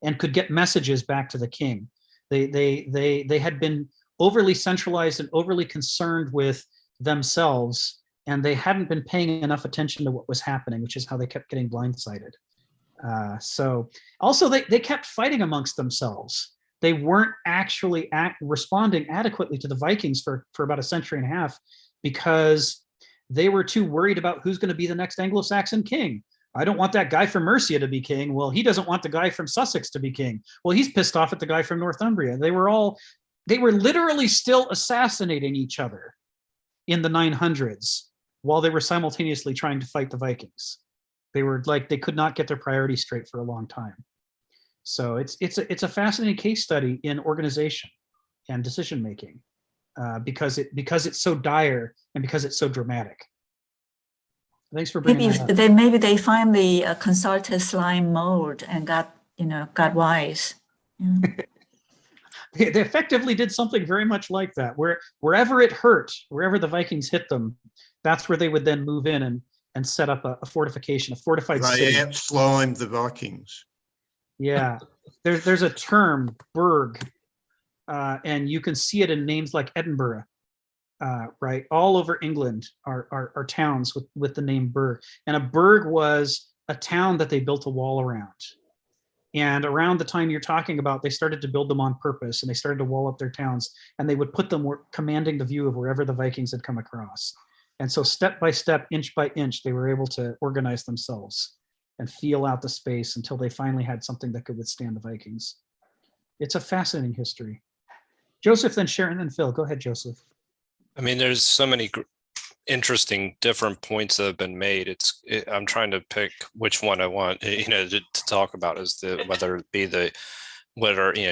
and could get messages back to the king. They had been overly centralized and overly concerned with themselves, and they hadn't been paying enough attention to what was happening, which is how they kept getting blindsided. So also they kept fighting amongst themselves. They weren't actually responding adequately to the Vikings for about a century and a half because they were too worried about who's going to be the next Anglo-Saxon king. I don't want that guy from Mercia to be king. Well, he doesn't want the guy from Sussex to be king. Well, he's pissed off at the guy from Northumbria. They were literally still assassinating each other in the 900s while they were simultaneously trying to fight the Vikings. They were like, they could not get their priorities straight for a long time. So it's a fascinating case study in organization and decision making because it's so dire and because it's so dramatic. Thanks for bringing that up. Maybe they finally consulted slime mold and got wise. Yeah. They effectively did something very much like that. Wherever it hurt, wherever the Vikings hit them, that's where they would then move in and set up a fortification, a fortified city. They out-slimed the Vikings. Yeah, there's a term, burg, and you can see it in names like Edinburgh, right? All over England are towns with the name burg. And a burg was a town that they built a wall around. And around the time you're talking about, they started to build them on purpose and they started to wall up their towns and they would put them commanding the view of wherever the Vikings had come across. And so step by step, inch by inch, they were able to organize themselves and feel out the space until they finally had something that could withstand the Vikings. It's a fascinating history. Joseph, then Sharon, then Phil. Go ahead, Joseph. I mean, there's so many interesting different points that have been made. I'm trying to pick which one I want, to talk about is whether it be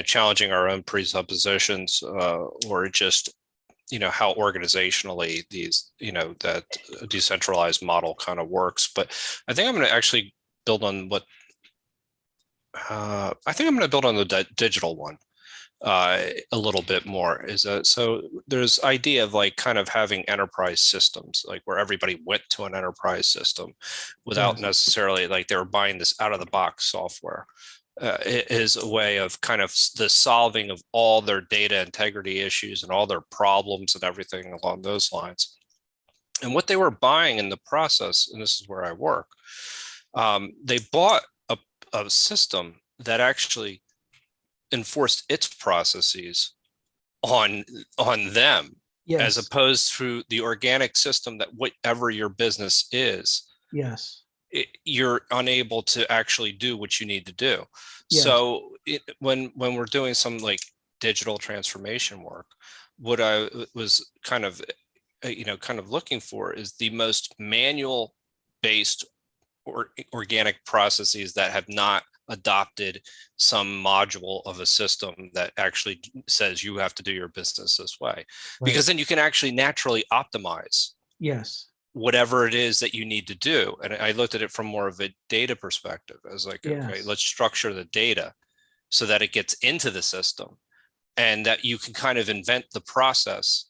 challenging our own presuppositions or just, how organizationally these, that decentralized model kind of works. But I think I'm going to actually build on the digital one a little bit more. So there's idea of like kind of having enterprise systems, like where everybody went to an enterprise system without necessarily like they were buying this out of the box software. It is a way of kind of the solving of all their data integrity issues and all their problems and everything along those lines. And what they were buying in the process, and this is where I work, they bought a system that actually enforced its processes on them, yes, as opposed to the organic system that whatever your business is, yes, you're unable to actually do what you need to do. Yes. So when we're doing some like digital transformation work, what I was kind of looking for is the most manual based or organic processes that have not adopted some module of a system that actually says you have to do your business this way, right. Because then you can actually naturally optimize. Yes. Whatever it is that you need to do. And I looked at it from more of a data perspective as like, yes. Okay, let's structure the data so that it gets into the system and that you can kind of invent the process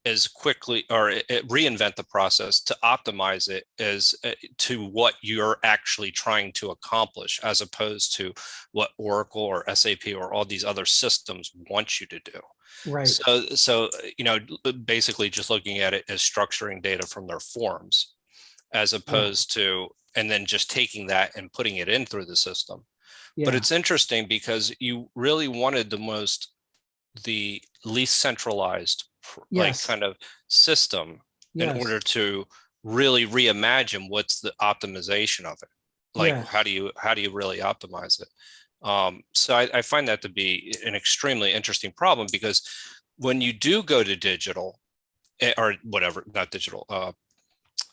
as quickly, or reinvent the process to optimize it as to what you're actually trying to accomplish, as opposed to what Oracle or SAP or all these other systems want you to do. Right. So basically just looking at it as structuring data from their forms, as opposed to, and then just taking that and putting it in through the system. But it's interesting because you really wanted the least centralized like kind of system in order to really reimagine what's the optimization of it. Like how do you really optimize it? So I find that to be an extremely interesting problem, because when you do go to digital or whatever, not digital,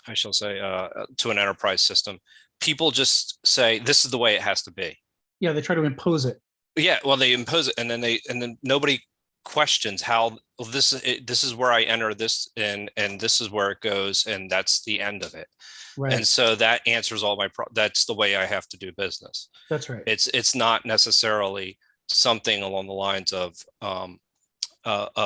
I shall say, to an enterprise system, people just say, this is the way it has to be. Yeah, they try to impose it. Yeah, well, they impose it, and then nobody questions how, well, this is where I enter this in, and this is where it goes, and that's the end of it. Right. And so that answers all my that's the way I have to do business. That's right. It's not necessarily something along the lines of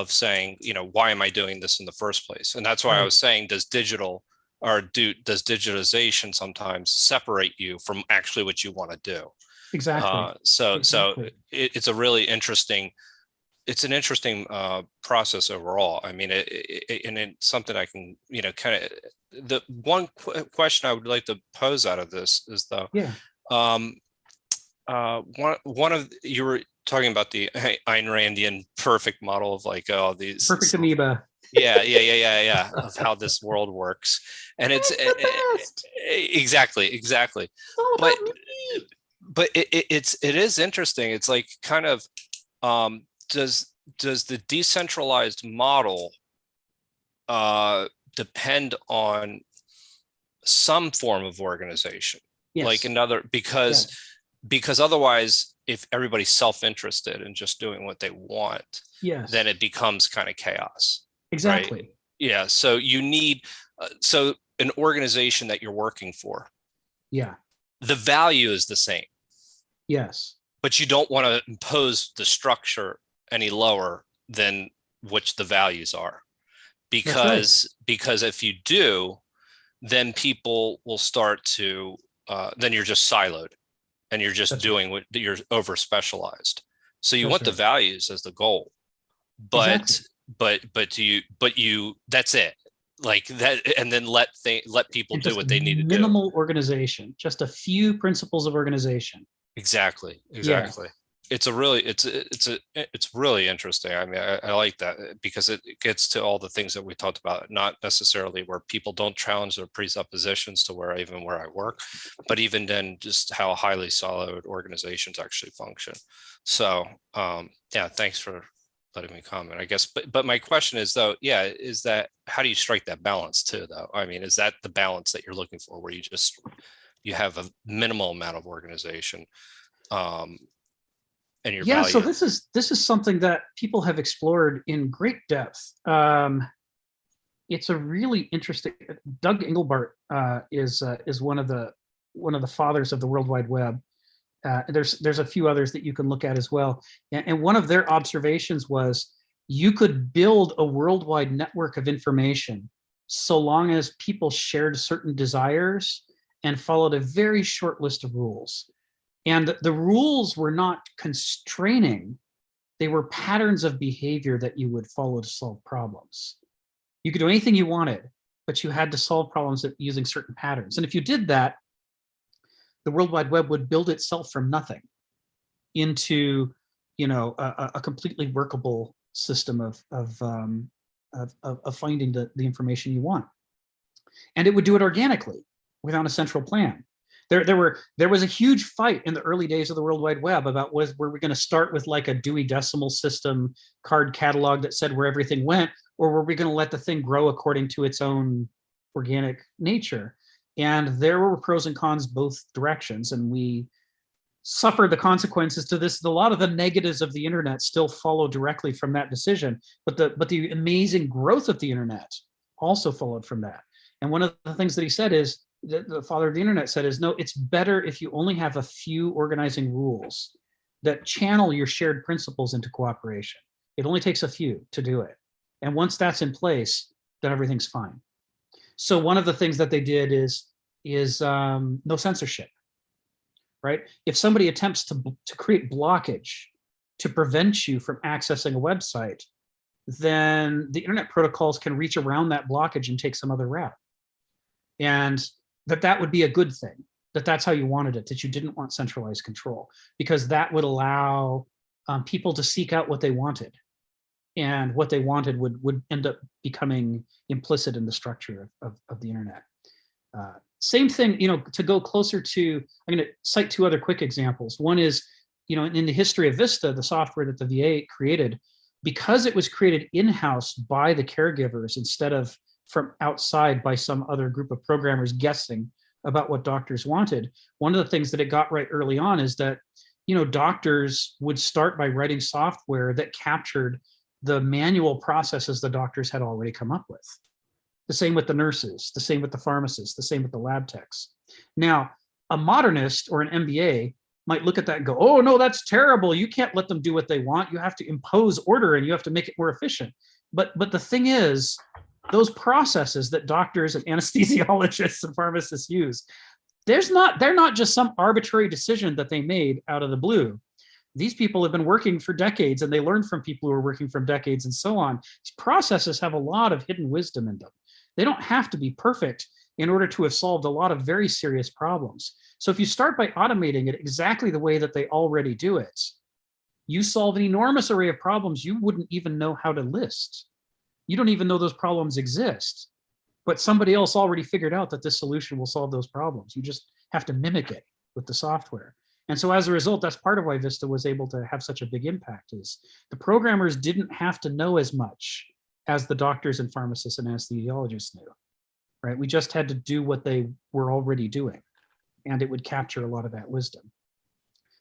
saying, why am I doing this in the first place? And that's why I was saying, does digitalization sometimes separate you from actually what you want to do? Exactly. So it's a really interesting, it's an interesting process overall. I mean, and it's something I can, kind of, the one question I would like to pose out of this is though, one of, you were talking about the Ayn Randian perfect model of like, oh, these perfect amoeba. Yeah. Of how this world works. And it's exactly. But it is interesting. It's like kind of, does the decentralized model depend on some form of organization? Yes. Like another, because otherwise, if everybody's self-interested and just doing what they want, then it becomes kind of chaos. Exactly. Right? Yeah. So you need so an organization that you're working for. Yeah. The value is the same. Yes. But you don't want to impose the structure any lower than which the values are, because if you do, then people will start to then you're just siloed and you're just doing what you're over specialized. So you want the values as the goal, but you that's it, like that, and then let people do what they need to do. Minimal organization, just a few principles of organization. Exactly. Yeah. It's really interesting. I mean, I like that because it gets to all the things that we talked about, not necessarily where people don't challenge their presuppositions to where I work, but even then just how highly solid organizations actually function. So thanks for letting me comment, I guess. But my question is though, is that, how do you strike that balance too though? I mean, is that the balance that you're looking for, where you have a minimal amount of organization and your value? So this is something that people have explored in great depth. It's a really interesting, Doug Engelbart is one of the fathers of the World Wide Web. There's a few others that you can look at as well. And one of their observations was, you could build a worldwide network of information so long as people shared certain desires and followed a very short list of rules. And the rules were not constraining. They were patterns of behavior that you would follow to solve problems. You could do anything you wanted, but you had to solve problems using certain patterns. And if you did that, the World Wide Web would build itself from nothing into, a completely workable system of finding the information you want. And it would do it organically without a central plan. There was a huge fight in the early days of the World Wide Web about were we going to start with like a Dewey Decimal System card catalog that said where everything went, or were we going to let the thing grow according to its own organic nature? And there were pros and cons both directions, and we suffered the consequences to this. A lot of the negatives of the internet still follow directly from that decision, but the amazing growth of the internet also followed from that. And one of the things that he said is, the father of the internet said is, no, it's better if you only have a few organizing rules that channel your shared principles into cooperation. It only takes a few to do it. And once that's in place, then everything's fine. So one of the things that they did is no censorship, right? If somebody attempts to create blockage to prevent you from accessing a website, then the internet protocols can reach around that blockage and take some other route. And that would be a good thing, that's how you wanted it, that you didn't want centralized control, because that would allow people to seek out what they wanted. And what they wanted would end up becoming implicit in the structure of the internet. Same thing, to go closer to, I'm going to cite two other quick examples. One is, in the history of Vista, the software that the VA created, because it was created in-house by the caregivers instead of from outside by some other group of programmers guessing about what doctors wanted. One of the things that it got right early on is that, doctors would start by writing software that captured the manual processes the doctors had already come up with. The same with the nurses, the same with the pharmacists, the same with the lab techs. Now, a modernist or an MBA might look at that and go, oh no, that's terrible. You can't let them do what they want. You have to impose order and you have to make it more efficient. But the thing is, those processes that doctors and anesthesiologists and pharmacists use, they're not just some arbitrary decision that they made out of the blue. These people have been working for decades and they learned from people who are working for decades and so on. These processes have a lot of hidden wisdom in them. They don't have to be perfect in order to have solved a lot of very serious problems. So if you start by automating it exactly the way that they already do it, you solve an enormous array of problems you wouldn't even know how to list. You don't even know those problems exist, but somebody else already figured out that this solution will solve those problems. You just have to mimic it with the software. And so as a result, that's part of why Vista was able to have such a big impact, is the programmers didn't have to know as much as the doctors and pharmacists and anesthesiologists knew, right? We just had to do what they were already doing, and it would capture a lot of that wisdom.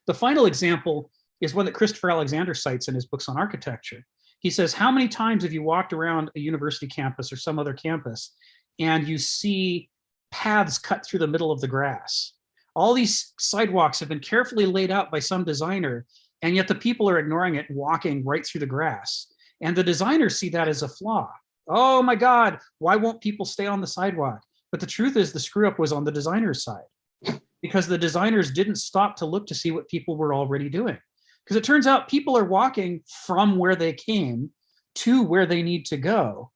The final example is one that Christopher Alexander cites in his books on architecture. He says, how many times have you walked around a university campus or some other campus and you see paths cut through the middle of the grass? All these sidewalks have been carefully laid out by some designer, and yet the people are ignoring it and walking right through the grass. And the designers see that as a flaw. Oh my God, why won't people stay on the sidewalk? But the truth is the screw up was on the designer's side, because the designers didn't stop to look to see what people were already doing. Because it turns out people are walking from where they came to where they need to go.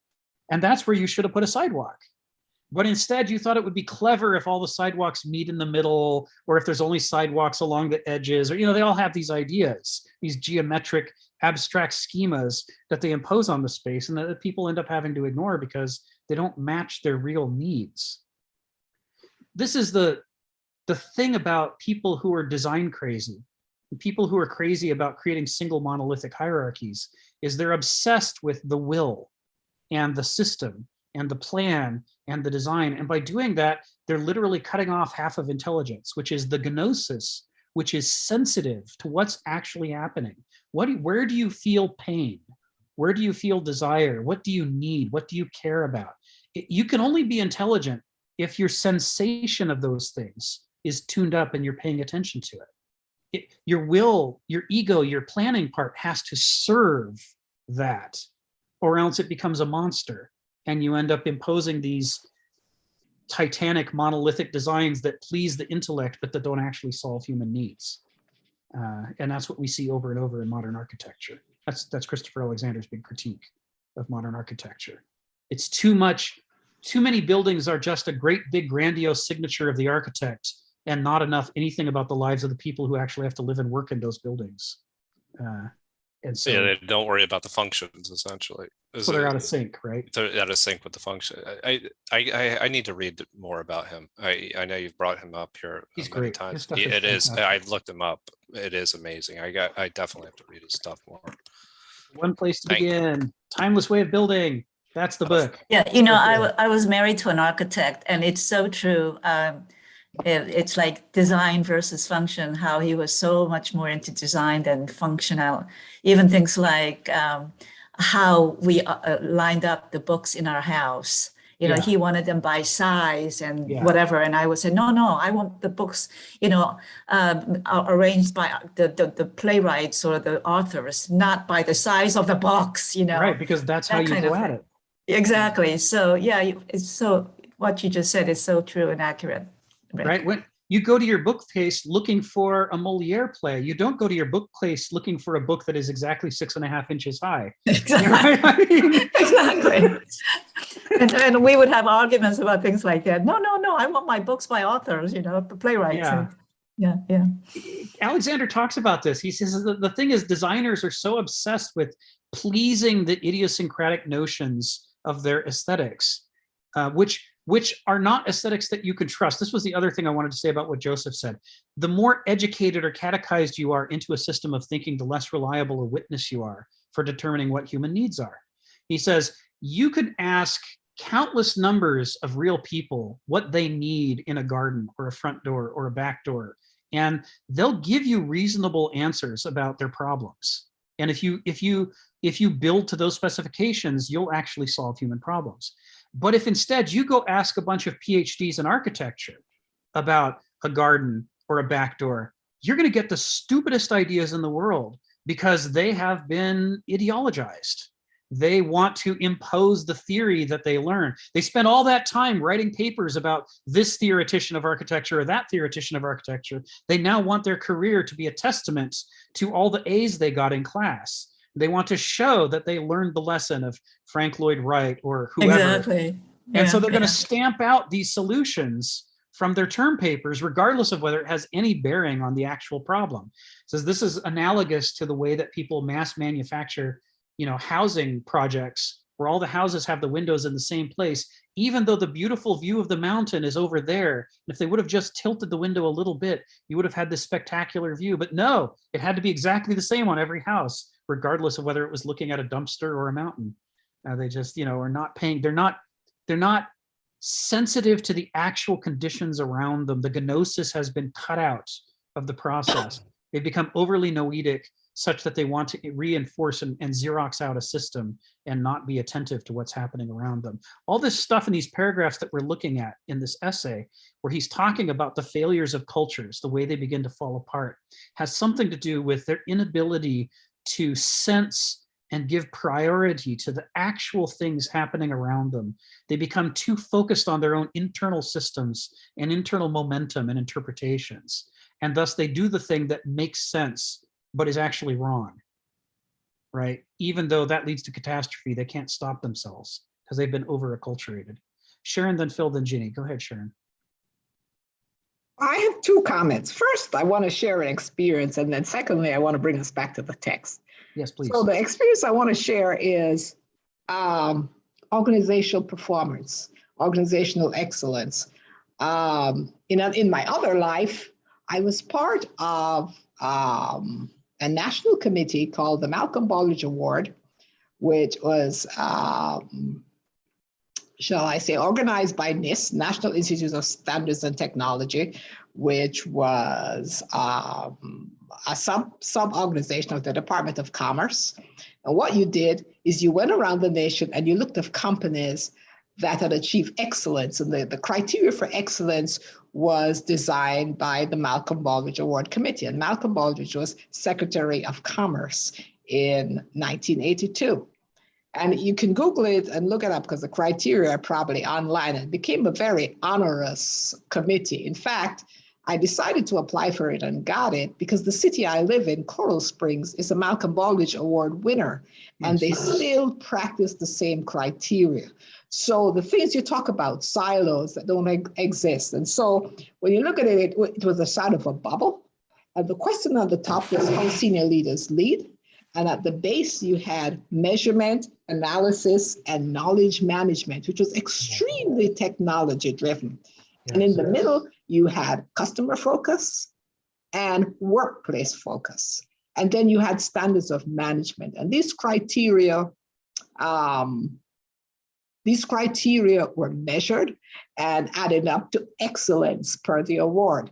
And that's where you should have put a sidewalk. But instead, you thought it would be clever if all the sidewalks meet in the middle, or if there's only sidewalks along the edges, or, they all have these ideas, these geometric abstract schemas that they impose on the space and that people end up having to ignore because they don't match their real needs. This is the thing about people who are design crazy, people who are crazy about creating single monolithic hierarchies, is they're obsessed with the will and the system and the plan and the design. And by doing that, they're literally cutting off half of intelligence, which is the gnosis, which is sensitive to what's actually happening. Where do you feel pain? Where do you feel desire? What do you need? What do you care about? You can only be intelligent if your sensation of those things is tuned up and you're paying attention to it. Your will, your ego, your planning part has to serve that, or else it becomes a monster. And you end up imposing these titanic monolithic designs that please the intellect, but that don't actually solve human needs. And that's what we see over and over in modern architecture. That's Christopher Alexander's big critique of modern architecture. It's too many buildings are just a great big grandiose signature of the architect, and not enough anything about the lives of the people who actually have to live and work in those buildings. And so they don't worry about the functions, essentially. So they're out of sync, right? They're out of sync with the function. I need to read more about him. I know you've brought him up here He's many great. times. It is. I've looked him up. It is amazing. I definitely have to read his stuff more. One place to begin. Timeless Way of Building. That's the book. Yeah, I was married to an architect, and it's so true. It's like design versus function, how he was so much more into design than functional. Even things like how we lined up the books in our house. You know, Yeah. he wanted them by size and Yeah. whatever. And I would say, no, I want the books, you know, arranged by the playwrights or the authors, not by the size of the box, you know. Right, because that's how that you kind go of at thing. it. Exactly. So yeah, it's so what you just said is so true and accurate. Rick. Right? When you go to your bookcase looking for a Moliere play, you don't go to your bookcase looking for a book that is exactly 6.5 inches high. Exactly. Right? I mean, Exactly. And we would have arguments about things like that. No, I want my books by authors, you know, playwrights. Yeah. Yeah. Alexander talks about this. He says that the thing is, designers are so obsessed with pleasing the idiosyncratic notions of their aesthetics, which are not aesthetics that you can trust. This was the other thing I wanted to say about what Joseph said. The more educated or catechized you are into a system of thinking, the less reliable a witness you are for determining what human needs are. He says, you could ask countless numbers of real people what they need in a garden or a front door or a back door, and they'll give you reasonable answers about their problems. And if you build to those specifications, you'll actually solve human problems. But if instead you go ask a bunch of PhDs in architecture about a garden or a back door, you're going to get the stupidest ideas in the world because they have been ideologized. They want to impose the theory that they learn. They spend all that time writing papers about this theoretician of architecture or that theoretician of architecture. They now want their career to be a testament to all the A's they got in class. They want to show that they learned the lesson of Frank Lloyd Wright or whoever. Exactly. And so they're going to stamp out these solutions from their term papers, regardless of whether it has any bearing on the actual problem. So this is analogous to the way that people mass manufacture, you know, housing projects where all the houses have the windows in the same place, even though the beautiful view of the mountain is over there. And if they would have just tilted the window a little bit, you would have had this spectacular view. But no, it had to be exactly the same on every house, regardless of whether it was looking at a dumpster or a mountain. They just, you know, are not paying. They're not sensitive to the actual conditions around them. The gnosis has been cut out of the process. They've become overly noetic, such that they want to reinforce and Xerox out a system and not be attentive to what's happening around them. All this stuff in these paragraphs that we're looking at in this essay, where he's talking about the failures of cultures, the way they begin to fall apart, has something to do with their inability to sense and give priority to the actual things happening around them. They become too focused on their own internal systems and internal momentum and interpretations. And thus they do the thing that makes sense, but is actually wrong, right? Even though that leads to catastrophe, they can't stop themselves because they've been over-acculturated. Sharon, then Phil, then Ginny. Go ahead, Sharon. I have two comments. First, I want to share an experience, and then secondly, I want to bring us back to the text. Yes, please. So the experience I want to share is organizational performance, organizational excellence. In my other life, I was part of a national committee called the Malcolm Baldrige Award, which was, shall I say, organized by NIST, National Institute of Standards and Technology, which was a sub-organization of the Department of Commerce. And what you did is you went around the nation and you looked at companies that had achieved excellence. And the criteria for excellence was designed by the Malcolm Baldrige Award Committee. And Malcolm Baldrige was Secretary of Commerce in 1982. And you can Google it and look it up because the criteria are probably online. It became a very onerous committee. In fact, I decided to apply for it and got it because the city I live in, Coral Springs, is a Malcolm Baldrige Award winner. And they still practice the same criteria. So the things you talk about, silos that don't exist. And so when you look at it, it was a sort of a bubble. And the question on the top was how senior leaders lead. And at the base, you had measurement, analysis, and knowledge management, which was extremely technology driven. Yes. And in the middle, you had customer focus and workplace focus. And then you had standards of management. And these criteria were measured and added up to excellence per the award.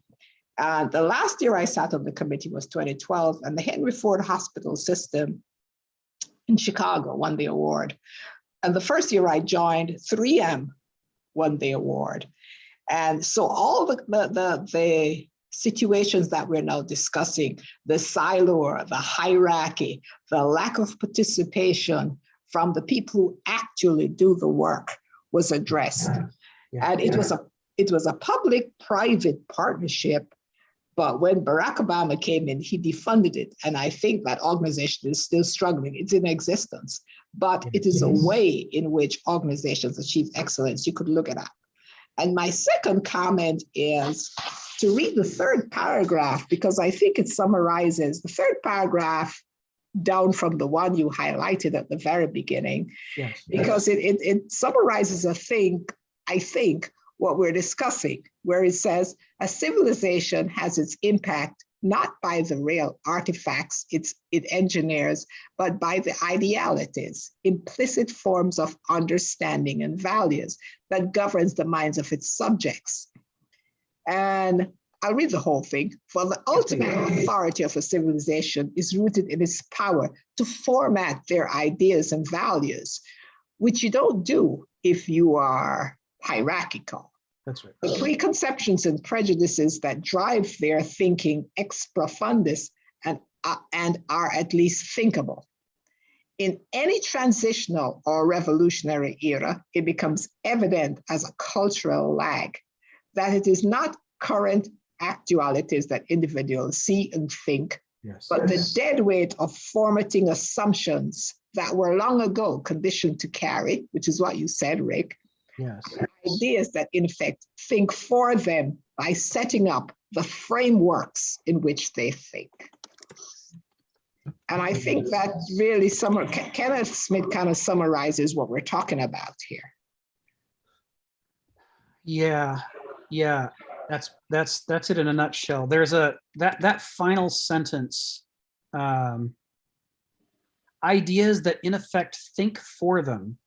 The last year I sat on the committee was 2012, and the Henry Ford Hospital System in Chicago won the award. And the first year I joined, 3M won the award. And so all the situations that we're now discussing, the silo, the hierarchy, the lack of participation from the people who actually do the work was addressed. Yeah. And it was a public-private partnership, but when Barack Obama came in, he defunded it. And I think that organization is still struggling. It's in existence, but it is a way in which organizations achieve excellence. You could look it up. And my second comment is to read the third paragraph, because I think it summarizes the third paragraph down from the one you highlighted at the very beginning, yes, because it summarizes I think, what we're discussing, where it says a civilization has its impact not by the real artifacts it engineers, but by the idealities, implicit forms of understanding and values that governs the minds of its subjects. And I'll read the whole thing. For the ultimate authority of a civilization is rooted in its power to format their ideas and values, which you don't do if you are hierarchical. That's right. The preconceptions and prejudices that drive their thinking ex profundis and are at least thinkable. In any transitional or revolutionary era, it becomes evident as a cultural lag that it is not current actualities that individuals see and think, yes, but the dead weight of formatting assumptions that were long ago conditioned to carry, which is what you said, Rick, yes, ideas that in effect think for them by setting up the frameworks in which they think. And I think that really Kenneth Smith kind of summarizes what we're talking about here. Yeah, that's it in a nutshell. There's that final sentence, ideas that in effect think for them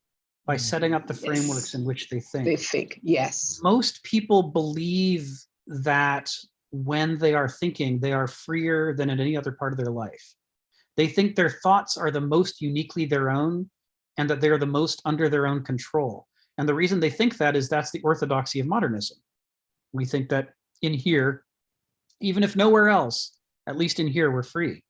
by setting up the frameworks in which they think. They think, yes. Most people believe that when they are thinking, they are freer than in any other part of their life. They think their thoughts are the most uniquely their own and that they're the most under their own control. And the reason they think that is that's the orthodoxy of modernism. We think that in here, even if nowhere else, at least in here, we're free.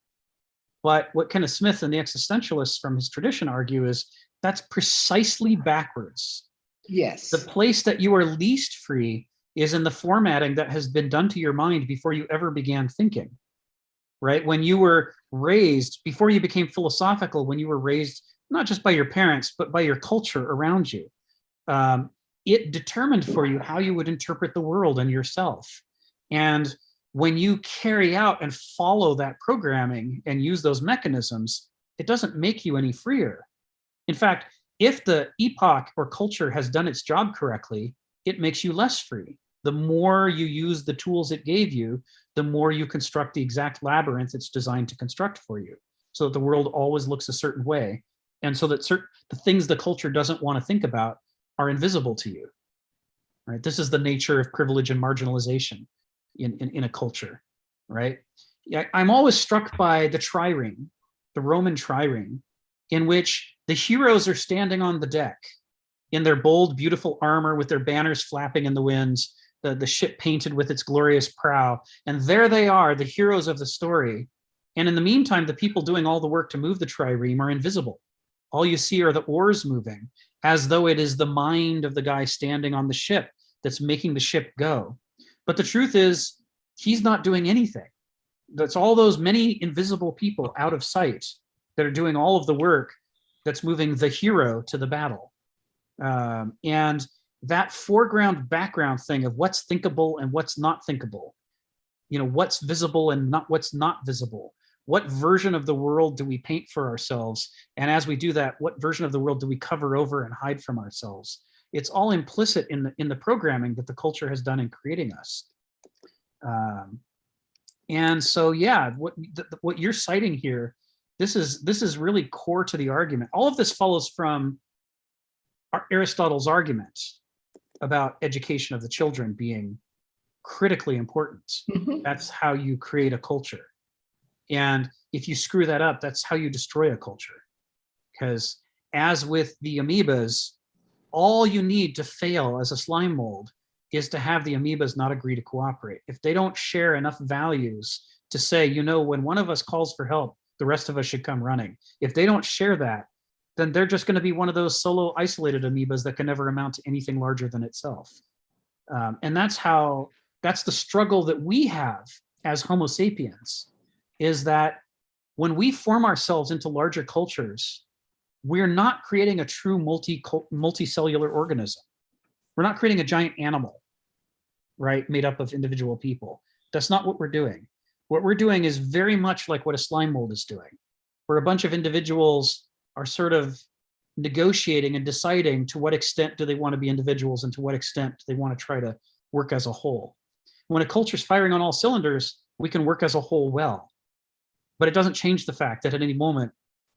But what Kenneth Smith and the existentialists from his tradition argue is that's precisely backwards. Yes. The place that you are least free is in the formatting that has been done to your mind before you ever began thinking, right? When you were raised, before you became philosophical, when you were raised not just by your parents, but by your culture around you, it determined for you how you would interpret the world and yourself. And when you carry out and follow that programming and use those mechanisms, it doesn't make you any freer. In fact, if the epoch or culture has done its job correctly, it makes you less free. The more you use the tools it gave you, the more you construct the exact labyrinth it's designed to construct for you, so that the world always looks a certain way, and so that the things the culture doesn't want to think about are invisible to you. Right? This is the nature of privilege and marginalization in a culture, right? Yeah, I'm always struck by the trireme, the Roman trireme, in which the heroes are standing on the deck in their bold, beautiful armor with their banners flapping in the winds, the ship painted with its glorious prow. And there they are, the heroes of the story. And in the meantime, the people doing all the work to move the trireme are invisible. All you see are the oars moving, as though it is the mind of the guy standing on the ship that's making the ship go. But the truth is, he's not doing anything. That's all those many invisible people out of sight that are doing all of the work that's moving the hero to the battle. And that foreground background thing of what's thinkable and what's not thinkable, what's visible and not what's not visible. What version of the world do we paint for ourselves? And as we do that, what version of the world do we cover over and hide from ourselves? It's all implicit in the programming that the culture has done in creating us. And so, yeah, what you're citing here, this is really core to the argument. All of this follows from Aristotle's argument about education of the children being critically important. Mm-hmm. That's how you create a culture. And if you screw that up, that's how you destroy a culture. Because as with the amoebas, all you need to fail as a slime mold is to have the amoebas not agree to cooperate. If they don't share enough values to say, you know, when one of us calls for help, the rest of us should come running. If they don't share that, then they're just going to be one of those solo isolated amoebas that can never amount to anything larger than itself. And that's the struggle that we have as Homo sapiens, is that when we form ourselves into larger cultures, we're not creating a true multicellular organism. We're not creating a giant animal, right, made up of individual people. That's not what we're doing. What we're doing is very much like what a slime mold is doing, where a bunch of individuals are sort of negotiating and deciding to what extent do they want to be individuals and to what extent do they want to try to work as a whole. When a culture's firing on all cylinders, we can work as a whole well. But it doesn't change the fact that at any moment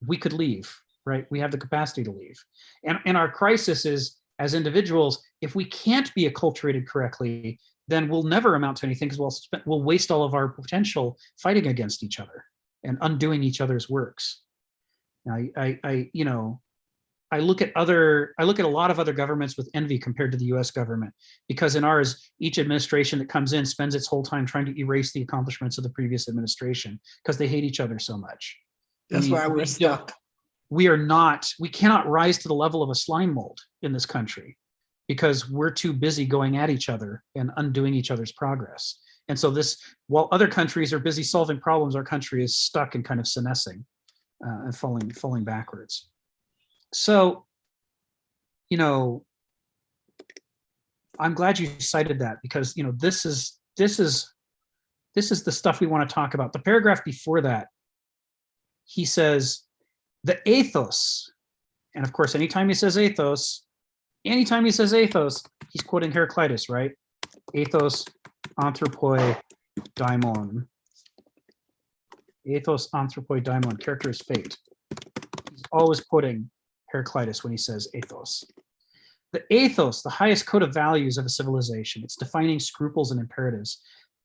we could leave, right? We have the capacity to leave. And our crisis is, as individuals, if we can't be acculturated correctly, then we'll never amount to anything, because we'll waste all of our potential fighting against each other and undoing each other's works. Now, I look at a lot of other governments with envy compared to the US government, because in ours, each administration that comes in spends its whole time trying to erase the accomplishments of the previous administration because they hate each other so much. That's why we're stuck. We cannot rise to the level of a slime mold in this country because we're too busy going at each other and undoing each other's progress. And so while other countries are busy solving problems, our country is stuck and kind of senescing and falling backwards. So, I'm glad you cited that, because, this is the stuff we want to talk about. The paragraph before that, he says, the ethos, and of course, anytime he says ethos, he's quoting Heraclitus, right? Ethos anthropoi daimon. Ethos anthropoi daimon, character is fate. He's always quoting Heraclitus when he says ethos. The ethos, the highest code of values of a civilization, its defining scruples and imperatives,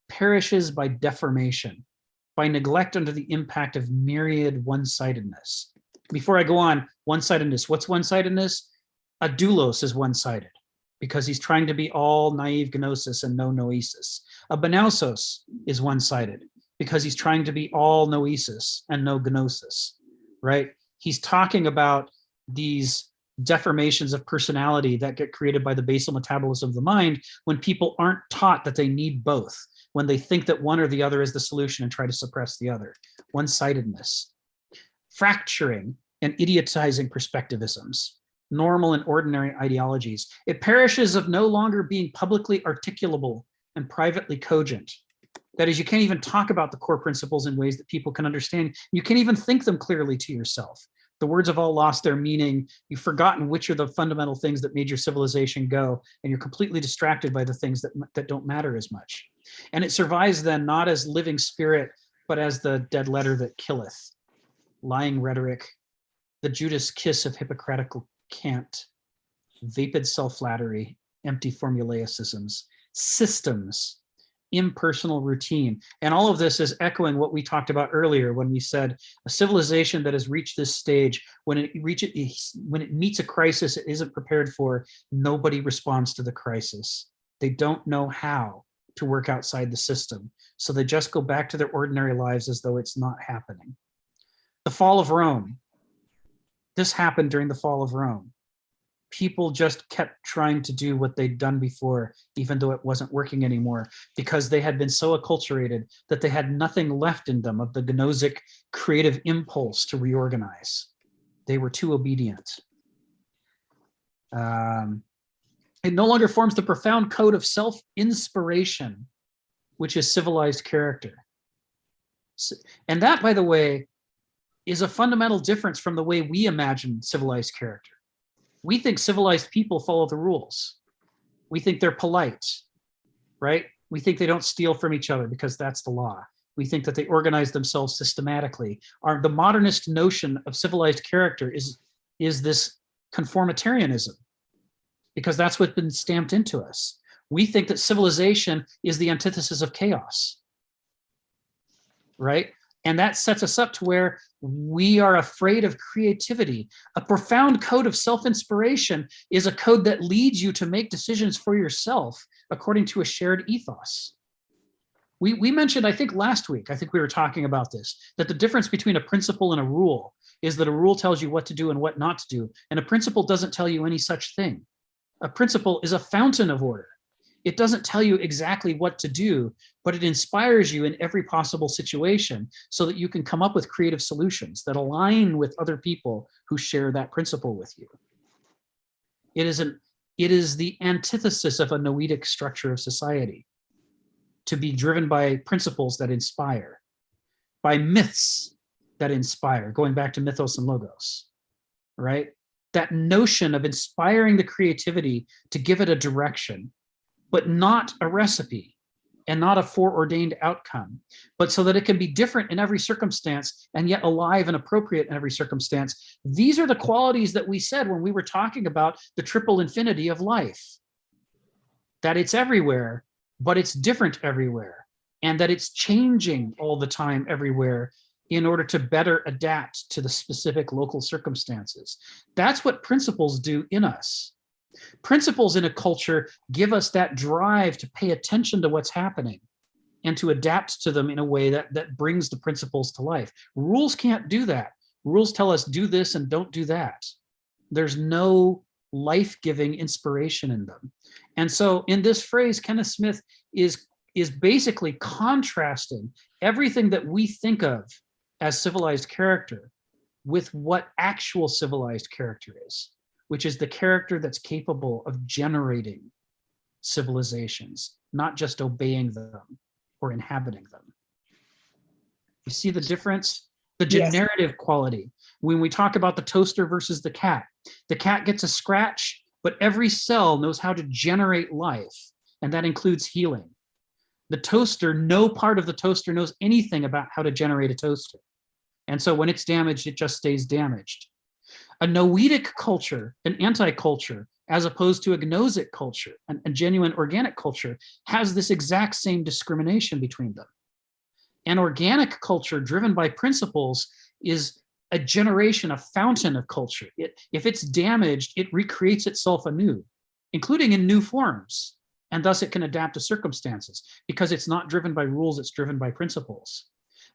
perishes by deformation, by neglect under the impact of myriad one-sidedness. Before I go on, one-sidedness, what's one-sidedness? A doulos is one-sided because he's trying to be all naive gnosis and no noesis. A benausos is one-sided because he's trying to be all noesis and no gnosis, right? He's talking about these deformations of personality that get created by the basal metabolism of the mind when people aren't taught that they need both, when they think that one or the other is the solution and try to suppress the other. One-sidedness. Fracturing and idiotizing perspectivisms, normal and ordinary ideologies. It perishes of no longer being publicly articulable and privately cogent. That is, you can't even talk about the core principles in ways that people can understand. You can't even think them clearly to yourself. The words have all lost their meaning. You've forgotten which are the fundamental things that made your civilization go, and you're completely distracted by the things that don't matter as much. And it survives then not as living spirit, but as the dead letter that killeth, lying rhetoric, the Judas kiss of hypocritical cant, vapid self-flattery, empty formulaicisms, systems, impersonal routine. And all of this is echoing what we talked about earlier when we said a civilization that has reached this stage, when it meets a crisis it isn't prepared for, nobody responds to the crisis. They don't know how to work outside the system. So they just go back to their ordinary lives as though it's not happening. The fall of Rome. This happened during the fall of Rome. People just kept trying to do what they'd done before, even though it wasn't working anymore, because they had been so acculturated that they had nothing left in them of the gnosic creative impulse to reorganize. They were too obedient. It no longer forms the profound code of self-inspiration, which is civilized character. And that, by the way, is a fundamental difference from the way we imagine civilized character. We think civilized people follow the rules. We think they're polite, right? We think they don't steal from each other because that's the law. We think that they organize themselves systematically. The modernist notion of civilized character is this conformitarianism, because that's what's been stamped into us. We think that civilization is the antithesis of chaos, right? And that sets us up to where we are afraid of creativity. A profound code of self-inspiration is a code that leads you to make decisions for yourself according to a shared ethos. We mentioned, I think last week, I think we were talking about this, that the difference between a principle and a rule is that a rule tells you what to do and what not to do, and a principle doesn't tell you any such thing. A principle is a fountain of order. It doesn't tell you exactly what to do, but it inspires you in every possible situation so that you can come up with creative solutions that align with other people who share that principle with you. It is the antithesis of a noetic structure of society, to be driven by principles that inspire, by myths that inspire, going back to mythos and logos, right? That notion of inspiring the creativity to give it a direction, but not a recipe and not a foreordained outcome, but so that it can be different in every circumstance and yet alive and appropriate in every circumstance. These are the qualities that we said when we were talking about the triple infinity of life, that it's everywhere, but it's different everywhere, and that it's changing all the time everywhere in order to better adapt to the specific local circumstances. That's what principles do in us. Principles in a culture give us that drive to pay attention to what's happening and to adapt to them in a way that brings the principles to life. Rules can't do that. Rules tell us do this and don't do that. There's no life-giving inspiration in them. And so in this phrase, Kenneth Smith is basically contrasting everything that we think of as civilized character with what actual civilized character is, which is the character that's capable of generating civilizations, not just obeying them or inhabiting them. You see the difference? The generative quality. When we talk about the toaster versus the cat gets a scratch, but every cell knows how to generate life, and that includes healing. The toaster, no part of the toaster knows anything about how to generate a toaster. And so when it's damaged, it just stays damaged. A noetic culture, an anti-culture, as opposed to a gnosis culture, a genuine organic culture, has this exact same discrimination between them. An organic culture driven by principles is a generation, a fountain of culture. If it's damaged, it recreates itself anew, including in new forms. And thus it can adapt to circumstances because it's not driven by rules, it's driven by principles.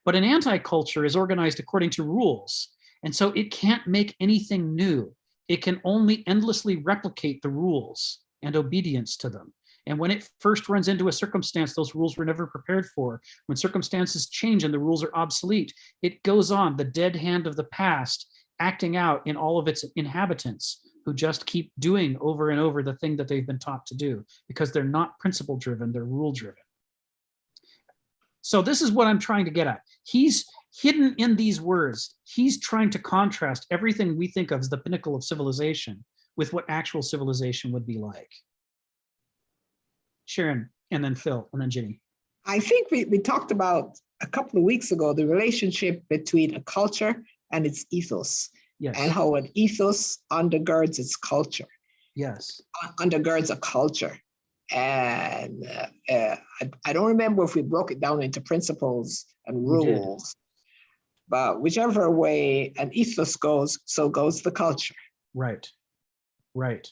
But an anti-culture is organized according to rules. And so it can't make anything new. It can only endlessly replicate the rules and obedience to them. And when it first runs into a circumstance those rules were never prepared for, when circumstances change and the rules are obsolete, it goes on, the dead hand of the past, acting out in all of its inhabitants who just keep doing over and over the thing that they've been taught to do because they're not principle driven, they're rule driven. So this is what I'm trying to get at. He's hidden in these words. He's trying to contrast everything we think of as the pinnacle of civilization with what actual civilization would be like. Sharon, and then Phil, and then Ginny. I think we talked about a couple of weeks ago the relationship between a culture and its ethos. Yes. And how an ethos undergirds its culture. Yes. Undergirds a culture. And I don't remember if we broke it down into principles and rules, but whichever way an ethos goes, so goes the culture. Right, right.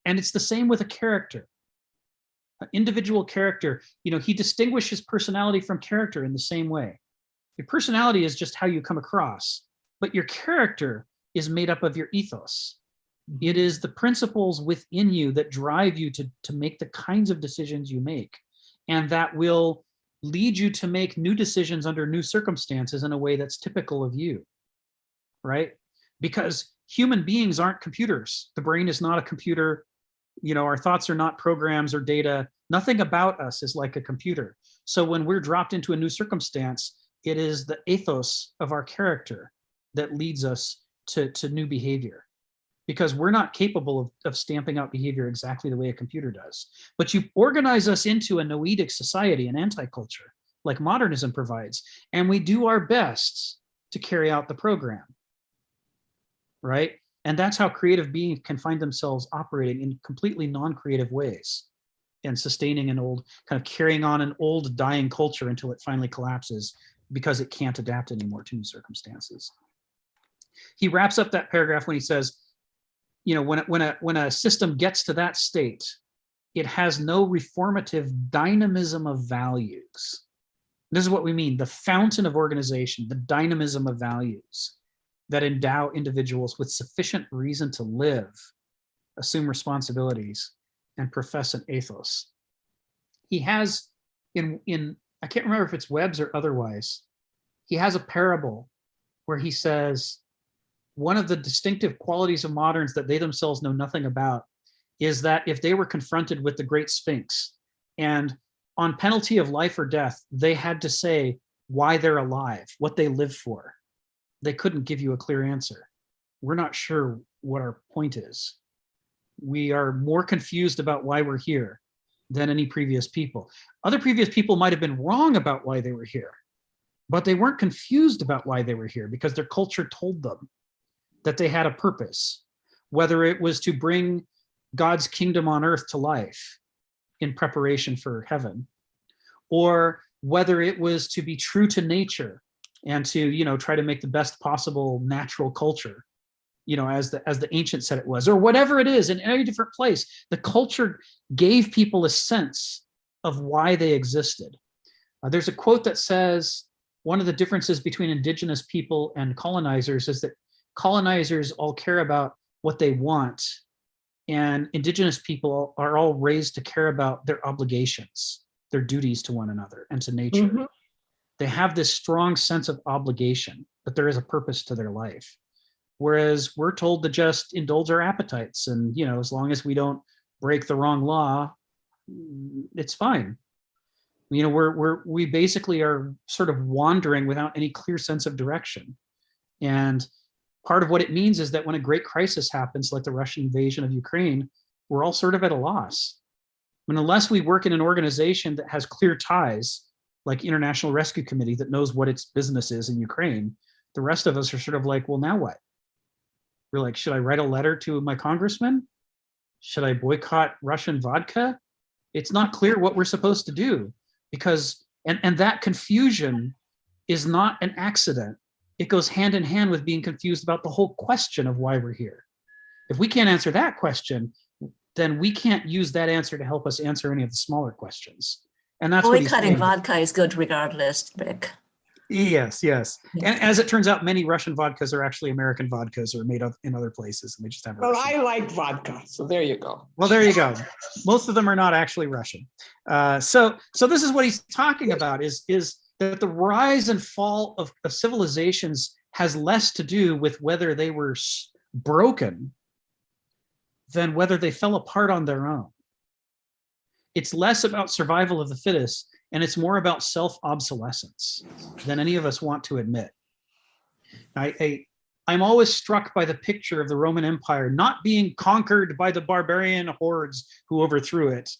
And it's the same with a character. An individual character, he distinguishes personality from character in the same way. Your personality is just how you come across, but your character is made up of your ethos. It is the principles within you that drive you to make the kinds of decisions you make, and that will lead you to make new decisions under new circumstances in a way that's typical of you, right? Because human beings aren't computers. The brain is not a computer. Our thoughts are not programs or data. Nothing about us is like a computer. So when we're dropped into a new circumstance, it is the ethos of our character that leads us to new behavior, because we're not capable of stamping out behavior exactly the way a computer does. But you organize us into a noetic society, an anti-culture, like modernism provides, and we do our best to carry out the program, right? And that's how creative beings can find themselves operating in completely non-creative ways and sustaining an old, kind of carrying on an old dying culture until it finally collapses because it can't adapt anymore to new circumstances. He wraps up that paragraph when he says, you know, when a system gets to that state, it has no reformative dynamism of values. This is what we mean, the fountain of organization, the dynamism of values that endow individuals with sufficient reason to live, assume responsibilities, and profess an ethos. He has in I can't remember if it's Webb's or otherwise, he has a parable where he says, one of the distinctive qualities of moderns that they themselves know nothing about is that if they were confronted with the Great Sphinx and on penalty of life or death, they had to say why they're alive, what they live for, they couldn't give you a clear answer. We're not sure what our point is. We are more confused about why we're here than any previous people. Other previous people might have been wrong about why they were here, but they weren't confused about why they were here because their culture told them that they had a purpose, whether it was to bring God's kingdom on earth to life in preparation for heaven, or whether it was to be true to nature and to, you know, try to make the best possible natural culture, you know, as the ancient said it was, or whatever it is in every different place. The culture gave people a sense of why they existed. There's a quote that says, one of the differences between indigenous people and colonizers is that colonizers all care about what they want, and indigenous people are all raised to care about their obligations, their duties to one another and to nature. Mm-hmm. They have this strong sense of obligation, that there is a purpose to their life. Whereas we're told to just indulge our appetites, and, you know, as long as we don't break the wrong law, it's fine. You know, we basically are sort of wandering without any clear sense of direction. And part of what it means is that when a great crisis happens, like the Russian invasion of Ukraine, we're all sort of at a loss. And unless we work in an organization that has clear ties, like International Rescue Committee, that knows what its business is in Ukraine, the rest of us are sort of like, well, now what? We're like, should I write a letter to my congressman? Should I boycott Russian vodka? It's not clear what we're supposed to do, because, and that confusion is not an accident. It goes hand in hand with being confused about the whole question of why we're here. If we can't answer that question, then we can't use that answer to help us answer any of the smaller questions. And that's boycotting vodka is good regardless, Rick. Yes, yes. And as it turns out, many Russian vodkas are actually American vodkas or made in other places, and they just have. Well, I like vodka, so there you go. Well, there you go. Most of them are not actually Russian. So this is what he's talking about: is that the rise and fall of civilizations has less to do with whether they were broken than whether they fell apart on their own. It's less about survival of the fittest, and it's more about self-obsolescence than any of us want to admit. I'm always struck by the picture of the Roman Empire not being conquered by the barbarian hordes who overthrew it,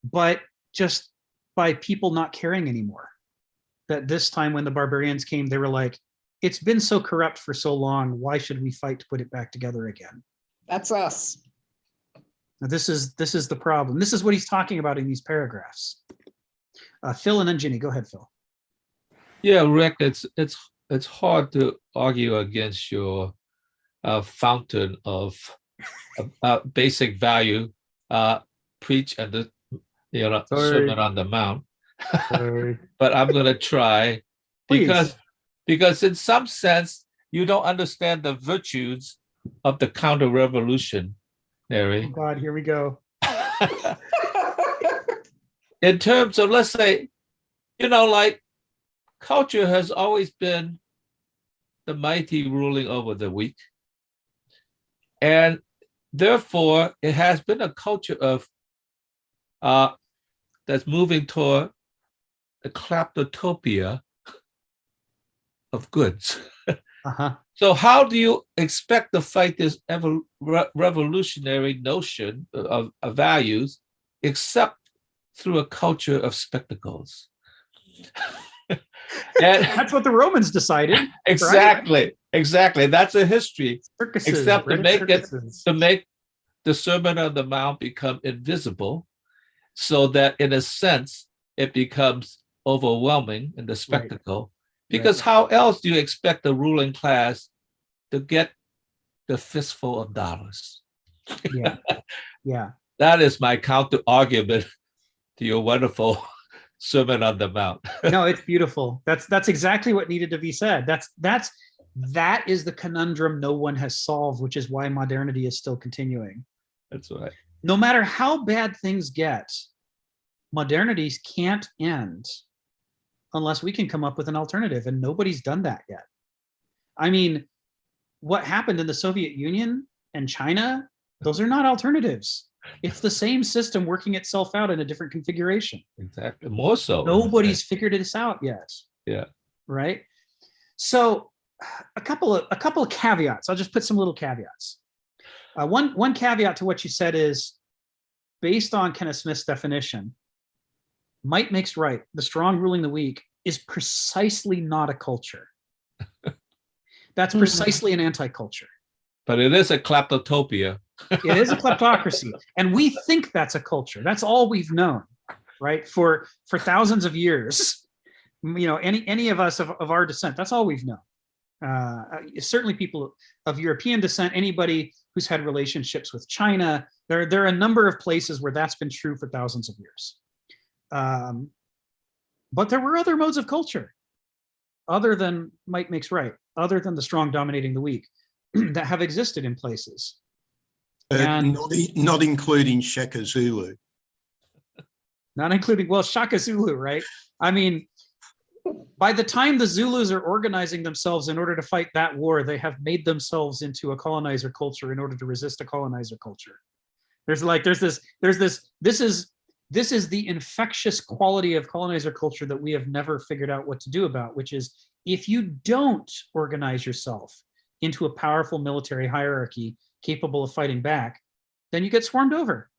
but just by people not caring anymore. That this time when the barbarians came, they were like, it's been so corrupt for so long, why should we fight to put it back together again? That's us. Now, this is the problem. This is what he's talking about in these paragraphs. Phil and then Ginny. Go ahead, Phil. Yeah, Rick, it's hard to argue against your fountain of basic value, preach and the Sermon on the Mount. But I'm going to try because in some sense you don't understand the virtues of the counter-revolutionary. Oh God, here we go. In terms of, let's say, like culture has always been the mighty ruling over the weak. And therefore, it has been a culture of that's moving toward a kleptotopia of goods. Uh-huh. So how do you expect to fight this revolutionary notion of values except through a culture of spectacles? And that's what the Romans decided. Exactly. That's a history. Circuses, except to make circuses. to make the Sermon on the Mount become invisible, so that in a sense it becomes overwhelming in the spectacle, Because how else do you expect the ruling class to get the fistful of dollars? Yeah. Yeah. That is my counter argument to your wonderful Sermon on the Mount. No, it's beautiful. That's exactly what needed to be said. That is the conundrum no one has solved, which is why modernity is still continuing. That's right. No matter how bad things get, modernities can't end unless we can come up with an alternative, and nobody's done that yet. I mean, what happened in the Soviet Union and China, those are not alternatives. It's the same system working itself out in a different configuration. Exactly. More so. Nobody's figured this out yet. Yeah. Right. So a couple of caveats. I'll just put some little caveats. One caveat to what you said is, based on Kenneth Smith's definition, might makes right. The strong ruling the weak is precisely not a culture. That's precisely an anti-culture. But it is a kleptotopia. It is a kleptocracy. And we think that's a culture. That's all we've known, right? For thousands of years, you know, any of us of our descent, that's all we've known. Certainly people of European descent, anybody who's had relationships with China, there are a number of places where that's been true for thousands of years. But there were other modes of culture, other than might makes right, other than the strong dominating the weak, that have existed in places. And not including Shaka Zulu. Not including, well, Shaka Zulu, right? I mean, by the time the Zulus are organizing themselves in order to fight that war, they have made themselves into a colonizer culture in order to resist a colonizer culture. This is the infectious quality of colonizer culture that we have never figured out what to do about, which is, if you don't organize yourself into a powerful military hierarchy capable of fighting back, then you get swarmed over.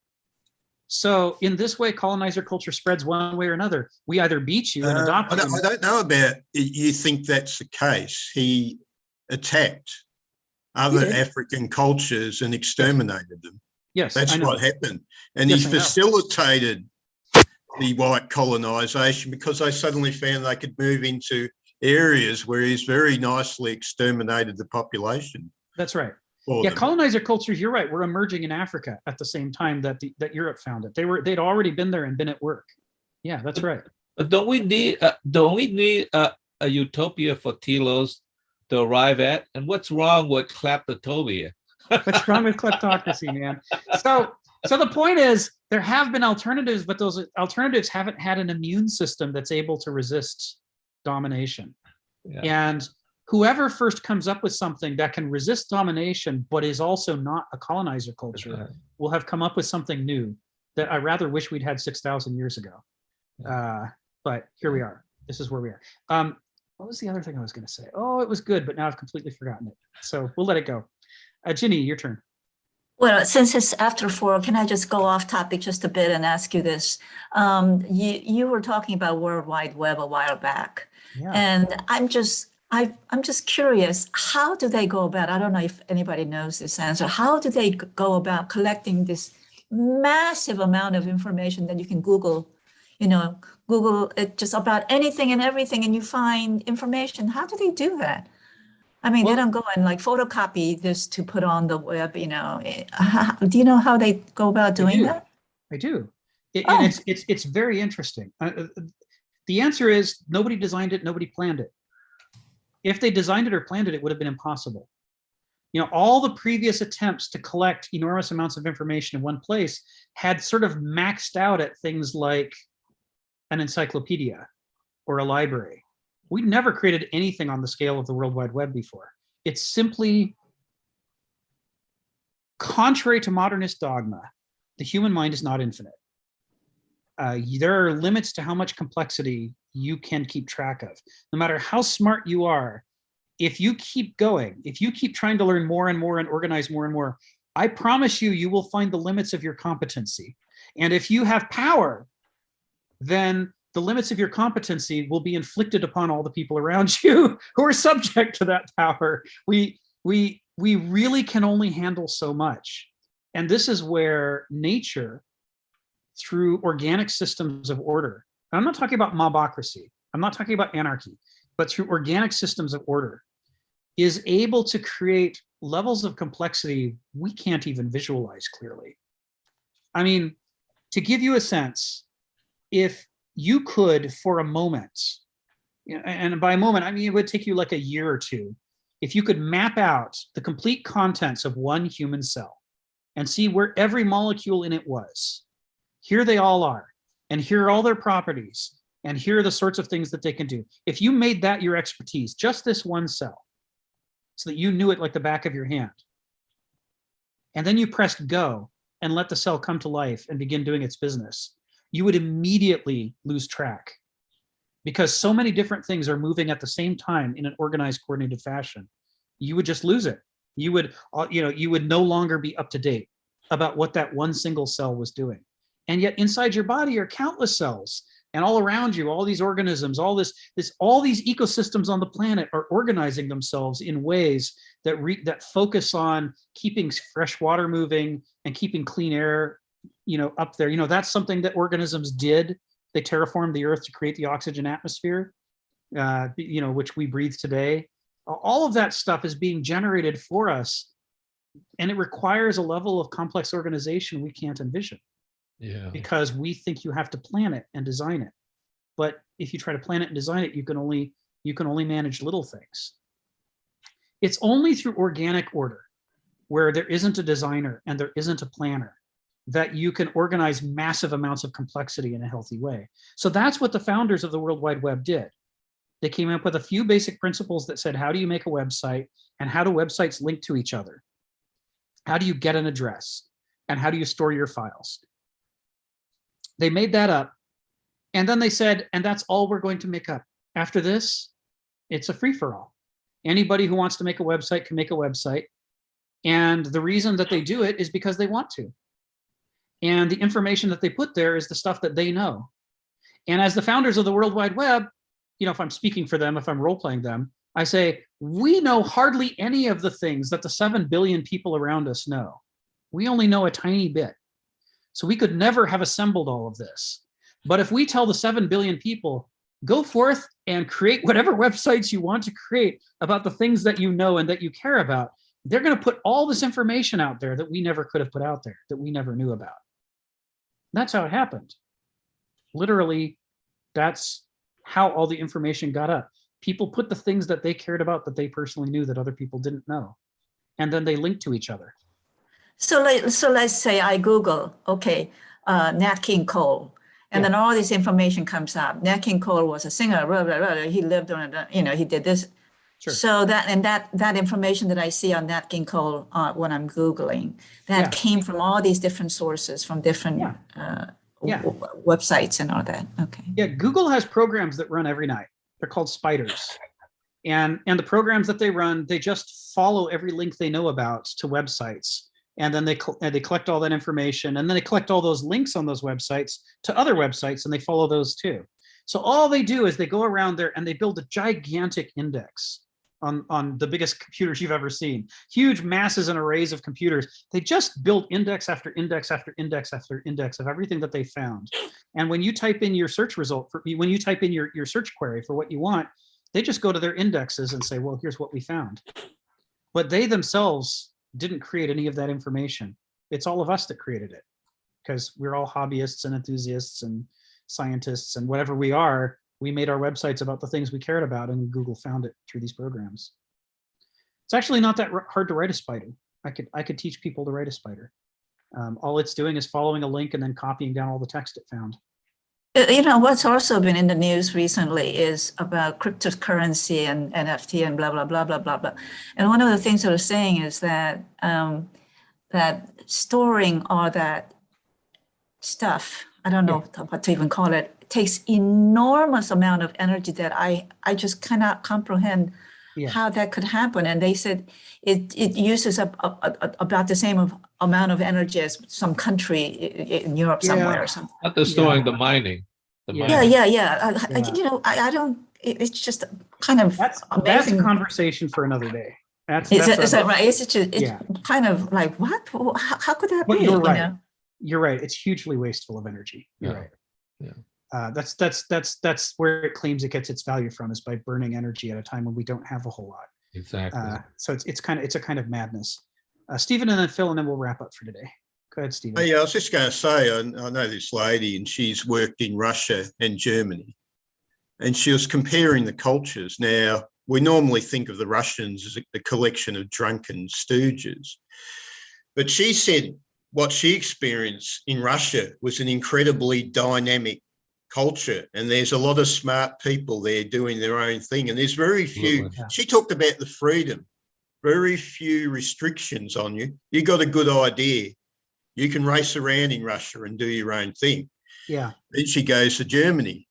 So in this way, colonizer culture spreads one way or another. We either beat you and adopt you. I don't know about you think that's the case. He attacked other African cultures and exterminated them. Yes, that's what happened. And he facilitated the white colonization because they suddenly found they could move into areas where he's very nicely exterminated the population. That's right. Yeah, colonizer cultures, you're right, were emerging in Africa at the same time that Europe found it. They'd already been there and been at work. Yeah, that's right. But don't we need a utopia for telos to arrive at? And what's wrong with kleptotopia? What's wrong with kleptocracy, man? So the point is, there have been alternatives, but those alternatives haven't had an immune system that's able to resist domination. Yeah. And whoever first comes up with something that can resist domination, but is also not a colonizer culture, will have come up with something new that I rather wish we'd had 6,000 years ago. But here we are. This is where we are. What was the other thing I was going to say? Oh, it was good, but now I've completely forgotten it. So we'll let it go. Ginny, your turn. Well, since it's after 4, can I just go off topic just a bit and ask you this? You were talking about World Wide Web a while back, and I'm just curious, how do they go about, I don't know if anybody knows this answer, how do they go about collecting this massive amount of information that you can Google it just about anything and everything and you find information? How do they do that? I mean, they don't go and like photocopy this to put on the web, do you know how they go about doing that? I do. And it's very interesting. The answer is nobody designed it, nobody planned it. If they designed it or planned it, it would have been impossible. All the previous attempts to collect enormous amounts of information in one place had sort of maxed out at things like an encyclopedia or a library. We never created anything on the scale of the World Wide Web before. It's simply, contrary to modernist dogma, the human mind is not infinite. There are limits to how much complexity you can keep track of. No matter how smart you are, if you keep going, if you keep trying to learn more and more and organize more and more, I promise you will find the limits of your competency. And if you have power, then the limits of your competency will be inflicted upon all the people around you who are subject to that power. We really can only handle so much. And this is where nature, through organic systems of order, and I'm not talking about mobocracy, I'm not talking about anarchy. but through organic systems of order, is able to create levels of complexity we can't even visualize clearly. I mean, to give you a sense, if you could, for a moment, and by a moment, I mean, it would take you like a year or two, if you could map out the complete contents of one human cell and see where every molecule in it was, here they all are, and here are all their properties, and here are the sorts of things that they can do. If you made that your expertise, just this one cell, so that you knew it like the back of your hand, and then you pressed go and let the cell come to life and begin doing its business, you would immediately lose track, because so many different things are moving at the same time in an organized, coordinated fashion. You would just lose it. You would, you would no longer be up to date about what that one single cell was doing. And yet inside your body are countless cells, and all around you, all these organisms, all these ecosystems on the planet are organizing themselves in ways that focus on keeping fresh water moving and keeping clean air, up there. That's something that organisms did. They terraformed the earth to create the oxygen atmosphere, which we breathe today. All of that stuff is being generated for us, and it requires a level of complex organization we can't envision. Yeah. Because we think you have to plan it and design it. But if you try to plan it and design it, you can only manage little things. It's only through organic order, where there isn't a designer and there isn't a planner, that you can organize massive amounts of complexity in a healthy way. So that's what the founders of the World Wide Web did. They came up with a few basic principles that said, how do you make a website, and how do websites link to each other? How do you get an address, and how do you store your files? They made that up, and then they said, and that's all we're going to make up. After this, it's a free-for-all. Anybody who wants to make a website can make a website, and the reason that they do it is because they want to. And the information that they put there is the stuff that they know. And as the founders of the World Wide Web, if I'm speaking for them, if I'm role-playing them, I say, we know hardly any of the things that the 7 billion people around us know. We only know a tiny bit. So we could never have assembled all of this. But if we tell the 7 billion people, go forth and create whatever websites you want to create about the things that you know and that you care about, they're going to put all this information out there that we never could have put out there, that we never knew about. That's how it happened. Literally, that's how all the information got up. People put the things that they cared about, that they personally knew, that other people didn't know. And then they linked to each other. So let's say I Google, okay, Nat King Cole, and then all this information comes up. Nat King Cole was a singer, blah, blah, blah. He lived on, he did this. Sure. So that information that I see on Nat King Cole when I'm Googling, that came from all these different sources, from different websites and all that. Okay. Yeah, Google has programs that run every night. They're called spiders. And the programs that they run, they just follow every link they know about to websites. And then they collect all that information, and then they collect all those links on those websites to other websites, and they follow those too. So all they do is they go around there and they build a gigantic index on the biggest computers you've ever seen. Huge masses and arrays of computers. They just build index after index after index after index of everything that they found. And when you type in your search result, when you type in your search query for what you want, they just go to their indexes and say, well, here's what we found. But they themselves didn't create any of that information. It's all of us that created it, because we're all hobbyists and enthusiasts and scientists and whatever we are. We made our websites about the things we cared about, and Google found it through these programs. It's actually not that hard to write a spider. I could teach people to write a spider. All it's doing is following a link and then copying down all the text it found. What's also been in the news recently is about cryptocurrency and NFT and blah, blah, blah, blah, blah, blah. And one of the things I was saying is that that storing all that stuff, I don't know what to even call it, takes enormous amount of energy that I just cannot comprehend how that could happen. And they said it uses up about the same amount of energy as some country in Europe somewhere or something. Not the storing, the mining. I don't, it's just kind of that's amazing. A conversation for another day. Is that right? It's kind of like, what? How could that be? You're right. You're right. It's hugely wasteful of energy. You're right. Yeah. That's where it claims it gets its value from, is by burning energy at a time when we don't have a whole lot. Exactly. So it's a kind of madness. Stephen and then Phil, and then we'll wrap up for today. Go ahead, Stephen. Oh, yeah, I was just going to say, I know this lady, and she's worked in Russia and Germany, and she was comparing the cultures. Now, we normally think of the Russians as a collection of drunken stooges, but she said what she experienced in Russia was an incredibly dynamic culture, and there's a lot of smart people there doing their own thing, and there's very few. She talked about the freedom, very few restrictions on you. You got a good idea, you can race around in Russia and do your own thing. Yeah. Then she goes to Germany,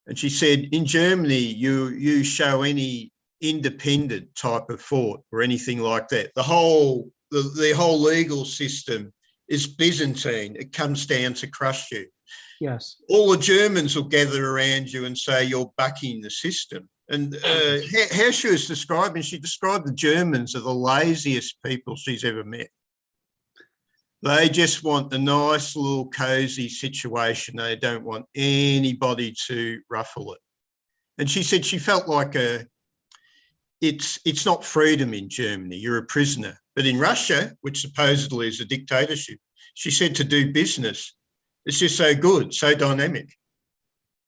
and she said, in Germany, you show any independent type of thought or anything like that, the whole legal system is Byzantine. It comes down to crush you. Yes. All the Germans will gather around you and say you're bucking the system. And how she was describing, she described the Germans are the laziest people she's ever met. They just want a nice little cozy situation. They don't want anybody to ruffle it. And she said she felt like it's not freedom in Germany. You're a prisoner. But in Russia, which supposedly is a dictatorship, she said to do business, it's just so good, so dynamic.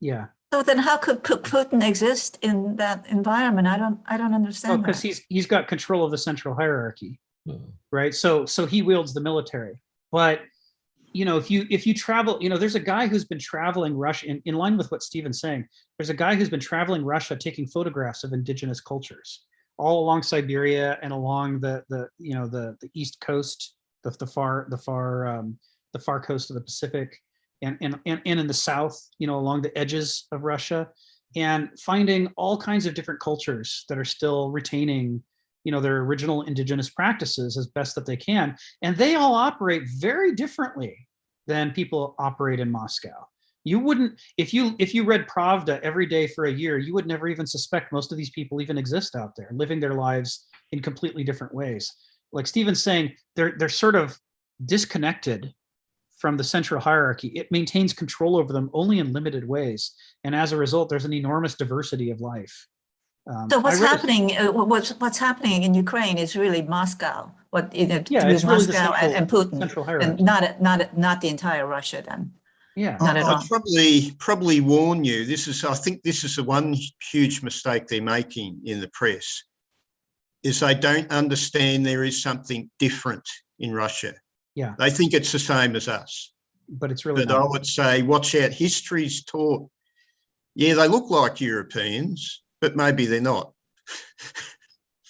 Yeah. So then how could Putin exist in that environment? I don't understand. Because he's got control of the central hierarchy, right? So he wields the military. But if you travel, there's a guy who's been traveling Russia in line with what Stephen's saying. There's a guy who's been traveling Russia, taking photographs of indigenous cultures all along Siberia and along the east coast, the far coast of the Pacific, and in the south, along the edges of Russia, and finding all kinds of different cultures that are still retaining their original indigenous practices as best that they can. And they all operate very differently than people operate in Moscow. You wouldn't, if you read Pravda every day for a year, you would never even suspect most of these people even exist out there, living their lives in completely different ways. Like Stephen's saying, they're sort of disconnected from the central hierarchy. It maintains control over them only in limited ways. And as a result, there's an enormous diversity of life. So what's happening? What's happening in Ukraine is really Moscow. It's really Moscow and Putin, central hierarchy. and not the entire Russia. Then, yeah, not at all. I'd probably warn you. I think this is the one huge mistake they're making in the press, is they don't understand there is something different in Russia. Yeah, they think it's the same as us, but it's really. But I would say, watch out. History's taught. Yeah, they look like Europeans, but maybe they're not.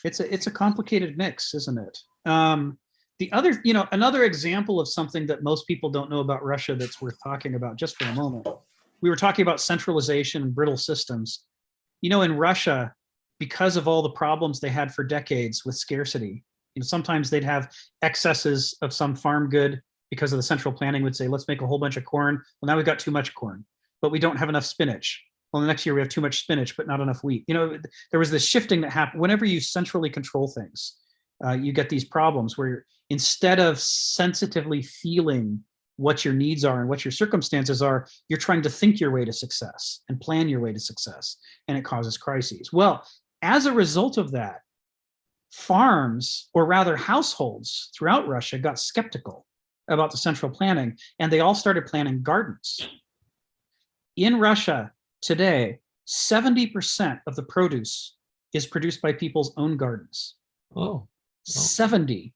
It's a complicated mix, isn't it? The other, another example of something that most people don't know about Russia that's worth talking about just for a moment. We were talking about centralization and brittle systems. In Russia, because of all the problems they had for decades with scarcity, sometimes they'd have excesses of some farm good because of the central planning would say, let's make a whole bunch of corn. Well, now we've got too much corn, but we don't have enough spinach. Well, the next year we have too much spinach, but not enough wheat. There was this shifting that happened. Whenever you centrally control things, you get these problems where instead of sensitively feeling what your needs are and what your circumstances are, you're trying to think your way to success and plan your way to success, and it causes crises. Well, as a result of that, farms, or rather households throughout Russia, got skeptical about the central planning, and they all started planting gardens. In Russia today, 70% of the produce is produced by people's own gardens. 70%.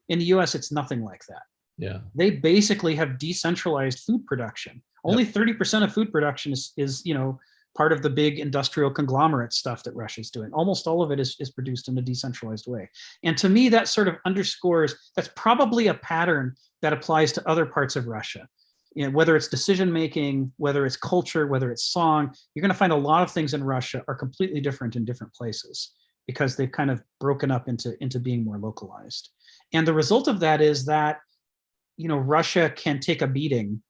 In the US, it's nothing like that. Yeah. They basically have decentralized food production. Only 30% of food production is part of the big industrial conglomerate stuff that Russia's doing. Almost all of it is produced in a decentralized way. And to me, that sort of underscores, that's probably a pattern that applies to other parts of Russia. Whether it's decision-making, whether it's culture, whether it's song, you're gonna find a lot of things in Russia are completely different in different places because they've kind of broken up into being more localized. And the result of that is that, Russia can take a beating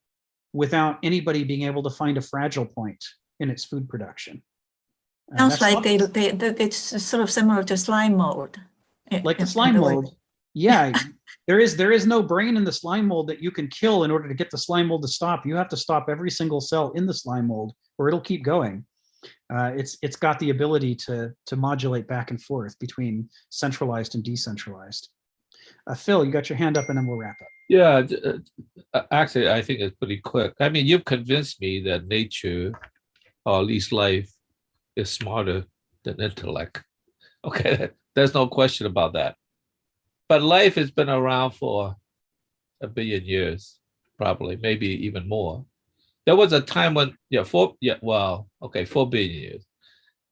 without anybody being able to find a fragile point in its food production. Sounds like it's sort of similar to slime mold. Like the slime mold, Yeah, there is no brain in the slime mold that you can kill in order to get the slime mold to stop. You have to stop every single cell in the slime mold, or it'll keep going. It's got the ability to modulate back and forth between centralized and decentralized. Phil, you got your hand up, and then we'll wrap up. Yeah, actually, I think it's pretty quick. I mean, you've convinced me that nature, or at least life, is smarter than intellect. Okay, there's no question about that. But life has been around for 1 billion years, probably, maybe even more. There was a time when, 4 billion years.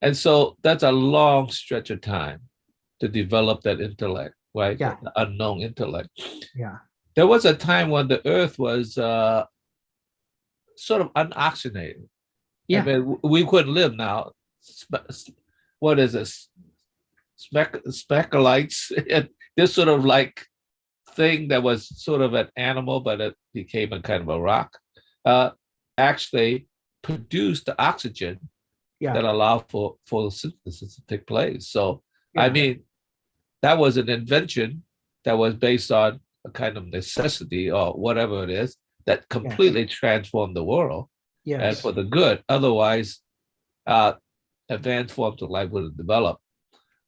And so that's a long stretch of time to develop that intellect, right? Yeah. The unknown intellect. Yeah. There was a time when the earth was sort of unoxygenated. Yeah. I mean, we couldn't live now. What is this? Speculites, this sort of like thing that was sort of an animal, but it became a kind of a rock, actually produced the oxygen that allowed for photosynthesis to take place. So, I mean, that was an invention that was based on a kind of necessity or whatever it is that completely transformed the world and for the good. Otherwise, advanced forms of life would have developed.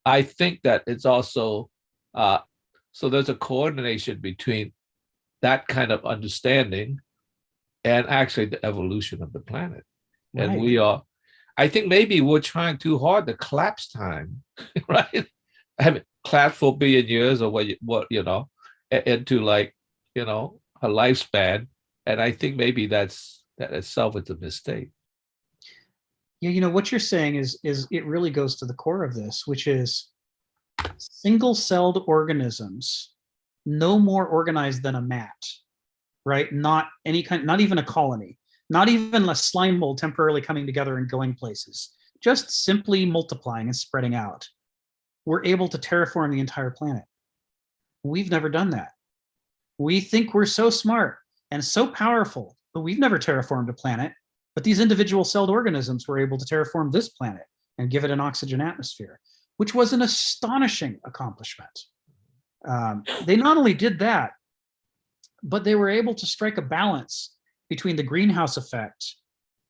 I think that it's also, so there's a coordination between that kind of understanding and actually the evolution of the planet. Right. And we are, I think maybe we're trying too hard to collapse time, right? I mean, collapse for 1 billion years or into like, a lifespan. And I think maybe that itself is a mistake. Yeah, what you're saying is it really goes to the core of this, which is single-celled organisms, no more organized than a mat, right? Not even a colony, not even a slime mold temporarily coming together and going places, just simply multiplying and spreading out. We're able to terraform the entire planet. We've never done that. We think we're so smart and so powerful, but we've never terraformed a planet. But these individual celled organisms were able to terraform this planet and give it an oxygen atmosphere, which was an astonishing accomplishment. They not only did that, but they were able to strike a balance between the greenhouse effect,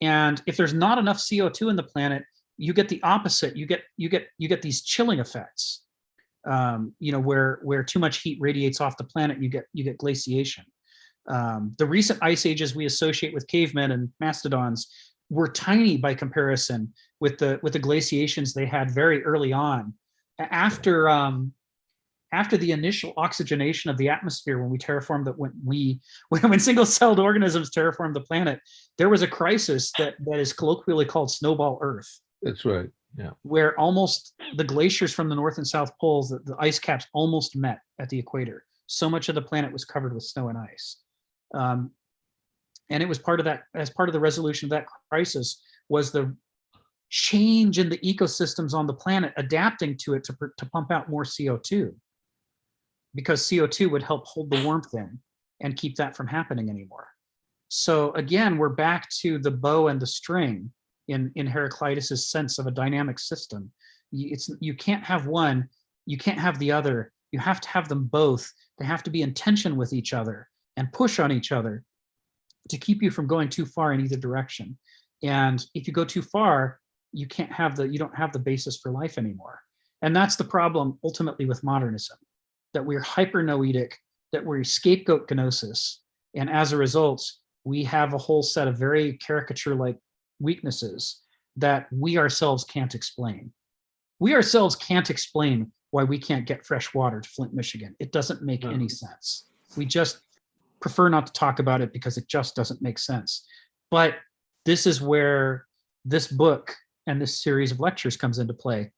and if there's not enough CO2 in the planet, you get the opposite. You get these chilling effects. Where too much heat radiates off the planet, you get glaciation. The recent ice ages we associate with cavemen and mastodons were tiny by comparison with the glaciations they had very early on. After the initial oxygenation of the atmosphere, when we terraformed that, when single-celled organisms terraformed the planet, there was a crisis that is colloquially called snowball Earth. That's right. Yeah. Where almost the glaciers from the North and South poles, the ice caps almost met at the equator. So much of the planet was covered with snow and ice. And it was part of that, as part of the resolution of that crisis, was the change in the ecosystems on the planet adapting to it to pump out more CO2, because CO2 would help hold the warmth in and keep that from happening anymore. So again, we're back to the bow and the string in Heraclitus's sense of a dynamic system. You can't have one, you can't have the other. You have to have them both. They have to be in tension with each other and push on each other to keep you from going too far in either direction. And if you go too far, you don't have the basis for life anymore. And that's the problem ultimately with modernism, that we're hypernoetic, that we're scapegoat gnosis. And as a result, we have a whole set of very caricature-like weaknesses that we ourselves can't explain. We ourselves can't explain why we can't get fresh water to Flint, Michigan. It doesn't make any sense. We just prefer not to talk about it because it just doesn't make sense. But this is where this book and this series of lectures comes into play.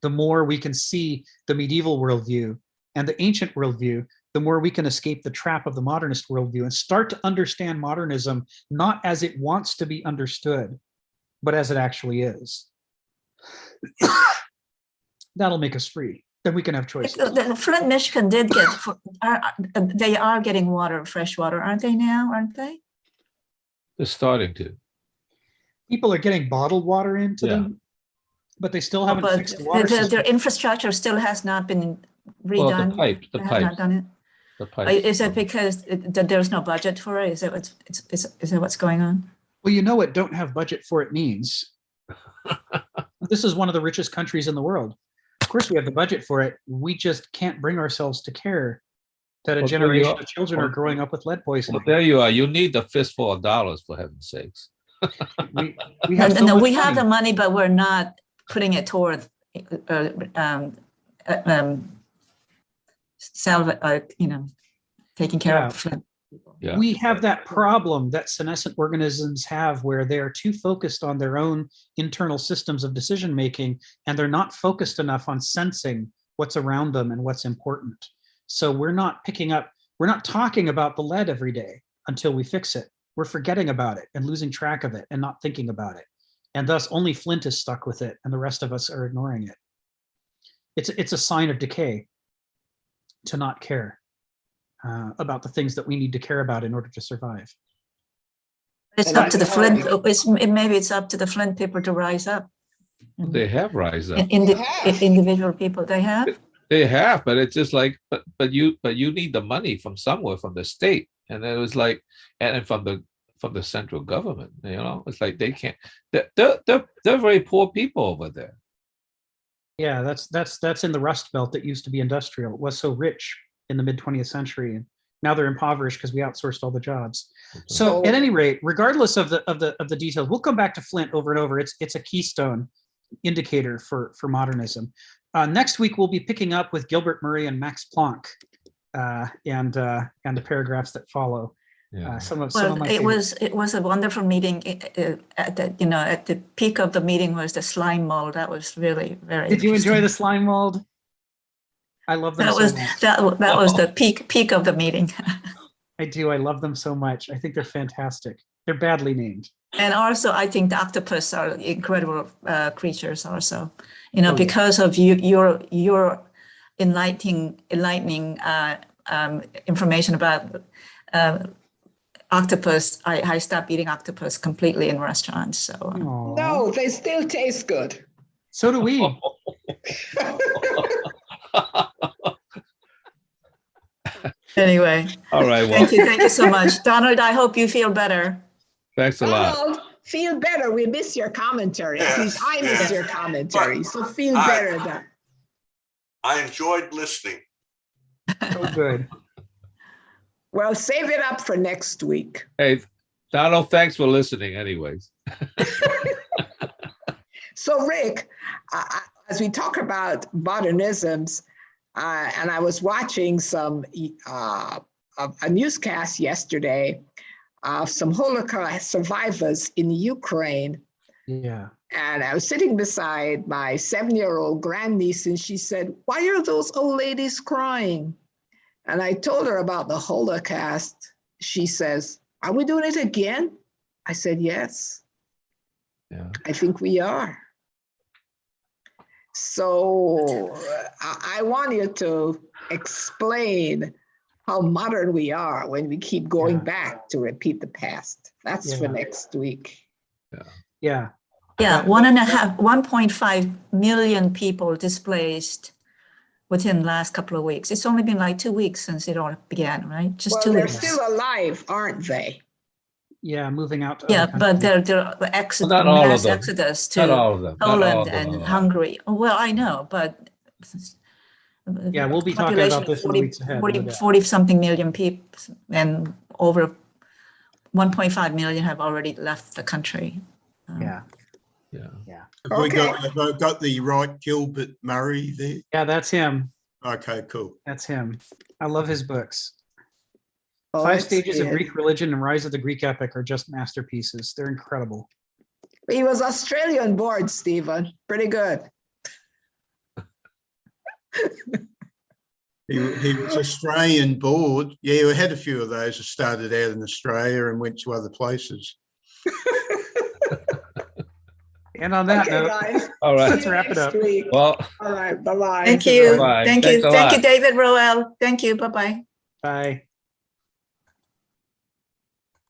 The more we can see the medieval worldview and the ancient worldview, the more we can escape the trap of the modernist worldview and start to understand modernism not as it wants to be understood, but as it actually is. That'll make us free. Then we can have choices. Flint, Michigan did get, they are getting water, fresh water, aren't they now, aren't they? They're starting to. People are getting bottled water into them, but they still haven't fixed the water system. Their infrastructure still has not been Well, redone? the pipe, They have not done it? the pipe. Is it because there's no budget for it? Is that what's going on? Well, you know what don't have budget for it means. This is one of the richest countries in the world. Of course, we have the budget for it. We just can't bring ourselves to care that a Well, there you generation are. of children are growing up with lead poisoning. Well, there you are. You need the fistful of dollars, for heaven's sakes. We have so No, much we have money. the money, but we're not putting it toward taking care Yeah. of Flint. Yeah. We have that problem that senescent organisms have where they are too focused on their own internal systems of decision making, and they're not focused enough on sensing what's around them and what's important. So we're not talking about the lead every day until we fix it. We're forgetting about it and losing track of it and not thinking about it. And thus only Flint is stuck with it and the rest of us are ignoring it. It's a sign of decay to not care about the things that we need to care about in order to survive. It's And up to the Flint. I- Maybe it's up to the Flint people to rise up. They have rise up. Individual people, they have. They have, but it's just like, but you need the money from somewhere, from the state, and it was like, and from the central government. You know, it's like they can't. They're very poor people over there. Yeah, that's in the Rust Belt that used to be industrial. It was so rich in the mid 20th century, and now they're impoverished because we outsourced all the jobs. So at any rate, regardless of the details, we'll come back to Flint over and over. It's a keystone indicator for modernism. Next week we'll be picking up with Gilbert Murray and Max Planck, and the paragraphs that follow. Yeah. Some of my It was a wonderful meeting. At the peak of the meeting was the slime mold. That was really very. Did you enjoy the interesting. slime mold? I love them. That so was much. that was the peak of the meeting. I do. I love them so much. I think they're fantastic. They're badly named. And also, I think the octopus are incredible creatures. Also, yeah. because of your enlightening information about octopus, I stopped eating octopus completely in restaurants. So Aw. No, they still taste good. So do we. anyway, All right. Well, thank you so much, Donald. I hope you feel better. thanks a lot. Donald, feel better. We miss your commentary. At least I miss Yes. your commentary. So feel I- better. Don. I enjoyed listening. So good. Well, save it up for next week. Hey, Donald, thanks for listening. Anyways. So, Rick, as we talk about modernisms, and I was watching a newscast yesterday of some Holocaust survivors in Ukraine. Yeah. And I was sitting beside my 7-year-old grandniece, and she said, "Why are those old ladies crying?" And I told her about the Holocaust. She says, "Are we doing it again?" I said, "Yes, Yeah. I think we are." So I want you to explain how modern we are when we keep going back to repeat the past. That's for next week. Yeah. Yeah, 1.5 million people displaced within the last couple of weeks. It's only been like 2 weeks since it all began, right? Just Well, 2 they're weeks. still alive, aren't they? Yeah. Moving out. To Yeah, other but countries. they're Not all of mass them. exodus Not to all of them. Not all Poland of them. and Hungary. Well, I know, but Yeah, we'll be talking about this in the weeks ahead. no doubt. 40 something million people, and over 1.5 million have already left the country. Yeah. Yeah. Have we got the right Gilbert Murray there? Yeah, that's him. Okay, cool. That's him. I love his books. Oh, 5 it's Stages of good. Greek Religion and Rise of the Greek Epic are just masterpieces. They're incredible. He was Australian born, Stephen. Pretty good. He was Australian board. Yeah, we had a few of those that started out in Australia and went to other places. And on that Okay, note, guys. All right. let's wrap it up. Next week. Well, All right. Bye-bye. Thank you. Bye-bye. Thank you. Thanks a Thank you, lot. David Roel. Thank you. Bye-bye. Bye.